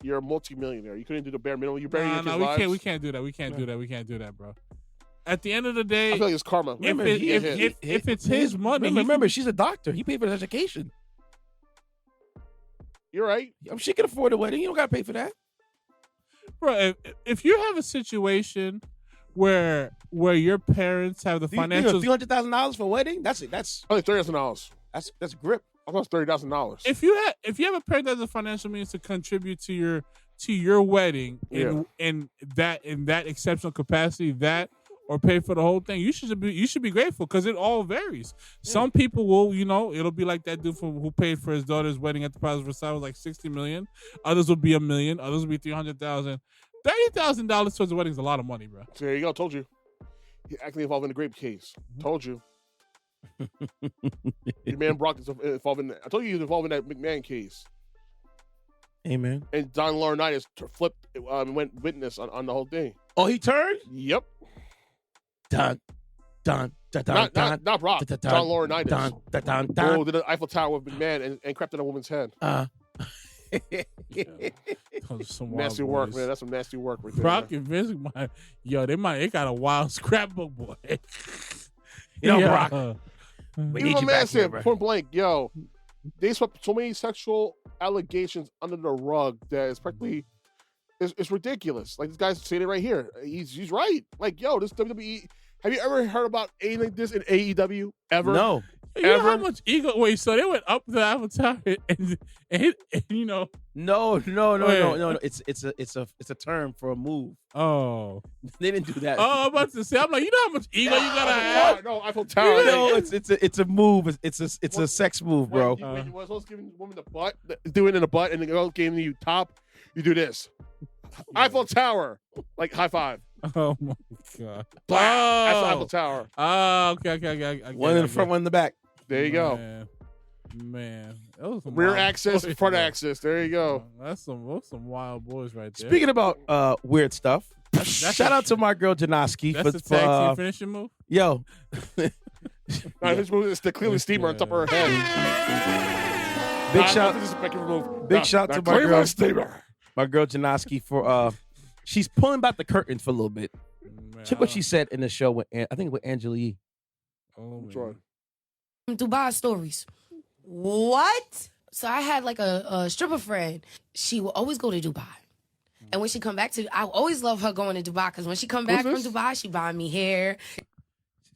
You're a multi-millionaire. You couldn't do the bare minimum. You're burying your kids' we lives. can't do that. We can't do that. We can't do that, bro. At the end of the day, I feel like it's karma. if Remember, if it's his money, Remember, she's a doctor. He paid for his education. You're right. She can afford a wedding. You don't got to pay for that. bro, if you have a situation where your parents have the financial, $300,000 for a wedding. That's it. That's Only $30,000. grip. I thought it was $30,000. if you have a parent that has the financial means to contribute to your wedding in that exceptional capacity, or pay for the whole thing, you should be grateful, because it all varies. Yeah. Some people will, it'll be like that dude who paid for his daughter's wedding at the Palace of Versailles was like $60 million. Others will be $1 million. Others will be $300,000. $30,000 towards the wedding is a lot of money, bro. So there you go. Told you. He actually involved in the grape case. Told you. Your man Brock is involved in that. I told you he was involved in that McMahon case. Amen. And Don Laurinaitis flipped, went witness on the whole thing. Oh, he turned? Yep. Dun, dun, dun, dun, dun. Not Brock. Dun, Don Laurinaitis. Dun, dun, dun, dun. Oh, did the Eiffel Tower with McMahon and crept in a woman's head. Nasty work, man. That's some nasty work right there. Brock and Vince, they got a wild scrapbook, boy. Brock. Even We need my you man back said, here, bro. point blank, they swept so many sexual allegations under the rug that it's practically, it's ridiculous. Like, this guy's saying it right here. He's right. Like, this WWE, have you ever heard about anything like this in AEW ever? No. You know how ever. much ego? Wait, so they went up to the Eiffel Tower and you know? No. Wait. It's a term for a move. Oh, They didn't do that. I'm about to say. I'm like, you know how much ego you gotta have? No, Eiffel Tower. No, it's a move. It's a sex move, bro. When you was supposed to give a woman the butt, do it in the butt, and the girl giving you top, you do this. Eiffel Tower, like high five. Oh my god! Blah. That's the Oh. Eiffel Tower. Oh, okay. I get One in the it. front, one in the back. There you go. Man. That was some Rear wild access, boys, front bro. access. There you go. That's some wild boys right there. Speaking about weird stuff, that's shout out to my girl Janoski That's the for tag team finishing move. yo. It's the Cleveland steamer on top of her head. Big shout to my girl. Cleveland steamer. My girl Janoski for she's pulling back the curtains for a little bit. Man, Check what she said in the show with I think with Angela Yee. Oh, Which one? Dubai stories. What? So I had like a stripper friend. She will always go to Dubai. And when she come back to, I always love her going to Dubai because when she come back from this? Dubai, she buy me hair.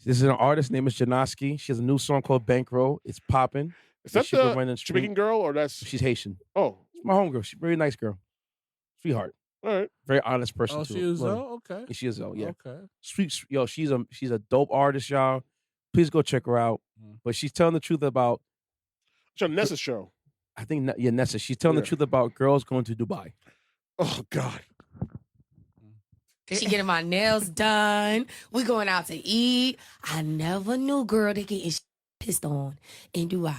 This is an artist name is Janoski. She has a new song called Bankroll. It's popping. Is that She go the run the street. Jamaican girl or that's? She's Haitian. Oh, She's my homegirl. She's a very nice girl. Sweetheart. all right. Very honest person Oh, too. she is Love her. okay. She is yeah. Okay. Sweet, yo, she's a dope artist, y'all. Please go check her out. But she's telling the truth about, It's on Nessa's show. I think, Nessa. She's telling the Yeah. truth about girls going to Dubai. Oh God. She getting my nails done. We going out to eat. I never knew, girl, they getting pissed on in Dubai.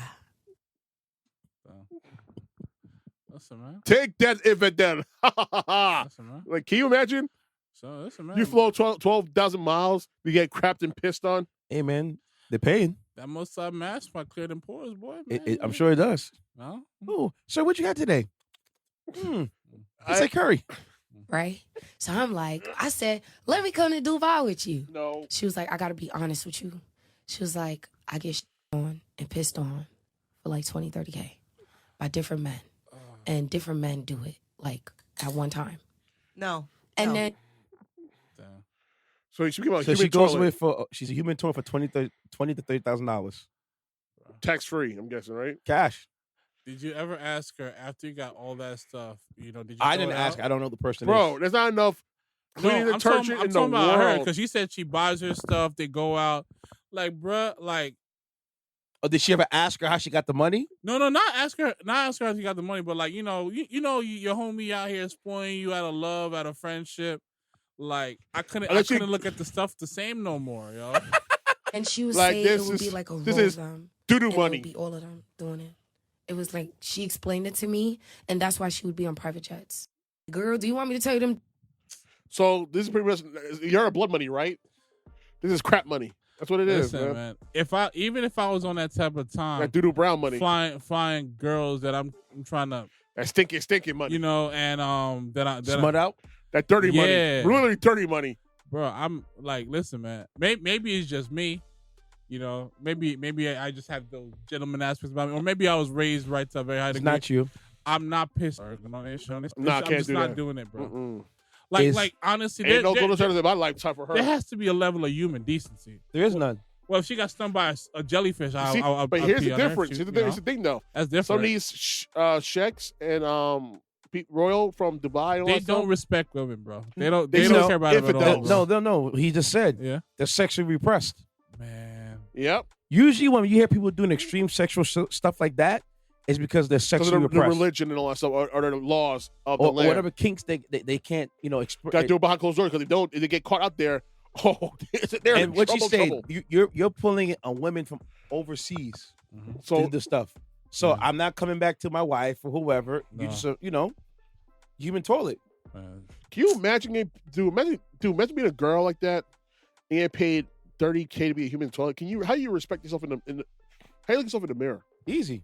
Listen, man. Take that infidel. Listen, man. Like, can you imagine? So listen, man. You flow 12,000 miles, you get crapped and pissed on. Hey, man, they're paying. That most side mask might clear them pores, boy. Man. I'm sure it does. No? Oh, sir, what you got today? It's I- like curry. Right? So I'm like, I said, let me come to Dubai with you. No. She was like, I gotta be honest with you. She was like, I get on and pissed on for like 20, 30K by different men. And different men do it like at one time. No. And no. then Damn. So you speaking about So human she goes toilet, with for she's a human tour for $20,000 to $30,000 tax free, I'm guessing, right? cash. Did you ever ask her after you got all that stuff? You know, did you? I throw didn't it ask. out? I don't know the person. Bro, is. there's not enough clean I'm talking, detergent I'm in the talking about her world. because she said she buys her stuff. They go out, like, bruh, like, Oh, did she ever ask her how she got the money? no, not ask her how you got the money, but like, you know, your homie out here spoiling you out of love, out of friendship. Like, I couldn't look at the stuff the same no more, yo. and she was Like, saying this it would be is- like a roll this of is them. Doo-doo And it money. would be all of them doing it. It was like she explained it to me, and that's why she would be on private jets. Girl, do you want me to tell you them? So this is pretty much, you're a blood money, right? This is crap money. That's what it is, Listen, man. Even if I was on that type of time, That doo-doo brown money. flying girls that I'm trying to, That stinky money. you know, and Smut out. That dirty Yeah. money. Really dirty money. bro, I'm like, listen, man. Maybe it's just me, you know. Maybe I just have those gentleman aspects about me, or maybe I was raised right to a very high It's degree. not you. I'm not pissed. I'm Nah, I just can't do not that. doing it, bro. Mm-mm. Like honestly, Ain't no there, golden standards in my lifetime for her. there has to be a level of human decency. There is none. Well, if she got stung by a jellyfish, I'll, See, I'll, but I'll here's pee the on her, difference. you Here's the know? thing, though. That's different. Some of these sheiks and Pete Royal from Dubai and all They that stuff, don't respect women, bro. They don't. They They don't know care about it at all. infidels. Bro. No. He just said Yeah, they're sexually repressed. man. Yep. Usually, when you hear people doing extreme sexual stuff like that, it's because they're Because sexually of the repressed, religion and all that stuff, or the laws of or the land. whatever kinks they can't express. Got to do it behind closed doors because if they get caught out there, they're in And what you trouble. say, you're pulling it on women from overseas to So do this stuff. So I'm not coming back to my wife or whoever. No. You just human toilet. Man. can you imagine imagine being a girl like that and get paid $30K to be a human toilet? How do you respect yourself in the how do you look yourself in the mirror? Easy.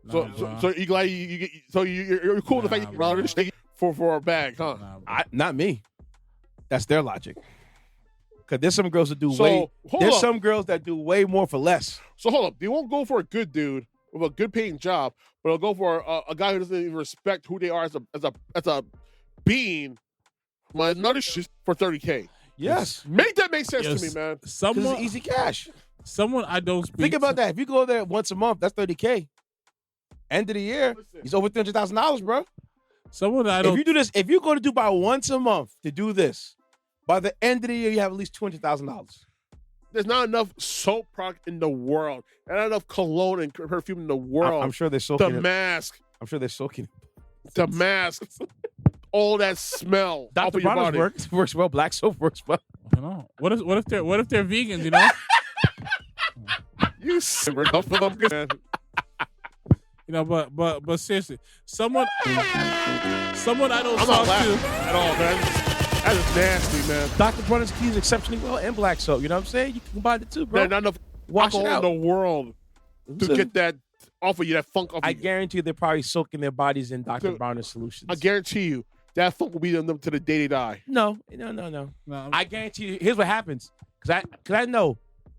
Nah, bro. So you glad you get you're cool with the fact Nah, you bro. rather stay for a bag, huh? Nah, bro. Not me. That's their logic. Because there's some girls that do So There's some girls that do way more for less. So hold up, they won't go for a good dude with a good paying job, but they'll go for a guy who doesn't even respect who they are as a being. My another shit for $30K. Yes. Make that make sense Yes. to me, man. Because Someone, it's easy cash. someone I don't speak. Think about that. If you go there once a month, that's $30K. End of the year, Listen. he's over $300,000, bro. Someone I If don't. you do this, if you go to Dubai once a month to do this, by the end of the year, you have at least $200,000. There's not enough soap product in the world, and not enough cologne and perfume in the world. I'm sure they're soaking the it. mask, I'm sure they're soaking it. the mask, all that smell off Dr. of your Bronner's body. works well. Black soap works well. I don't know. What if they're vegans? You know. You simmer enough for them, man. You know, but seriously, someone I don't I'm not talk laughing to. at all, man. That is nasty, man. Dr. Bronner's keys exceptionally well and black soap. You know what I'm saying? You can combine the two, bro. There's not enough Wash it alcohol in out. the world to get that off of you, that funk off I of you. guarantee you they're probably soaking their bodies in Dr. Dude, Bronner's solutions. I guarantee you, that funk will be on them to the day they die. No. No, I guarantee you. Here's what happens. Cause I know.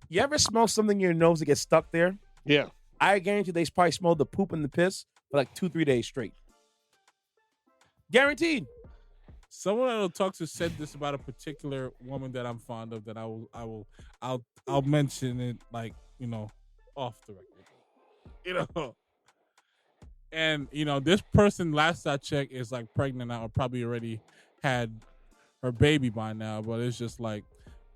You ever smell something in your nose that gets stuck there? Yeah. I guarantee they probably smelled the poop and the piss for like 2-3 days straight. Guaranteed. someone I don't talk to said this about a particular woman that I'm fond of. That I'll mention it, like, you know, off the record. You know. And, you know, this person, last I checked, is like pregnant now, or probably already had her baby by now. But it's just like,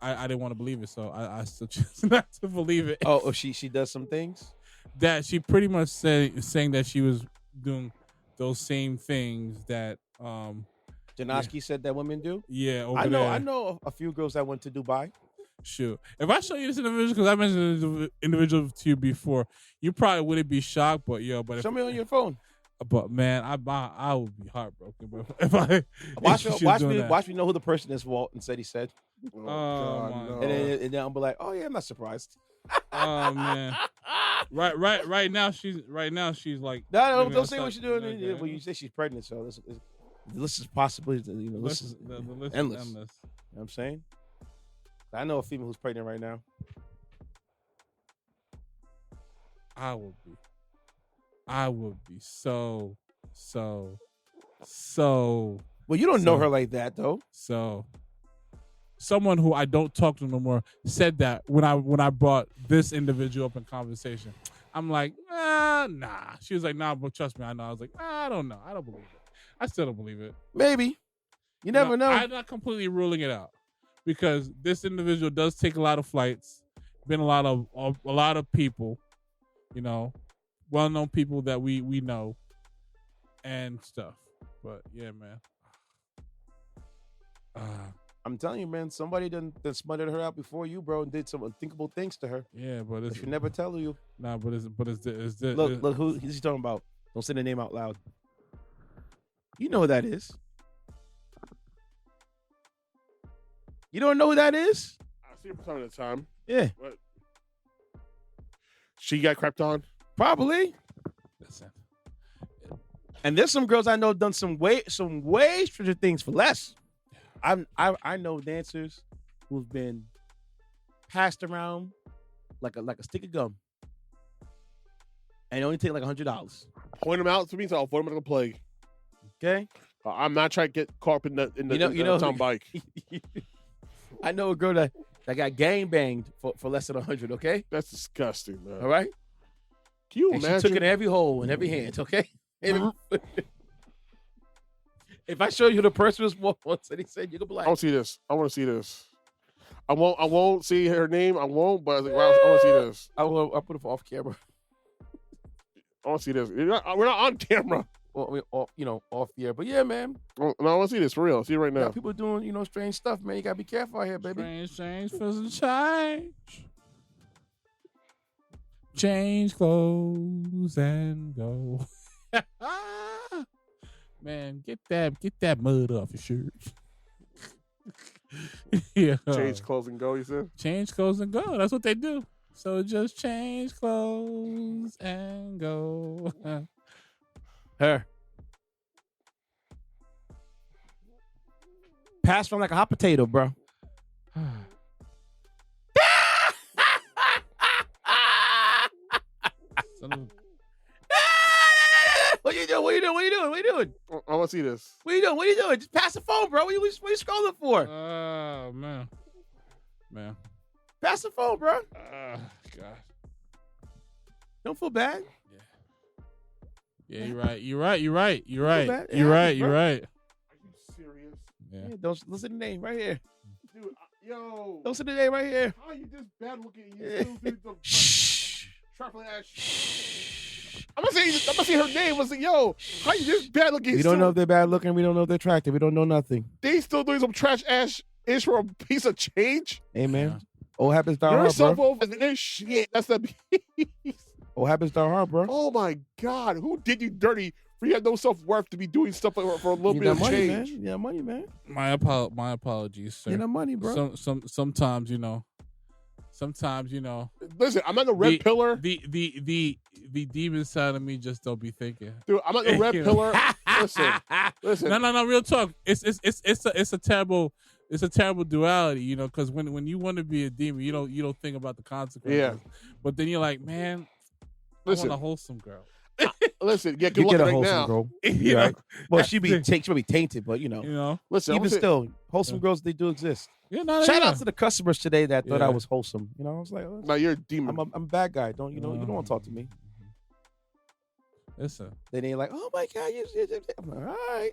I didn't want to believe it, so I still choose not to believe it. Oh, she does some things? That she pretty much saying that she was doing those same things that Janoski said that women do? yeah, over I know. there. I know a few girls that went to Dubai. Sure. If I show you this individual, because I mentioned this individual to you before, you probably wouldn't be shocked. But if, Show me on your phone. but man, I would be heartbroken, bro. If I Watch me know who the person is. Walt and Ceddy said, Oh, God, God, no. no. and then I'll be like, oh yeah, I'm not surprised. oh man, right now she's like No, maybe don't say outside- what you're doing. okay. Well, you say she's pregnant, so the list is possibly, you know, The list is is endless. endless. You know what I'm saying? I know a female who's pregnant right now. I would be so Well, you don't know So- her like that, though. someone who I don't talk to no more said that when I brought this individual up in conversation. I'm like, nah. She was like, nah, but trust me, I know. I was like, I don't know. I don't believe it. I still don't believe it. Maybe. You never know. I'm not completely ruling it out because this individual does take a lot of flights. Been a lot of people, you know, well-known people that we know and stuff. But yeah, man. I'm telling you, man, somebody done smothered her out before you, bro, and did some unthinkable things to her. Yeah, but They it's should never tell you. nah, but it's Look, who is he talking about? Don't say the name out loud. You know who that is. You don't know who that is? I see her from time to time. Yeah, What? She got crapped on? probably. Listen. And there's some girls I know done some way stranger things for less. I know dancers who've been passed around like a stick of gum, and only take like $100. Point them out to me, so I'll avoid them like a plague. Okay. I'm not trying to get caught up in the town bike. I know a girl that got gang banged for less than 100. Okay. That's disgusting, man. All right. Can you And she imagine? took it in every hole in every hand. Okay. If I show you the person was once, and he said you could be like, I want to see this. I want to see this. I won't see her name. I won't. But I was like, I want to see this. I'll put it off camera. I want to see this. We're not on camera. Well, I mean, off the air. But yeah, man. No, I want to see this for real. See it right now. Got people doing strange stuff, man. You gotta be careful out here, baby. Change for some change. Change clothes and go. Man, get that mud off your shirt. Yeah. Change clothes and go. You said. Change clothes and go. That's what they do. So just change clothes and go. Her. Pass from like a hot potato, bro. What you doing? What you doing? What you doing? What you doing? I want to see this. What you doing? What you doing? Just pass the phone, bro. What you scrolling for? Oh man. Man. Pass the phone, bro. God. Don't feel bad. Yeah, you're right. You're right. You're right. You're Don't feel right. bad. It You're right. happens, You're bro. right. Are you serious? Yeah. Yeah, don't listen to the name right here. Dude, yo. Don't listen to the name right here. How you this bad looking? You Yeah. still do the Shh. trifling ass. I'm gonna say her name. Was like, yo, how you this bad looking? We don't know if they're bad looking. We don't know if they're attractive. We don't know nothing. They still doing some trash ass ish for a piece of change. Amen. All happens down You're hard, so bro. over there. Shit, that's the. All happens down hard, bro. Oh my God, who did you dirty? For you had no self worth to be doing stuff like for a little You bit got of money, man. change. You got money, man. My apologies, sir. You got money, bro. Sometimes, sometimes, Listen, I'm not the red pillar, the demon side of me just don't be thinking. dude. I'm not the red pillar. Listen. No, real talk. It's a terrible duality, because when you want to be a demon, you don't think about the consequences. Yeah. But then you're like, man, I Listen. want a wholesome girl. Listen, yeah, You good get luck a right wholesome now. girl. You Right. know? Well, she be tainted, but Listen, even still, wholesome girls they do exist. Yeah, no, Shout yeah. out to the customers today that thought Yeah. I was wholesome. I was like, oh, now you're a demon. I'm a bad guy. Don't you don't want to talk to me. Listen. Then they like, oh my god, I'm like, all right.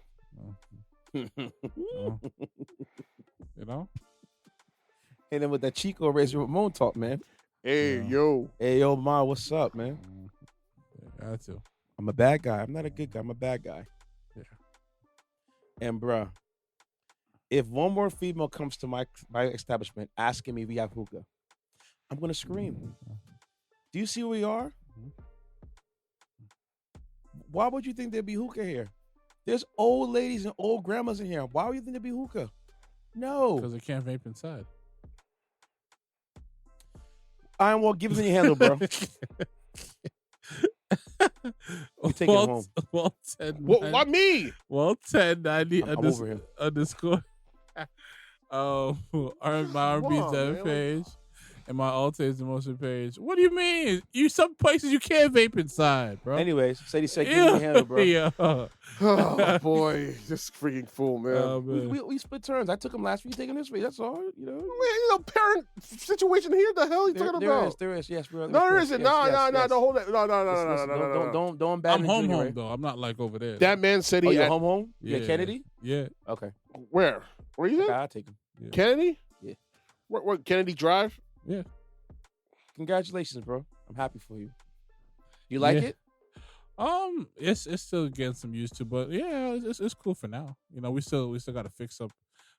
And then with that Chico Razor Ramon talk, man. Hey, yo. Hey, yo, Ma, what's up, man? Got to. I'm a bad guy. I'm not a good guy. I'm a bad guy. Yeah. And bruh, if one more female comes to my establishment asking me if we have hookah, I'm gonna scream. Do you see who we are? Why would you think there'd be hookah here? There's old ladies and old grandmas in here. Why would you think there'd be hookah? No. Because they can't vape inside. I am Walt. Give it in your handle, bro. You take it home. Walt 10. Why me? Walt 1090 I'm over him. underscore. My R&B on, man. page and my Alta's emotion page. What do you mean? Some places you can't vape inside, bro. Anyways, Sadie said, give me your handle, bro. Yeah. Oh boy, this freaking fool, man. Oh, man. We split turns. I took him last week, taking this week. That's all. Man, parent situation here. The hell are you talking about? There is. Yes, No, there isn't. No, don't hold that. No. Don't bad I'm him home Junior, home right? though. I'm not like over there. That man said he Oh, you're had, home? You Yeah. at Kennedy? Yeah. Okay. where? Where you at? I'll take him. Kennedy? Yeah. Where Kennedy Drive? Yeah. Congratulations, bro. I'm happy for you. You like Yeah. it? It's still getting some used to, but yeah, it's cool for now. We still got to fix up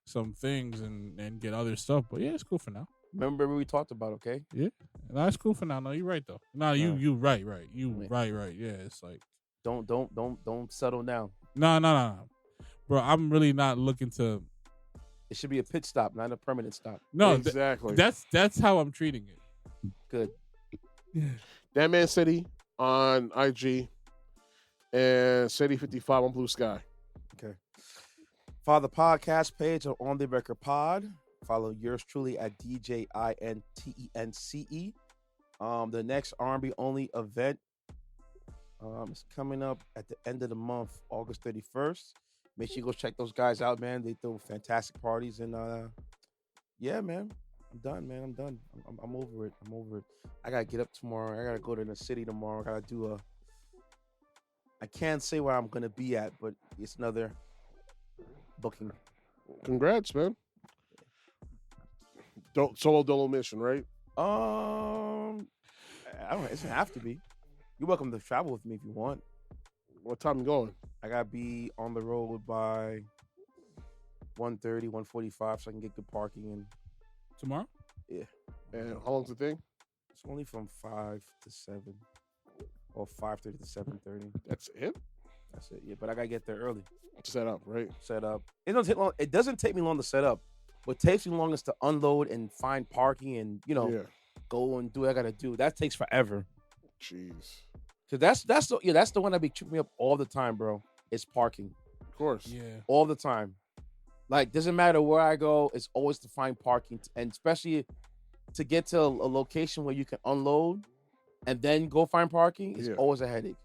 some things and get other stuff, but yeah, it's cool for now. Remember what we talked about, okay? Yeah, no, it's cool for now. No, you're right though. No, you right. You Yeah. right. Yeah, it's like Don't settle down. no, bro. I'm really not looking to. It should be a pit stop, not a permanent stop. No, exactly. that's how I'm treating it. Good. That man Ceddy on IG and Ceddy55 on Blue Sky. Follow the podcast page on the record pod. Follow yours truly at DJINTENCE. The next R&B only event is coming up at the end of the month, August 31st. Make sure you go check those guys out, man. They throw fantastic parties, and yeah, man. I'm done, man. I'm done. I'm over it. I gotta get up tomorrow. I gotta go to the city tomorrow. I gotta do I can't say where I'm gonna be at, but it's another booking. Congrats, man. Solo dolo mission, right? I don't know. It doesn't have to be. You're welcome to travel with me if you want. What time you going? I gotta be on the road by 1:30, 1:45, so I can get good parking. And Tomorrow? And how long's the thing? it's only from 5 to 7, or 5:30 to 7:30. That's it? That's it. Yeah, but I gotta get there early. Set up, right? Set up. It doesn't take long. It doesn't take me long to set up. What takes me long is to unload and find parking and Yeah. go and do what I gotta do. That takes forever. Jeez. Cause that's the one that be tripping me up all the time, bro. It's parking. Of course. Yeah. All the time. Like, doesn't matter where I go, it's always to find parking, and especially to get to a location where you can unload and then go find parking is always a headache.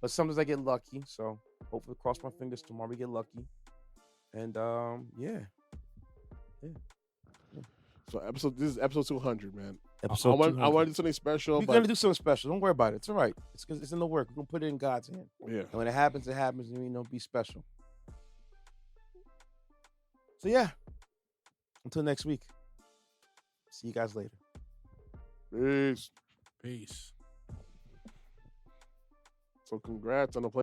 But sometimes I get lucky, so hopefully cross my fingers tomorrow we get lucky. And yeah. So this is episode 200, man. Episode I 200. want to do something special. We're but gonna do something special. Don't worry about it. It's all right. It's because it's in the work. We're gonna put it in God's hand. Yeah. And when it happens, it happens. And, you know, be special. So yeah. Until next week. See you guys later. Peace. Peace. So congrats on the play.